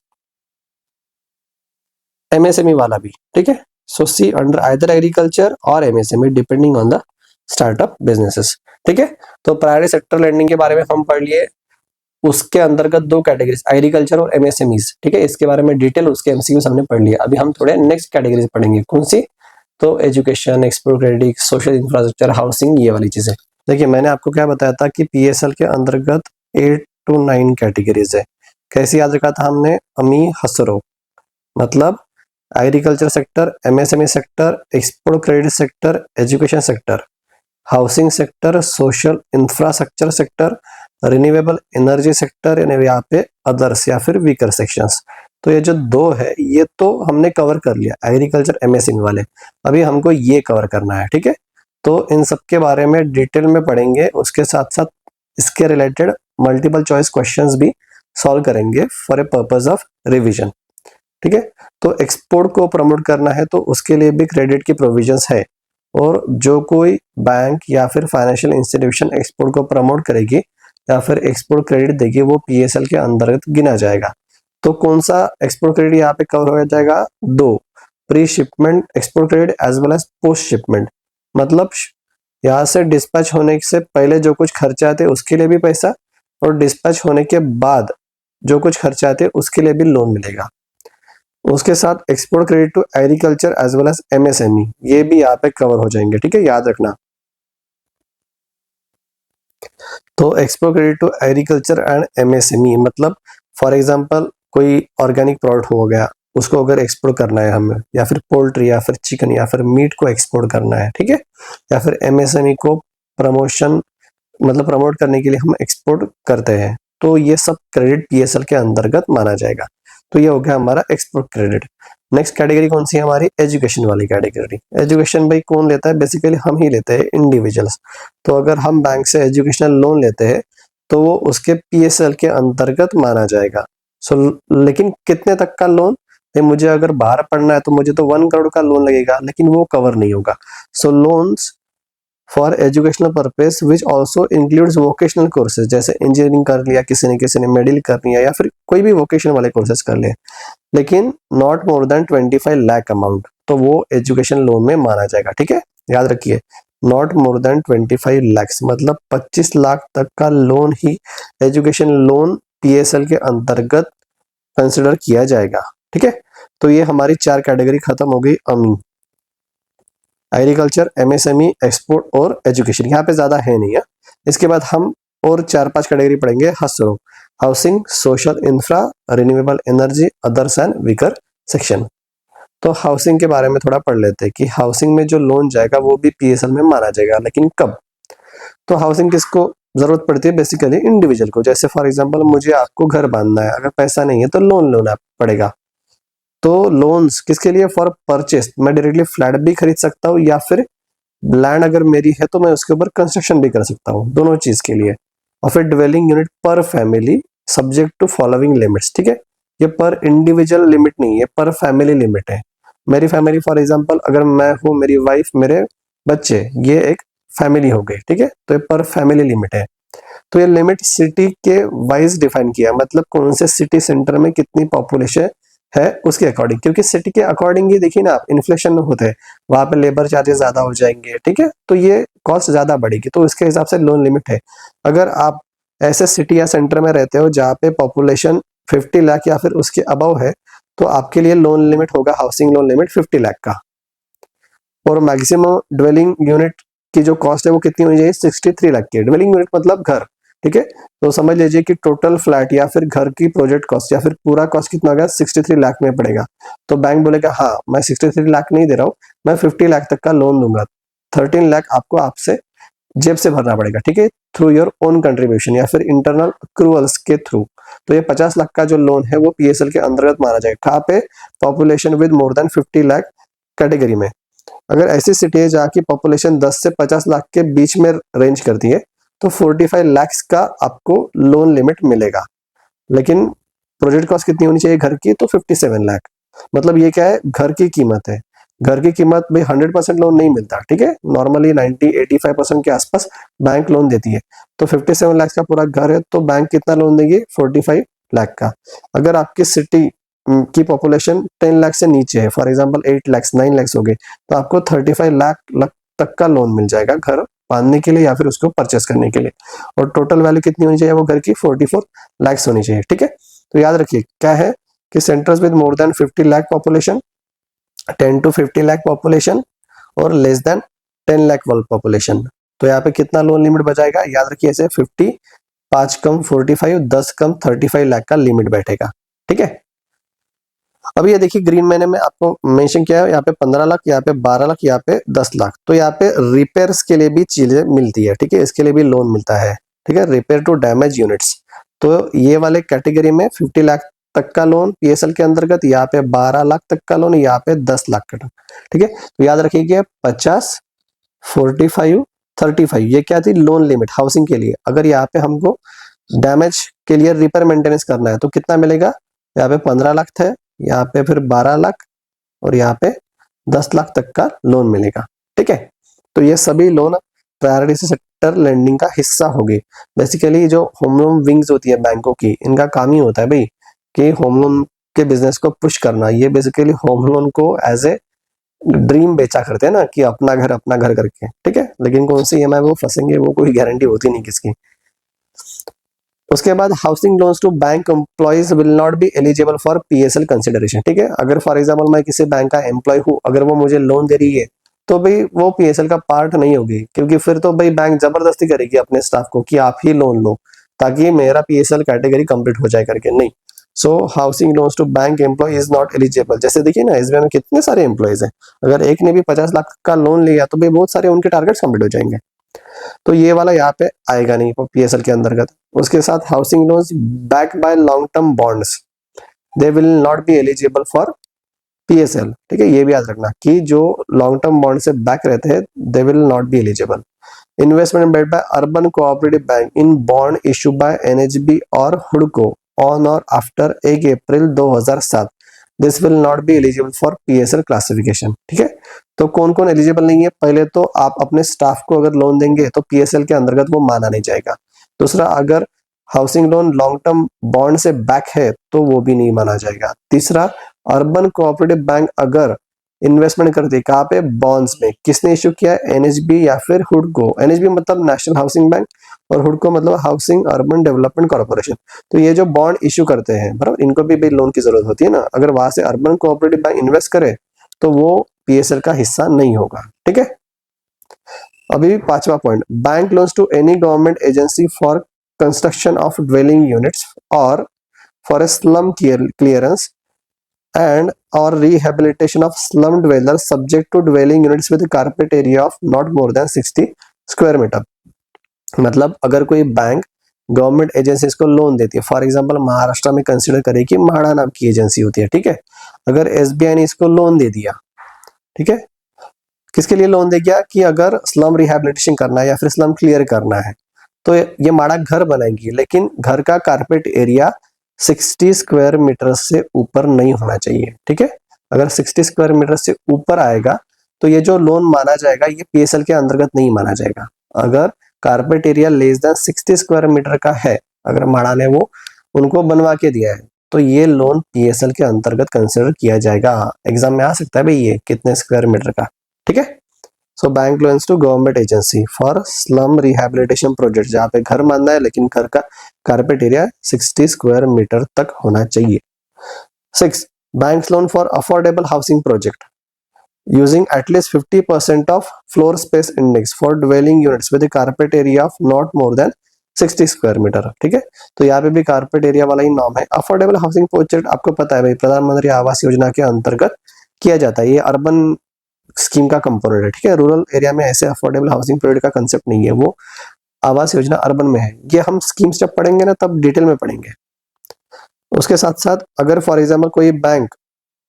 MSME वाला भी। ठीक है, so C under either agriculture और MSME depending on the startup businesses. ठीक है, तो प्रायोरिटी सेक्टर लैंडिंग के बारे में हम पढ़ लिए, उसके अंतर्गत दो कैटेगरीज एग्रीकल्चर और MSMEs। ठीक है, इसके बारे में डिटेल उसके MCQs हमने पढ़ लिया। अभी हम थोड़े नेक्स्ट कैटेगरीज पढ़ेंगे, कौन सी, तो education, export credit, social infrastructure, housing, ये वाली चीजें। देखिए मैंने आपको क्या बताया था कि PSL के अंतर्गत 8 to 9 कैटेगरीज है। कैसे याद रखा था हमने, अमी हसरो मतलब agriculture sector, MSME sector, export credit sector, education sector, housing sector, social infrastructure sector, renewable energy sector, यानी यहाँ पे अदर्स या फिर वीकर सेक्शंस। तो ये जो दो है ये तो हमने कवर कर लिया एग्रीकल्चर MSME वाले। अभी हमको ये कवर करना है। ठीक है, तो इन सब के बारे में डिटेल में पढ़ेंगे, उसके साथ साथ इसके रिलेटेड मल्टीपल चॉइस क्वेश्चंस भी सॉल्व करेंगे for a purpose of revision. ठीक है, तो एक्सपोर्ट को प्रमोट करना है तो उसके लिए भी क्रेडिट की प्रोविजंस है, और जो कोई बैंक या फिर फाइनेंशियल इंस्टीट्यूशन एक्सपोर्ट को प्रमोट करेगी या फिर एक्सपोर्ट क्रेडिट देगी वो PSL के अंतर्गत गिना जाएगा। तो कौन सा एक्सपोर्ट क्रेडिट यहाँ पे कवर हो जाएगा, दो, pre shipment export credit as well as post shipment. मतलब यहाँ से डिस्पैच होने से पहले जो कुछ खर्चा आते उसके लिए भी पैसा, और डिस्पैच होने के बाद जो कुछ खर्चा आते उसके लिए भी लोन मिलेगा। उसके साथ export credit to agriculture as well as MSME, ये भी यहाँ पे कवर हो जाएंगे। ठीक है, याद रखना। तो export credit to agriculture and MSME मतलब फॉर एग्जांपल कोई ऑर्गेनिक प्रोडक्ट हो गया, उसको अगर एक्सपोर्ट करना है हमें, या फिर पोल्ट्री या फिर चिकन या फिर मीट को एक्सपोर्ट करना है। ठीक है, या फिर MSME को प्रमोशन मतलब प्रमोट करने के लिए हम एक्सपोर्ट करते हैं, तो ये सब क्रेडिट PSL के अंतर्गत माना जाएगा। तो ये हो गया हमारा एक्सपोर्ट क्रेडिट। नेक्स्ट कैटेगरी कौन सी है हमारी, एजुकेशन वाली कैटेगरी। एजुकेशन भाई कौन लेता है, बेसिकली हम ही लेते हैं, इंडिविजुअल्स। तो अगर हम बैंक से एजुकेशनल लोन लेते हैं तो वो उसके PSL के अंतर्गत माना जाएगा। लेकिन कितने तक का लोन, मुझे अगर बाहर पढ़ना है तो मुझे तो 1 करोड़ का लोन लगेगा, लेकिन वो कवर नहीं होगा। So loans for educational purpose which also includes vocational courses, जैसे इंजीनियरिंग कर लिया किसी ने मेडिकल कर लिया या फिर कोई भी वोकेशनल वाले कोर्सेज कर लिए, लेकिन not more than 25 lakh amount, तो वो एजुकेशन लोन में माना जाएगा। ठीक है, याद रखिए, नॉट मोर देन 25 लाख मतलब 25 लाख तक का लोन ही एजुकेशन लोन PSL के अंतर्गत कंसिडर किया जाएगा। ठीक है, तो ये हमारी 4 कैटेगरी खत्म हो गई, अमी, एग्रीकल्चर, MSME, एक्सपोर्ट और एजुकेशन। यहाँ पे ज्यादा है नहीं है। इसके बाद हम और 4-5 कैटेगरी पढ़ेंगे, हसरो, housing, social infra, renewable energy, others and weaker section. तो हाउसिंग के बारे में थोड़ा पढ़ लेते हैं कि हाउसिंग में जो लोन जाएगा वो भी पीएसएल में माना जाएगा, लेकिन कब? तो हाउसिंग किसको जरूरत पड़ती है? बेसिकली इंडिविजुअल को। जैसे फॉर एग्जांपल मुझे आपको घर बांधना है, अगर पैसा नहीं है तो लोन लेना पड़ेगा। तो लोन्स किसके लिए? For purchase. मैं डायरेक्टली फ्लैट भी खरीद सकता हूँ या फिर लैंड अगर मेरी है तो मैं उसके ऊपर कंस्ट्रक्शन भी कर सकता हूँ, दोनों चीज के लिए। और फिर dwelling unit per family subject to following limits, ठीक है। ये पर इंडिविजुअल लिमिट नहीं है, पर फैमिली लिमिट है। मेरी फैमिली फॉर एग्जांपल अगर मैं हूँ, मेरी वाइफ, मेरे बच्चे, ये एक फैमिली हो गई, ठीक है। तो ये पर फैमिली लिमिट है। तो ये लिमिट सिटी के वाइज डिफाइन किया, मतलब कौन से सिटी सेंटर में कितनी पॉपुलेशन है उसके अकॉर्डिंग, क्योंकि सिटी के अकॉर्डिंग ही देखिए ना आप, इन्फ्लेशन होते हैं, वहां पे लेबर चार्जेस ज्यादा हो जाएंगे, ठीक है। तो ये कॉस्ट ज्यादा बढ़ेगी, तो इसके हिसाब से लोन लिमिट है। अगर आप ऐसे सिटी या सेंटर में रहते हो जहाँ पे पॉपुलेशन 50 लाख या फिर उसके अबव है, तो आपके लिए लोन लिमिट होगा, हाउसिंग लोन लिमिट 50 लाख का। और मैक्सिमम ड्वेलिंग यूनिट की जो कॉस्ट है वो कितनी होनी चाहिए? 63 लाख की। ड्वेलिंग यूनिट मतलब घर, ठीक है। तो समझ लीजिए कि टोटल फ्लैट या फिर घर की प्रोजेक्ट कॉस्ट या फिर पूरा कॉस्ट कितना होगा? 63 लाख में पड़ेगा। तो बैंक बोलेगा हाँ मैं 63 लाख नहीं दे रहा हूँ, मैं 50 लाख तक का लोन दूंगा। 13 लाख आपको आपसे जेब से भरना पड़ेगा, ठीक है, थ्रू योर ओन कंट्रीब्यूशन या फिर इंटरनल अक्रूवल्स के थ्रू। तो ये 50 लाख का जो लोन है वो पीएसएल के अंतर्गत माना जाएगा। कहाँ पे? Population with more than 50 lakh category में। अगर ऐसी सिटी है जहाँ की पॉपुलेशन 10 से 50 लाख के बीच में रेंज करती है, तो 45 लाख का आपको लोन लिमिट मिलेगा। लेकिन प्रोजेक्ट कॉस्ट कितनी होनी चाहिए घर की? तो 57 लाख। मतलब ये क्या है? घर की कीमत है। घर की कीमत भाई 100% लोन नहीं मिलता, ठीक है। नॉर्मली 90-85% के आसपास बैंक लोन देती है। तो 57 लाख का पूरा घर है, तो बैंक कितना लोन देगी? 45 लाख का। अगर आपकी सिटी की पॉपुलेशन 10 लाख से नीचे है, फॉर एग्जांपल 8 लाख 9 लाख हो गए, तो आपको 35 लाख तक का लोन मिल जाएगा घर बांधने के लिए या फिर उसको परचेस करने के लिए। और टोटल वैल्यू कितनी होनी चाहिए वो घर की? 44 लाख होनी चाहिए, ठीक है। तो याद रखिए क्या है कि centres with more than 50 lakh population, 10 to 50 lakh population और लेस देन 10 लाख पॉपुलेशन। तो यहाँ पे कितना लोन लिमिट बचाएगा? याद रखिए ऐसे 50, 5 कम 45, 10 कम 35 लाख का लिमिट बैठेगा, ठीक है। अब ये देखिए ग्रीन मैंने में आपको मेंशन किया है, यहाँ पे 15 लाख, यहाँ पे 12 लाख, यहाँ पे 10 लाख। तो यहाँ पे रिपेयर्स के लिए भी चीजें मिलती है, ठीक है, इसके लिए भी लोन मिलता है, ठीक है, रिपेयर टू डैमेज यूनिट्स। तो ये वाले कैटेगरी में 50 लाख तक का लोन पीएसएल के अंतर्गत, यहाँ पे 12 लाख तक का लोन, यहाँ पे 10 लाख का, ठीक है। तो याद रखिए 50, 45, 35 ये क्या थी? लोन लिमिट हाउसिंग के लिए। अगर यहाँ पे हमको डैमेज के लिए रिपेयर मेंटेनेंस करना है तो कितना मिलेगा? यहाँ पे 15 लाख थे, यहाँ पे फिर 12 लाख और यहाँ पे 10 लाख तक का लोन मिलेगा, ठीक है। तो ये सभी लोन प्रायोरिटी सेक्टर लेंडिंग का हिस्सा होगी। बेसिकली जो होम लोन विंग्स होती है बैंकों की, इनका काम ही होता है भाई कि होम लोन के बिजनेस को पुश करना। ये बेसिकली होम लोन को एज ए ड्रीम बेचा करते हैं ना, कि अपना घर करके, ठीक है। लेकिन कौन सी ईएमआई वो फंसेंगे वो कोई गारंटी होती नहीं किसकी। उसके बाद housing loans to bank employees will not be eligible for PSL consideration, ठीक है। अगर फॉर एग्जांपल मैं किसी बैंक का एम्प्लॉय हूँ, अगर वो मुझे लोन दे रही है तो भाई वो पीएसएल का पार्ट नहीं होगी, क्योंकि फिर तो भाई बैंक जबरदस्ती करेगी अपने स्टाफ को कि आप ही लोन लो ताकि मेरा पीएसएल कैटेगरी कंप्लीट हो जाए करके, नहीं। So housing loans to bank employ is not eligible. जैसे देखिए ना एसबीआई में कितने सारे एम्प्लॉयज हैं, अगर एक ने भी 50 लाख का लोन लिया तो भाई बहुत सारे उनके टारगेट्स कंप्लीट हो जाएंगे। तो ये वाला यहाँ पे आएगा नहीं पीएसएल के अंतर्गत। उसके साथ housing loans back by long term bonds, they will not be eligible for PSL, ठीक है। ये भी याद रखना कि जो लॉन्ग टर्म बॉन्ड से बैक रहते हैं they will not be eligible. Investment made by urban cooperative bank in bond issue bye NHB और हुडको ऑन और after 1 April 2007, this will not be eligible for PSL classification, ठीक है। तो कौन कौन एलिजिबल नहीं है? पहले तो आप अपने स्टाफ को अगर लोन देंगे तो पीएसएल के अंतर्गत वो माना नहीं जाएगा। दूसरा, अगर housing loan long term bond से बैक है तो वो भी नहीं माना जाएगा। तीसरा, अर्बन कोऑपरेटिव बैंक अगर इन्वेस्टमेंट करती है कहाँ पे? बॉन्ड्स में। किसने इश्यू किया है? एनएचबी या फिर हुडको। एनएचबी मतलब नेशनल हाउसिंग बैंक और हुडको मतलब हाउसिंग अर्बन डेवलपमेंट कॉर्पोरेशन। तो ये जो बॉन्ड इश्यू करते हैं बराबर, इनको भी लोन की जरूरत होती है ना। अगर वहां से अर्बन कोऑपरेटिव बैंक इन्वेस्ट करे तो वो पीएसएल का हिस्सा नहीं होगा, ठीक है। अभी 5वां point, bank loans to any government agency for construction of dwelling units और for a slum clearance and or rehabilitation of slum dwellers subject to dwelling units with a carpet area of not more than 60 square meter. मतलब अगर कोई bank government agencies को loan देती है, for example Maharashtra में consider करें कि म्हाडा नाम की एजेंसी होती है, ठीक है। अगर एसबीआई ने इसको लोन दे दिया, ठीक है, किसके लिए लोन दे गया कि अगर स्लम रिहैबिलिटेशन करना है या फिर स्लम क्लियर करना है तो ये म्हाडा घर बनाएंगी, लेकिन घर का कारपेट एरिया 60 स्क्वायर मीटर से ऊपर नहीं होना चाहिए, ठीक है। अगर 60 स्क्वायर मीटर से ऊपर आएगा तो ये जो लोन माना जाएगा ये पीएसएल के अंतर्गत नहीं माना जाएगा। अगर carpet area less than 60 square meter का है, अगर म्हाडा ने वो उनको बनवा के दिया है, तो ये लोन पीएसएल के अंतर्गत कंसिडर किया जाएगा। एग्जाम में आ सकता है भाई ये कितने स्क्वायर मीटर का, ठीक है। So bank loans to government agency for slum rehabilitation project, जहाँ पे घर मानना है लेकिन घर का कारपेट एरिया 60 स्क्वायर मीटर तक होना चाहिए। 6. Bank loan for affordable housing project using at least 50% of floor space index for dwelling units with a carpet area of not more than 60 square meter, ठीक है। तो यहाँ पे भी कारपेट एरिया वाला ही नॉर्म है। अफोर्डेबल हाउसिंग प्रोजेक्ट आपको पता है भाई प्रधानमंत्री आवास योजना के अंतर्गत किया जाता है, ये अर्बन स्कीम का कंपोनेंट है, ठीक है। रूरल एरिया में ऐसे अफोर्डेबल हाउसिंग प्रोजेक्ट का कंसेप्ट नहीं है, वो आवास योजना अर्बन में है। ये हम स्कीम्स जब पढ़ेंगे ना तब डिटेल में पढ़ेंगे। उसके साथ साथ अगर फॉर एग्जाम्पल कोई बैंक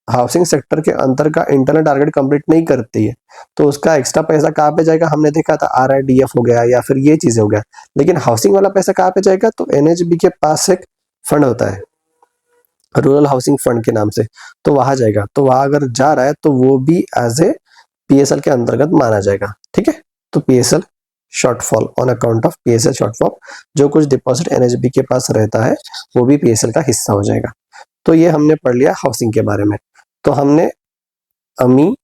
हाउसिंग सेक्टर के अंतर का इंटरनल टारगेट कंप्लीट नहीं करती है तो उसका एक्स्ट्रा पैसा कहाँ पे जाएगा, हमने देखा था आरआईडीएफ हो गया या फिर ये चीजें हो गया। लेकिन हाउसिंग वाला पैसा कहाँ पे जाएगा, तो एनएचबी के पास एक फंड होता है रूरल हाउसिंग फंड के नाम से, तो वहां जाएगा। तो वहां अगर जा रहा है तो वो भी एज ए पीएसएल के अंतर्गत माना जाएगा, ठीक है। तो PSL shortfall on account of PSL shortfall, जो कुछ डिपॉजिट एनएचबी के पास रहता है वो भी पीएसएल का हिस्सा हो जाएगा। तो ये हमने पढ़ लिया हाउसिंग के बारे में। तो हमने अमी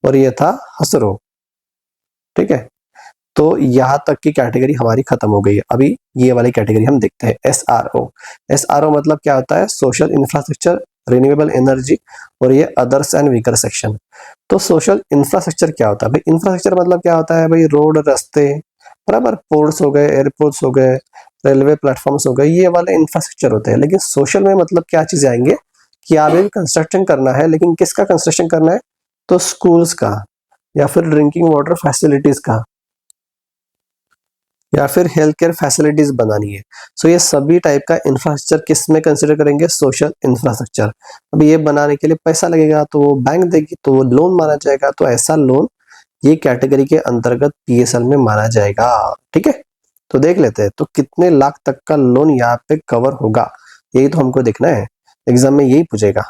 और ये था हसरो, ठीक है। तो यहां तक की कैटेगरी हमारी खत्म हो गई है। अभी ये वाली कैटेगरी हम देखते हैं, एसआरओ। एसआरओ मतलब क्या होता है, सोशल इंफ्रास्ट्रक्चर, रिन्यूएबल एनर्जी और ये अदर्स एंड वीकर सेक्शन। तो सोशल इंफ्रास्ट्रक्चर क्या होता है भाई, इंफ्रास्ट्रक्चर मतलब क्या होता है भाई, रोड, रास्ते, बराबर, पोर्ट्स हो गए, एयरपोर्ट्स हो गए, रेलवे प्लेटफॉर्म्स हो गए, ये वाले इंफ्रास्ट्रक्चर होते हैं। लेकिन सोशल में मतलब क्या चीजें आएंगे कि आगे कंस्ट्रक्शन करना है, लेकिन किसका कंस्ट्रक्शन करना है, तो स्कूल्स का या फिर ड्रिंकिंग वाटर फैसिलिटीज का या फिर हेल्थ केयर फैसिलिटीज बनानी है। सो ये सभी टाइप का इंफ्रास्ट्रक्चर किस में कंसिडर करेंगे, सोशल इंफ्रास्ट्रक्चर। अब ये बनाने के लिए पैसा लगेगा तो वो बैंक देगी, तो वो लोन माना जाएगा। तो ऐसा लोन ये कैटेगरी के अंतर्गत पीएसएल में माना जाएगा, ठीक है। तो देख लेते हैं तो कितने लाख तक का लोन यहाँ पे कवर होगा, यही तो हमको देखना है, एग्जाम में यही पूछेगा,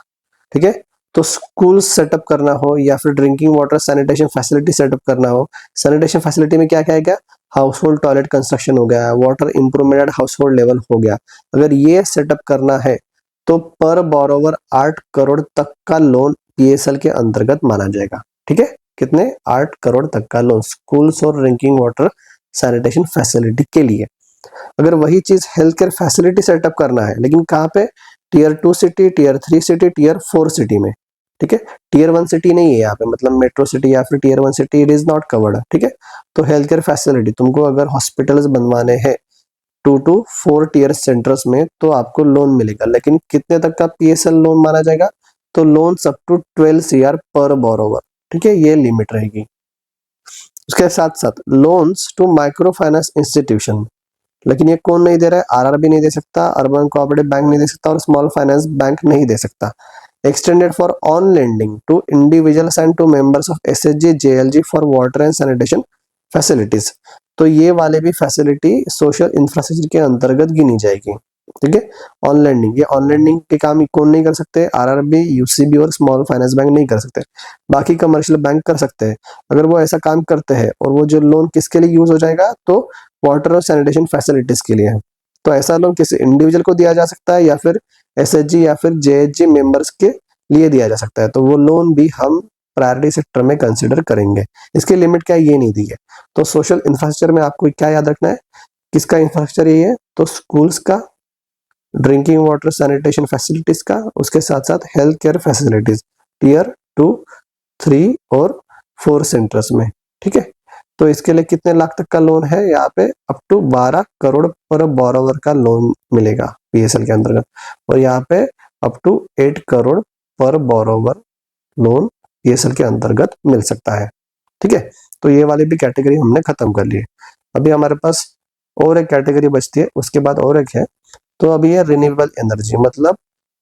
ठीक है। तो स्कूल सेटअप करना हो या फिर drinking water sanitation facility setup करना हो, सैनिटेशन फैसिलिटी में क्या क्या आएगा, हाउस होल्ड टॉयलेट कंस्ट्रक्शन हो गया, water improvement at household level हो गया। अगर ये सेटअप करना है तो पर बोरोवर 8 करोड़ तक का लोन पीएसएल के अंतर्गत माना जाएगा, ठीक है। कितने, 8 करोड़ तक का लोन स्कूल्स और ड्रिंकिंग वाटर सैनिटेशन फैसिलिटी के लिए। अगर वही चीज हेल्थ केयर फैसिलिटी सेटअप करना है, लेकिन कहाँ पे, tier 2 city, tier 3 city, tier 4 city में, ठीक है। टीयर 1 सिटी नहीं है यहाँ पे, मतलब मेट्रो सिटी या फिर tier 1 city, it is not covered, ठीक है। तो हेल्थ केयर फैसिलिटी तुमको अगर हॉस्पिटल्स बनवाने हैं 2 to 4 टीयर सेंटर्स में तो आपको लोन मिलेगा। लेकिन कितने तक का पीएसएल लोन माना जाएगा, तो loan up to 12 CR per borrower, ठीक है, ये लिमिट रहेगी। उसके साथ साथ loans to micro finance institution, लेकिन ये कौन नहीं दे रहा है, आरआरबी नहीं दे सकता, अर्बन कोऑपरेटिव बैंक नहीं दे सकता और स्मॉल फाइनेंस बैंक नहीं दे सकता। Extended for on lending to individuals and to members of SHG JLG for water and sanitation facilities. तो ये वाले भी फैसिलिटी सोशल इंफ्रास्ट्रक्चर के अंतर्गत गिनी जाएगी, ठीक है। ऑन लैंडिंग, ये ऑन लैंडिंग के काम कौन नहीं कर सकते, आरआरबी, यूसीबी और स्मॉल फाइनेंस बैंक नहीं कर सकते, बाकी कमर्शियल बैंक कर सकते हैं। अगर वो ऐसा काम करते हैं और वो जो लोन किसके लिए यूज हो जाएगा, तो वाटर और सैनिटेशन फैसिलिटीज के लिए है। तो ऐसा लोन किसी इंडिविजुअल को दिया जा सकता है या फिर एसएचजी या फिर जेएचजी मेंबर्स के लिए दिया जा सकता है। तो वो लोन भी हम प्रायोरिटी सेक्टर में कंसिडर करेंगे। इसकी लिमिट क्या है, ये नहीं दी है। तो सोशल इंफ्रास्ट्रक्चर में आपको क्या याद रखना है, किसका इंफ्रास्ट्रक्चर ये है, तो स्कूल्स का, ड्रिंकिंग वाटर सैनिटेशन फैसिलिटीज का, उसके साथ साथ हेल्थ केयर फैसिलिटीज टीयर 2, 3 और 4 सेंटर्स में, ठीक है। तो इसके लिए कितने लाख तक का लोन है, यहाँ पे अप टू 12 करोड़ पर बोरोवर का लोन मिलेगा पीएसएल के अंतर्गत। और यहाँ पे अप टू 8 करोड़ पर बोरोवर लोन पीएसएल के अंतर्गत मिल सकता है। ठीक है, तो ये वाली भी कैटेगरी हमने खत्म कर ली है। अभी हमारे पास और एक कैटेगरी बचती है, उसके बाद और एक है, तो अभी है रिन्यूएबल एनर्जी। मतलब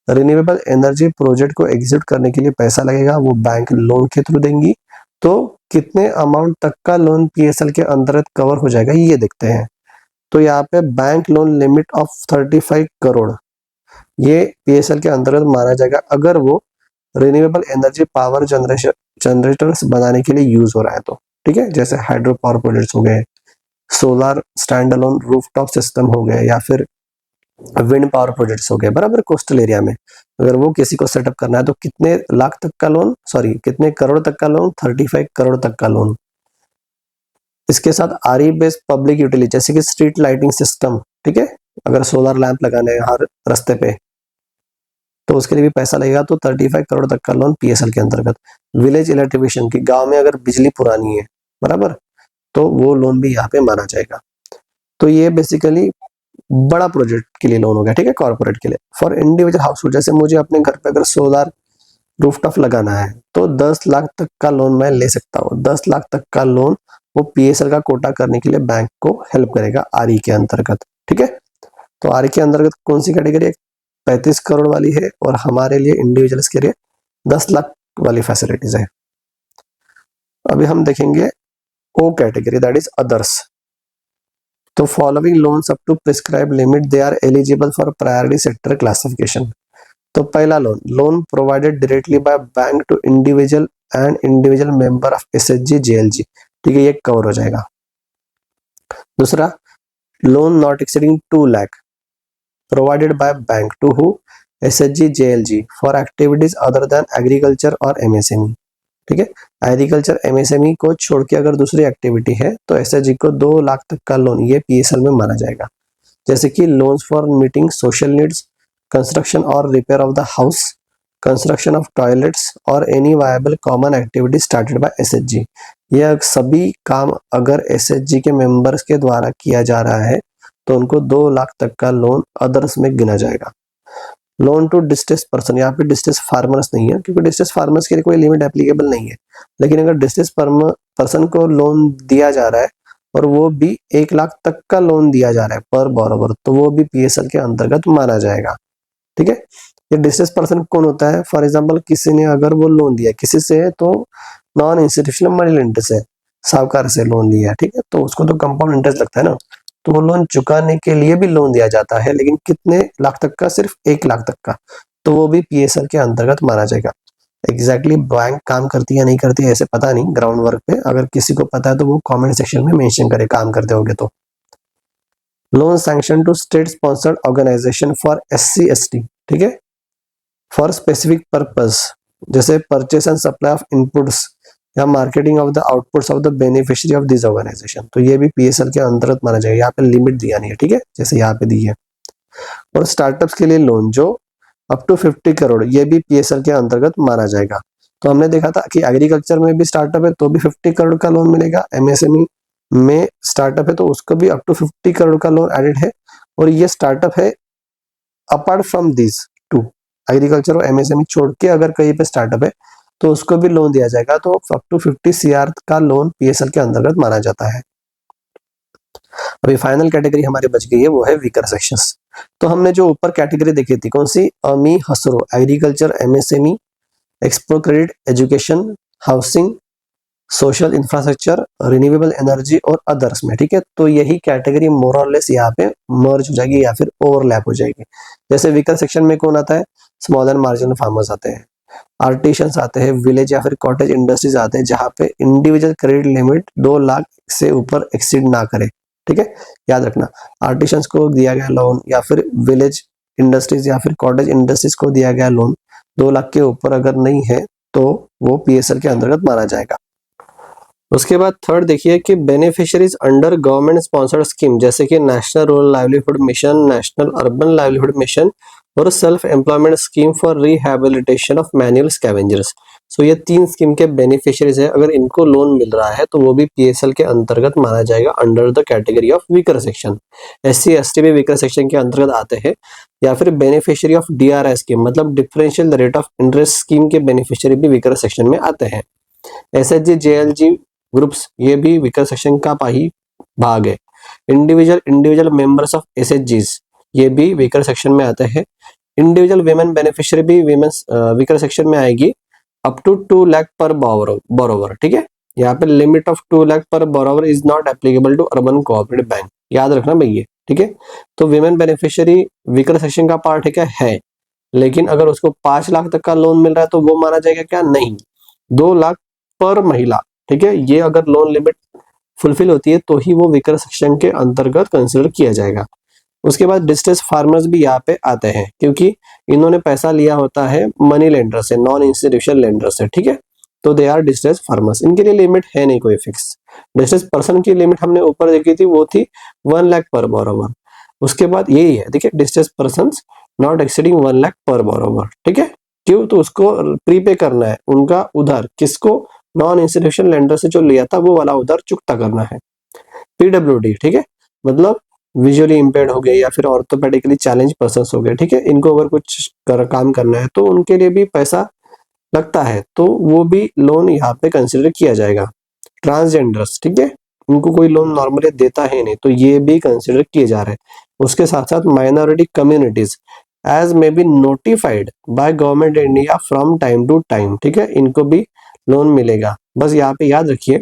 रिन्यूएबल एनर्जी प्रोजेक्ट को एग्जीक्यूट करने के लिए पैसा लगेगा, वो बैंक लोन के थ्रू देंगी। तो कितने अमाउंट तक का लोन पीएसएल के अंतर्गत कवर हो जाएगा ये देखते हैं। तो यहाँ पे bank loan limit of 35 crore ये पीएसएल के अंतर्गत माना जाएगा अगर वो रिन्यूएबल एनर्जी पावर जनरेटर्स बनाने के लिए यूज हो रहा है तो। ठीक है, जैसे हाइड्रो पावर प्रोजेक्ट्स हो गए, solar stand alone rooftop system हो गए, या फिर विंड पावर प्रोजेक्ट्स हो गए बराबर कोस्टल एरिया में। अगर वो किसी को सेटअप करना है तो कितने लाख तक का लोन, कितने करोड़ तक का लोन, 35 करोड़ तक का लोन। इसके साथ आरई बेस्ड पब्लिक यूटिलिटी जैसे कि स्ट्रीट लाइटिंग सिस्टम, ठीक है, अगर सोलर लैंप लगाने हैं हर रास्ते पे तो उसके लिए भी पैसा लगेगा, तो 35 करोड़ तक का लोन पीएसएल के अंतर्गत। विलेज इलेक्ट्रिफिकेशन की, गांव में अगर बिजली पुरानी है बराबर, तो वो लोन भी यहाँ पे माना जाएगा। तो ये बेसिकली बड़ा प्रोजेक्ट के लिए लोन हो गया। ठीक है, कॉर्पोरेट के लिए। फॉर इंडिविजुअल हाउस होल्ड, जैसे मुझे अपने घर पे अगर सोलर रूफटॉप लगाना है तो 10 लाख तक का लोन मैं ले सकता हूँ। 10 लाख तक का लोन वो पीएसएल का कोटा करने के लिए बैंक को हेल्प करेगा आरई के अंतर्गत। ठीक है, तो आरई के अंतर्गत कौन सी कैटेगरी है? 35 करोड़ वाली है, और हमारे लिए इंडिविजुअल्स के लिए 10 लाख वाली फैसिलिटीज है। अभी हम देखेंगे O category, that is others. तो following loans up to prescribe limit they are eligible for priority sector classification. तो पहला loan provided directly by bank to individual and individual member of SHG JLG. ठीक है, ये cover हो जाएगा। दूसरा, loan not exceeding 2 lakh provided by bank to who? SHG JLG for activities other than agriculture और MSME. ठीक है, एग्रीकल्चर एमएसएमई को छोड़ के अगर दूसरी एक्टिविटी है तो एसएचजी को 2 लाख तक का लोन ये पीएसएल में माना जाएगा। जैसे कि loans for meeting social needs, construction और repair of the house, construction of toilets और any viable common activity started by SHG. यह सभी काम अगर एसएचजी के मेंबर्स के द्वारा किया जा रहा है तो उनको 2 लाख तक का लोन अदर्स में गिना जाएगा। लोन टू डिस्ट्रेस पर्सन, यहाँ पे डिस्ट्रेस फार्मर्स नहीं है क्योंकि डिस्ट्रेस फार्मर्स के लिए कोई लिमिट एप्लीकेबल नहीं है। लेकिन अगर डिस्ट्रेस पर्सन को लोन दिया जा रहा है और वो भी 1 लाख तक का लोन दिया जा रहा है पर बोरोवर, तो वो भी पीएसएल के अंतर्गत माना जाएगा। ठीक है, ये डिस्ट्रेस पर्सन कौन होता है? फॉर एग्जाम्पल, किसी ने अगर वो लोन दिया किसी से तो नॉन इंस्टीट्यूशनल मनी लेंडर से, साहूकार से लोन लिया, ठीक है, तो उसको तो कंपाउंड इंटरेस्ट लगता है ना, तो वो लोन चुकाने के लिए भी लोन दिया जाता है, लेकिन कितने लाख तक का? सिर्फ 1 लाख तक का, तो वो भी पीएसएल के अंतर्गत माना जाएगा। एग्जैक्टली बैंक काम करती है या नहीं करती है ऐसे पता नहीं ग्राउंड वर्क पे, अगर किसी को पता है तो वो कमेंट सेक्शन में मेंशन करे काम करते होगे तो। Loan sanction to state sponsored organisation for SC ST, ठीक है, फॉर स्पेसिफिक पर्पस, जैसे purchase and supply of inputs या marketing of the outputs of the beneficiary of this organisation, तो ये भी पीएसएल के अंतर्गत माना जाएगा। यहाँ पे लिमिट दिया नहीं है, ठीक है, जैसे यहाँ पे दी है। और स्टार्टअप्स के लिए लोन जो अप टू 50 करोड़, ये भी पीएसएल के अंतर्गत माना जाएगा। तो हमने देखा था कि एग्रीकल्चर में भी स्टार्टअप है तो भी 50 करोड़ का लोन मिलेगा, एमएसएमई में स्टार्टअप है तो उसको भी अप टू 50 करोड़ का लोन एडेड है। और ये स्टार्टअप है apart from this two, agriculture और एमएसएमई छोड़ के अगर कहीं पे स्टार्टअप है तो उसको भी लोन दिया जाएगा, तो अप टू 50 सीआर का लोन पीएसएल के अंतर्गत माना जाता है। अभी फाइनल कैटेगरी हमारी बच गई है, वो है वीकर सेक्शंस। तो हमने जो ऊपर कैटेगरी देखी थी कौन सी? अमी हसरो, agriculture, MSME, export credit, education, housing, social infrastructure, renewable energy और अदर्स में, ठीक है। तो यही कैटेगरी मोर और लेस यहाँ पे मर्ज हो जाएगी या फिर ओवरलैप हो जाएगी। जैसे वीकर सेक्शन में कौन आता है? स्मॉल एंड मार्जिनल फार्मर्स आते हैं, आर्टिशंस आते हैं, विलेज या फिर कॉटेज इंडस्ट्रीज आते हैं, जहाँ पे इंडिविजुअल क्रेडिट लिमिट 2 लाख से ऊपर एक्सीड ना करे, ठीक है, याद रखना। आर्टिशंस को दिया गया लोन या फिर विलेज इंडस्ट्रीज या फिर कॉटेज इंडस्ट्रीज को दिया गया लोन 2 लाख के ऊपर अगर नहीं है तो वो पीएसएल के अंतर्गत माना जाएगा। उसके बाद थर्ड देखिए कि beneficiaries under government sponsored scheme, जैसे कि national rural livelihood mission, national urban livelihood mission और self employment scheme for rehabilitation of manual scavengers. So ये 3 स्कीम के बेनिफिशियरीज है, अगर इनको लोन मिल रहा है तो वो भी पीएसएल के अंतर्गत माना जाएगा under the category of weaker section. SC ST भी वीकर सेक्शन के अंतर्गत आते हैं, या फिर बेनिफिशियरी ऑफ डीआरआई स्कीम मतलब differential rate of interest scheme के बेनिफिशियरी भी वीकर सेक्शन में आते हैं। एसएचजी जेएलजी ग्रुप्स ये भी वीकर सेक्शन का ही भाग है। इंडिविजुअल मेंबर्स ऑफ एसएचजीज ये भी वीकर सेक्शन में आते हैं। इंडिविजुअल विमेन बेनिफिशियरी भी विमेंस वीकर सेक्शन में आएगी up to 2 lakh per borrower. ठीक है, यहाँ पे limit of 2 lakh per borrower is not applicable to urban cooperative bank, याद रखना भैया। ठीक है, तो विमेन बेनिफिशियरी वीकर सेक्शन का पार्ट है क्या? है, लेकिन अगर उसको 5 लाख तक का लोन मिल रहा है तो वो माना जाएगा क्या? नहीं, 2 लाख पर महिला। ठीक है, ये अगर लोन लिमिट फुलफिल होती है तो ही वो वीकर सेक्शन के अंतर्गत कंसिडर किया जाएगा। उसके बाद डिस्ट्रेस फार्मर्स भी यहाँ पे आते हैं, क्योंकि इन्होंने पैसा लिया होता है मनी लेंडर से, नॉन इंस्टीट्यूशनल लेंडर से। ठीक है, तो दे आर डिस्ट्रेस फार्मर्स, इनके लिए लिमिट है नहीं कोई फिक्स। डिस्ट्रेस पर्सन की लिमिट हमने ऊपर देखी थी, वो थी 1 लाख पर बोरोवर। उसके बाद यही है, देखिए, distress person not exceeding 1 lakh per borrower. ठीक है, क्यों? तो उसको प्रीपे करना है, उनका उधार किसको? नॉन इंस्टीट्यूशनल लेंडर से जो लिया था वो वाला उधार चुकता करना है। पीडब्ल्यूडी, ठीक है, मतलब विजुअली इंपेयर्ड हो गए या फिर ऑर्थोपेडिकली चैलेंज पर्सन हो गए। ठीक है, इनको अगर कुछ काम करना है तो उनके लिए भी पैसा लगता है, तो वो भी लोन यहाँ पे कंसिडर किया जाएगा। ट्रांसजेंडर्स, ठीक है, इनको कोई लोन नॉर्मली देता है नहीं, तो ये भी कंसिडर किए जा रहे हैं। उसके साथ साथ minority communities as may be notified by government India from time to time. ठीक है, इनको भी लोन मिलेगा। बस यहाँ पे याद रखिए,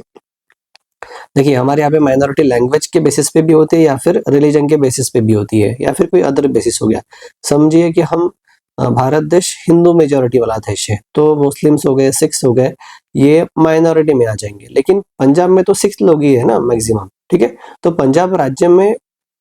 देखिए, हमारे यहाँ पे माइनॉरिटी लैंग्वेज के बेसिस पे भी होती है या फिर रिलीजन के बेसिस पे भी होती है, या फिर कोई अदर बेसिस हो गया। समझिए कि हम भारत देश हिंदू मेजोरिटी वाला देश है, तो मुस्लिम्स हो गए, सिख्स हो गए, ये माइनॉरिटी में आ जाएंगे। लेकिन पंजाब में तो 6 लोग ही है ना मैक्सिमम। ठीक है, तो पंजाब राज्य में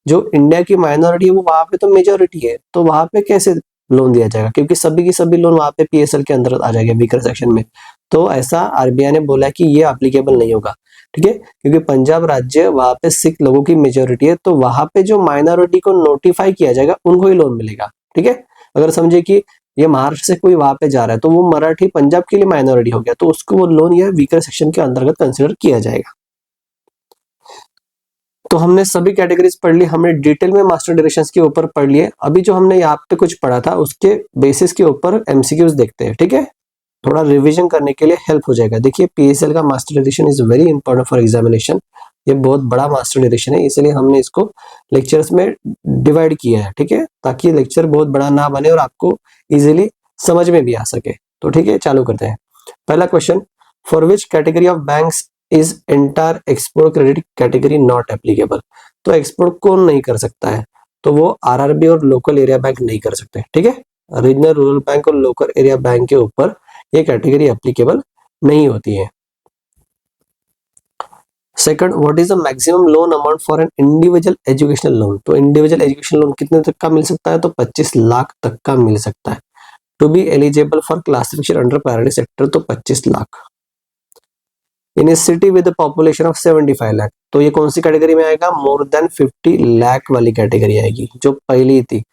जो इंडिया की माइनॉरिटी है वो वहां पे तो मेजोरिटी है, तो वहां पे कैसे लोन दिया जाएगा? क्योंकि सभी की सभी लोन वहां पे पीएसएल के अंदर आ जाएंगे वीकर सेक्शन में। तो ऐसा आरबीआई ने बोला कि ये एप्लीकेबल नहीं होगा। ठीक है, क्योंकि पंजाब राज्य वहां पे सिख लोगों की मेजोरिटी है, तो वहां पे जो माइनॉरिटी को नोटिफाई किया जाएगा उनको ही लोन मिलेगा। ठीक है, अगर समझे कि ये महाराष्ट्र से कोई वहां पे जा रहा है तो वो मराठी पंजाब के लिए माइनॉरिटी हो गया, तो उसको वो लोन या वीकर सेक्शन के अंतर्गत कंसिडर किया जाएगा। तो हमने सभी कैटेगरीज पढ़ ली, हमने डिटेल में मास्टर डायरेक्शंस के ऊपर पढ़ लिए। अभी जो हमने यहाँ पे कुछ पढ़ा था उसके बेसिस के ऊपर एमसीक्यूज देखते हैं। ठीक है, थोड़ा रिवीजन करने के लिए हेल्प हो जाएगा। देखिए, पीएसएल का master direction is very important for examination. ये बहुत बड़ा मास्टर डायरेक्शन है, इसलिए हमने इसको लेक्चर्स में डिवाइड किया है। ठीक है, ताकि लेक्चर बहुत बड़ा ना बने और आपको इजीली समझ में भी आ सके। तो ठीक है, चालू करते हैं। पहला question, for which category of banks is entire export credit category not applicable? तो एक्सपोर्ट कौन नहीं कर सकता है? तो वो आरआरबी और लोकल एरिया बैंक नहीं कर सकते। ठीक है, रीजनल रूरल बैंक और लोकल एरिया बैंक के ऊपर ये कैटेगरी एप्लीकेबल नहीं होती है। Second, what is the maximum loan amount for an individual educational loan? तो इंडिविजुअल एजुकेशनल लोन कितने तक का मिल सकता है? तो 25 लाख तक का मिल सकता है। To be eligible for classification under priority sector, तो 25 lakh. In a city with population of 75 lakh, तो ये कौन सी कैटेगरी में आएगा? मोर देन 50 लाख वाली कैटेगरी आएगी, जो पहली थी,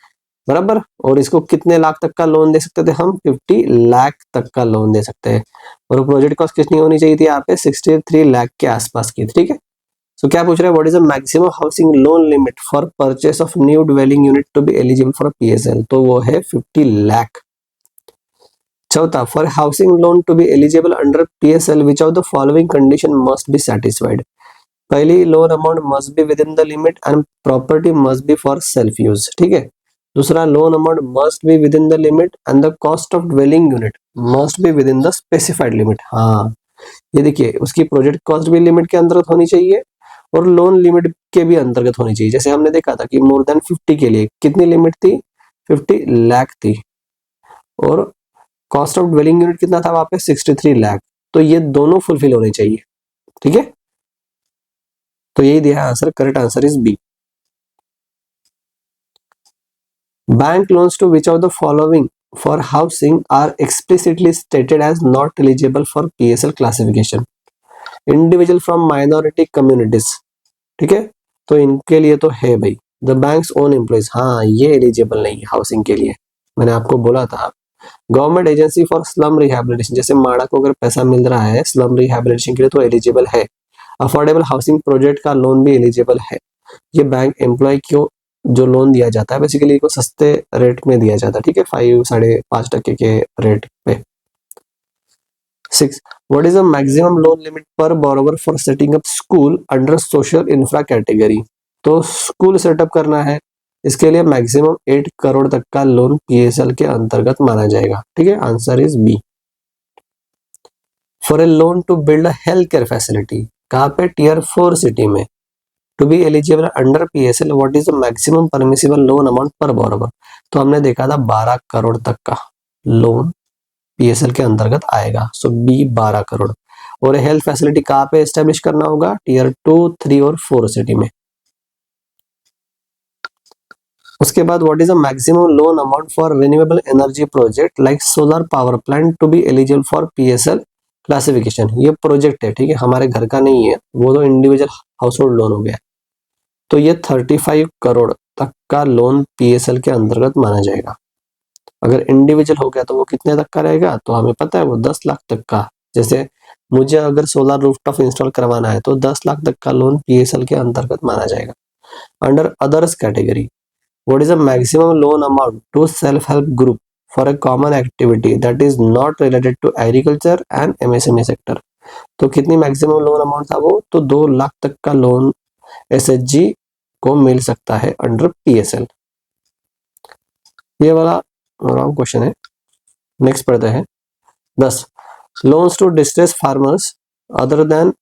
बराबर। और इसको कितने लाख तक का लोन दे सकते थे हम? 50 लाख तक का लोन दे सकते हैं। और प्रोजेक्ट कॉस्ट कितनी होनी चाहिए थी यहाँ पे? 63 लाख के आसपास की। ठीक है, सो क्या पूछ रहे हैं? What is the maximum housing loan limit for purchase of new dwelling unit to be eligible for PSL? तो वो है 50 लाख। चौथा, for housing loan to be eligible under PSL which of the following condition must be satisfied? पहली, loan amount must be within the limit and property must be for self use. ठीक है, दूसरा, loan amount must be within the limit and the cost of dwelling unit must be within the specified limit. हाँ, ये देखिए, उसकी project cost भी limit के अंतर्गत होनी चाहिए और लोन लिमिट के भी अंतर्गत होनी चाहिए। जैसे हमने देखा था कि मोर देन 50 के लिए कितनी लिमिट थी? 50 लाख थी। और कॉस्ट ऑफ ड्वेलिंग यूनिट कितना था वहां पे? 63 लाख। तो ये दोनों फुलफिल होने चाहिए। ठीक है, तो यही दिया answer. Correct answer is B. Bank loans to which of the following for housing are explicitly stated as not eligible for PSL classification? Individual from minority communities. ठीक है, तो इनके लिए तो है भाई। द बैंक्स ओन एम्प्लॉइज, हाँ, ये एलिजिबल नहीं है हाउसिंग के लिए। मैंने आपको बोला था government agency for slum rehabilitation, जैसे माड़ा को अगर पैसा मिल रहा है स्लम रिहैबिलिटेशन के लिए तो एलिजिबल है। अफोर्डेबल हाउसिंग प्रोजेक्ट का लोन भी एलिजिबल है। ये बैंक एम्प्लॉय को जो लोन दिया जाता है बेसिकली को सस्ते रेट में दिया जाता है, ठीक है, 5-5.5% के रेट पे। 6. What is the maximum loan limit per borrower for setting up school under social infra category? तो स्कूल सेटअप करना है, इसके लिए मैक्सिमम 8 करोड़ तक का लोन पीएसएल के अंतर्गत माना जाएगा, ठीक है, answer is B. For a loan to build a health care facility, कहाँ पे, टीयर 4 सिटी में, to be eligible under PSL what is the maximum permissible loan amount per borrower, तो हमने देखा था 12 करोड़ तक का लोन पीएसएल के अंतर्गत आएगा, सो बी 12 करोड़। और हेल्थ फैसिलिटी कहाँ पे एस्टेब्लिश करना होगा, टीयर 2, 3 और 4 सिटी में। उसके बाद what is the maximum loan amount for renewable energy project like solar power plant to be eligible for PSL classification, ये प्रोजेक्ट है, ठीक है, हमारे घर का नहीं है, वो तो इंडिविजुअल हाउस होल्ड लोन हो गया, तो ये 35 करोड़ तक का लोन पीएसएल के अंतर्गत माना जाएगा। अगर इंडिविजुअल हो गया तो वो कितने तक का रहेगा, तो हमें पता है वो 10 लाख तक का, जैसे मुझे अगर सोलर रूफटॉप इंस्टॉल करवाना है तो 10 लाख तक का लोन पीएसएल के अंतर्गत माना जाएगा। Under others category what is the maximum loan amount to self help group for a common activity that is not related to agriculture and MSME sector, तो कितनी मैक्सिमम लोन अमाउंट था वो, तो 2 लाख तक का लोन एसएचजी को मिल सकता है अंडर पीएसएल। ये वाला रॉन्ग क्वेश्चन है, नेक्स्ट पढ़ते हैं। 10 loans to distress farmers other than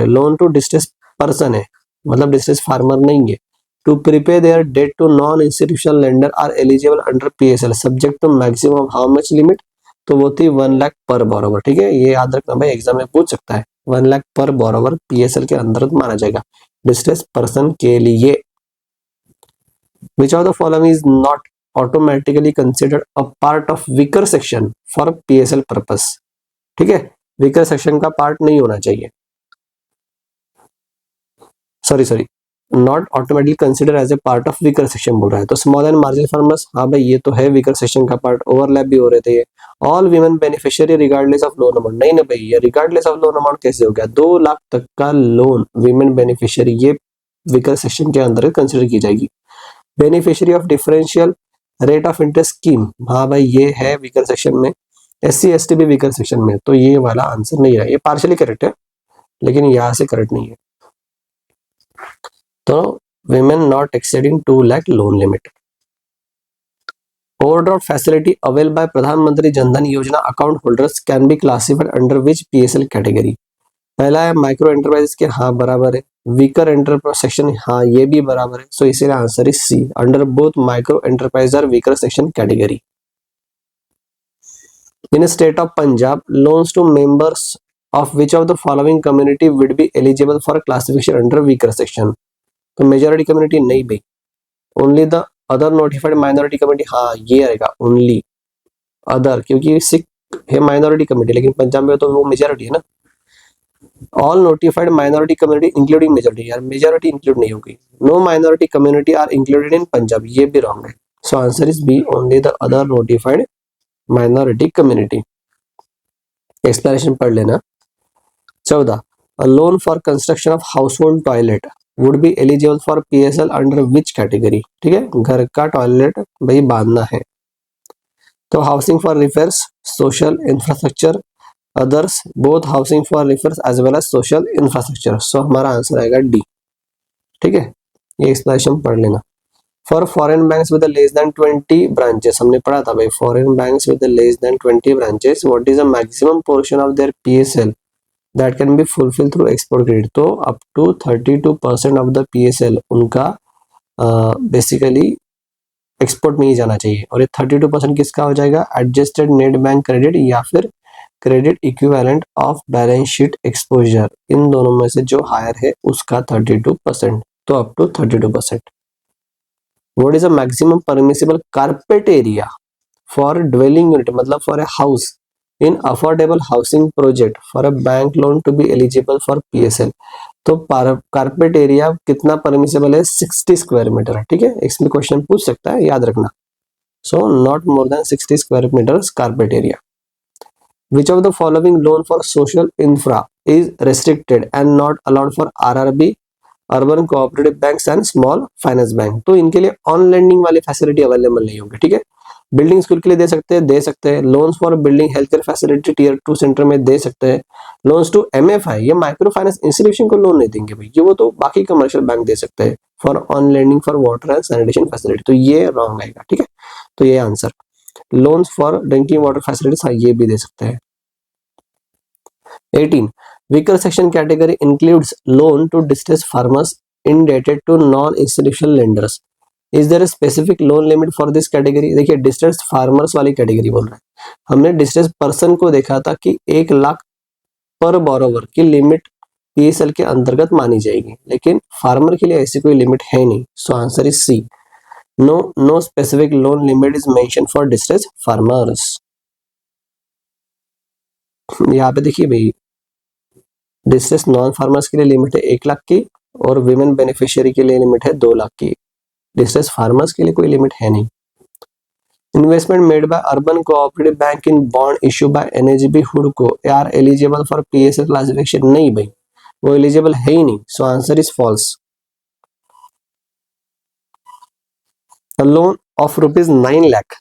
loan to distress person है, मतलब डिस्ट्रेस फार्मर नहीं है, to prepay their debt to non institutional lender are eligible under PSL subject to maximum how much limit, तो वो थी 1 lakh per borrower, ठीक है, ये याद रखना भाई, एग्जाम में पूछ सकता है, 1 लाख पर बोरोवर पीएसएल के अंतर्गत माना जाएगा डिस्ट्रेस पर्सन के लिए। Which of the following is not automatically considered a part of weaker section for PSL purpose, ठीक है, वीकर सेक्शन का पार्ट नहीं होना चाहिए, sorry not automatically consider as a part of weaker section बोल रहा है, तो स्मॉल एंड मार्जिनल फार्मर्स, हाँ भाई ये तो है वीकर सेक्शन का पार्ट, ओवरलैप भी हो रहे थे ये। All women beneficiary regardless of loan amount, नहीं ना भाई, ये रिगार्डलेस ऑफ लोन अमाउंट कैसे हो गया, 2 लाख तक का लोन वीमेन बेनिफिशियरी, ये वीकर सेक्शन के अंतर्गत कंसिडर की जाएगी। Beneficiary of differential rate of interest scheme, हाँ भाई ये है वीकर सेक्शन में, एससी एसटी भी वीकर सेक्शन में, तो ये वाला आंसर नहीं है, ये पार्शियली करेक्ट है लेकिन यहाँ से करेक्ट नहीं है, तो women not exceeding 2 lakh loan limit. Overdraft facility availed by प्रधानमंत्री जनधन योजना account holders can be classified under which PSL category, पहला है माइक्रो एंटरप्राइज के, हाँ बराबर है, वीकर एंटरप्राइज सेक्शन, हाँ ये भी बराबर है, सो इसीलिए answer is C, under both micro enterprise और weaker section category. In state of Punjab loans to members of which of the following community would be eligible for classification under weaker section, तो majority community नहीं भाई, only the other notified minority community, हाँ ये रहेगा only other, क्योंकि सिख है minority community लेकिन पंजाब में तो वो मेजॉरिटी है ना। All notified minority community including majority, यार मेजॉरिटी इंक्लूड नहीं होगी, no minority community are included in Punjab, ये भी रॉन्ग है, so answer is B, only the other notified minority community. Explanation पढ़ लेना। 14 a loan for construction of household toilet would be eligible for PSL under which category, ठीक है, घर का toilet भाई बांधना है, तो housing for repairs, social infrastructure, others, both housing for repairs as well as social infrastructure, so हमारा answer आएगा डी, ठीक है, ये एक्सप्लेनेशन पढ़ लेना। For foreign banks with less than 20 branches, हमने पढ़ा था भाई, foreign banks with less than 20 branches what is the maximum portion of their PSL that can be fulfilled through export credit, तो up to 32% of the PSL उनका basically export में ही जाना चाहिए, और ये 32% किसका हो जाएगा, एडजस्टेड नेट बैंक क्रेडिट या फिर credit equivalent of balance sheet exposure, इन दोनों में से जो हायर है उसका 32%, तो up to 32%। What is the maximum permissible carpet area for dwelling unit, मतलब for a house in affordable housing project for a bank loan to be eligible for PSL, तो कारपेट एरिया कितना permissible है, 60 square meter, ठीक है, इसमें question पूछ सकता है, याद रखना। so not more than 60 square meters carpet area. Which of the following loan for social infra is restricted and not allowed for RRB, urban cooperative banks and small finance bank? तो इनके लिए on landing वाली facility available नहीं होगी, ठीक है। Building school के लिए दे सकते हैं, loans for building health care facility tier 2 center में दे सकते हैं, लोन्स टू MFI, ये माइक्रो फाइनेंस इंस्टीट्यूशन को लोन नहीं देंगे भाई, ये वो तो बाकी कमर्शियल बैंक दे सकते हैं for on lending for water and sanitation facility, तो ये रॉन्ग आएगा, ठीक है। तो ये answer, loans for drinking water facilities, हाँ ये भी दे सकते हैं। 18. Weaker section category includes loan to distressed farmers indebted to non-institutional lenders. Is there a specific loan limit for this category? देखिए distressed farmers वाली कैटेगरी बोल रहा है, हमने distressed person को देखा था कि 1 लाख पर बोरोवर की लिमिट PSL के अंतर्गत मानी जाएगी, लेकिन फार्मर के लिए ऐसी कोई लिमिट है नहीं, so answer is C, no specific loan limit is mention for distressed farmers. यहाँ पे देखिए भाई, डिस्ट्रेस नॉन फार्मर्स के लिए लिमिट है 1 लाख की और विमेन बेनिफिशियरी के लिए लिमिट है 2 लाख की, डिस्ट्रेस फार्मर्स के लिए कोई लिमिट है नहीं। Investment made by urban cooperative bank in bond issue by NHB हुडको are eligible for PSL classification, नहीं भाई वो एलिजिबल है ही नहीं, so answer is false. A loan of rupees 9 lakh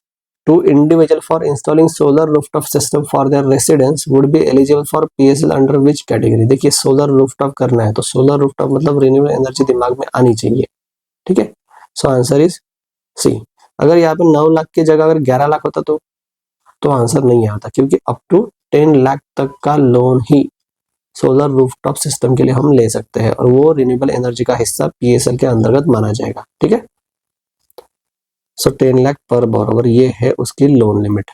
to individual for installing solar rooftop system for their residence would be eligible for PSL under which category? देखिए solar rooftop करना है तो सोलर रूफटॉप मतलब renewable energy दिमाग में आनी चाहिए, ठीक है। So answer is C. अगर यहाँ पे 9 लाख की जगह अगर 11 लाख होता तो आंसर नहीं आता, क्योंकि अप टू 10 लाख तक का लोन ही सोलर रूफटॉप सिस्टम के लिए हम ले सकते हैं और वो रिन्यूएबल एनर्जी का हिस्सा PSL के अंतर्गत माना जाएगा, ठीक है। सो 10 लाख पर बोरोवर ये है उसकी लोन लिमिट।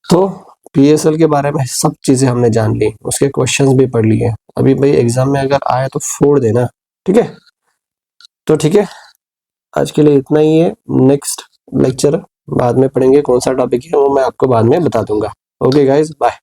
तो PSL के बारे में सब चीजें हमने जान ली, उसके क्वेश्चंस भी पढ़ लिए। अभी भाई एग्जाम में अगर आए तो फोड़ देना, ठीक है। तो ठीक है, आज के लिए इतना ही है, नेक्स्ट लेक्चर बाद में पढ़ेंगे, कौन सा टॉपिक है वो मैं आपको बाद में बता दूंगा। Okay guys, bye.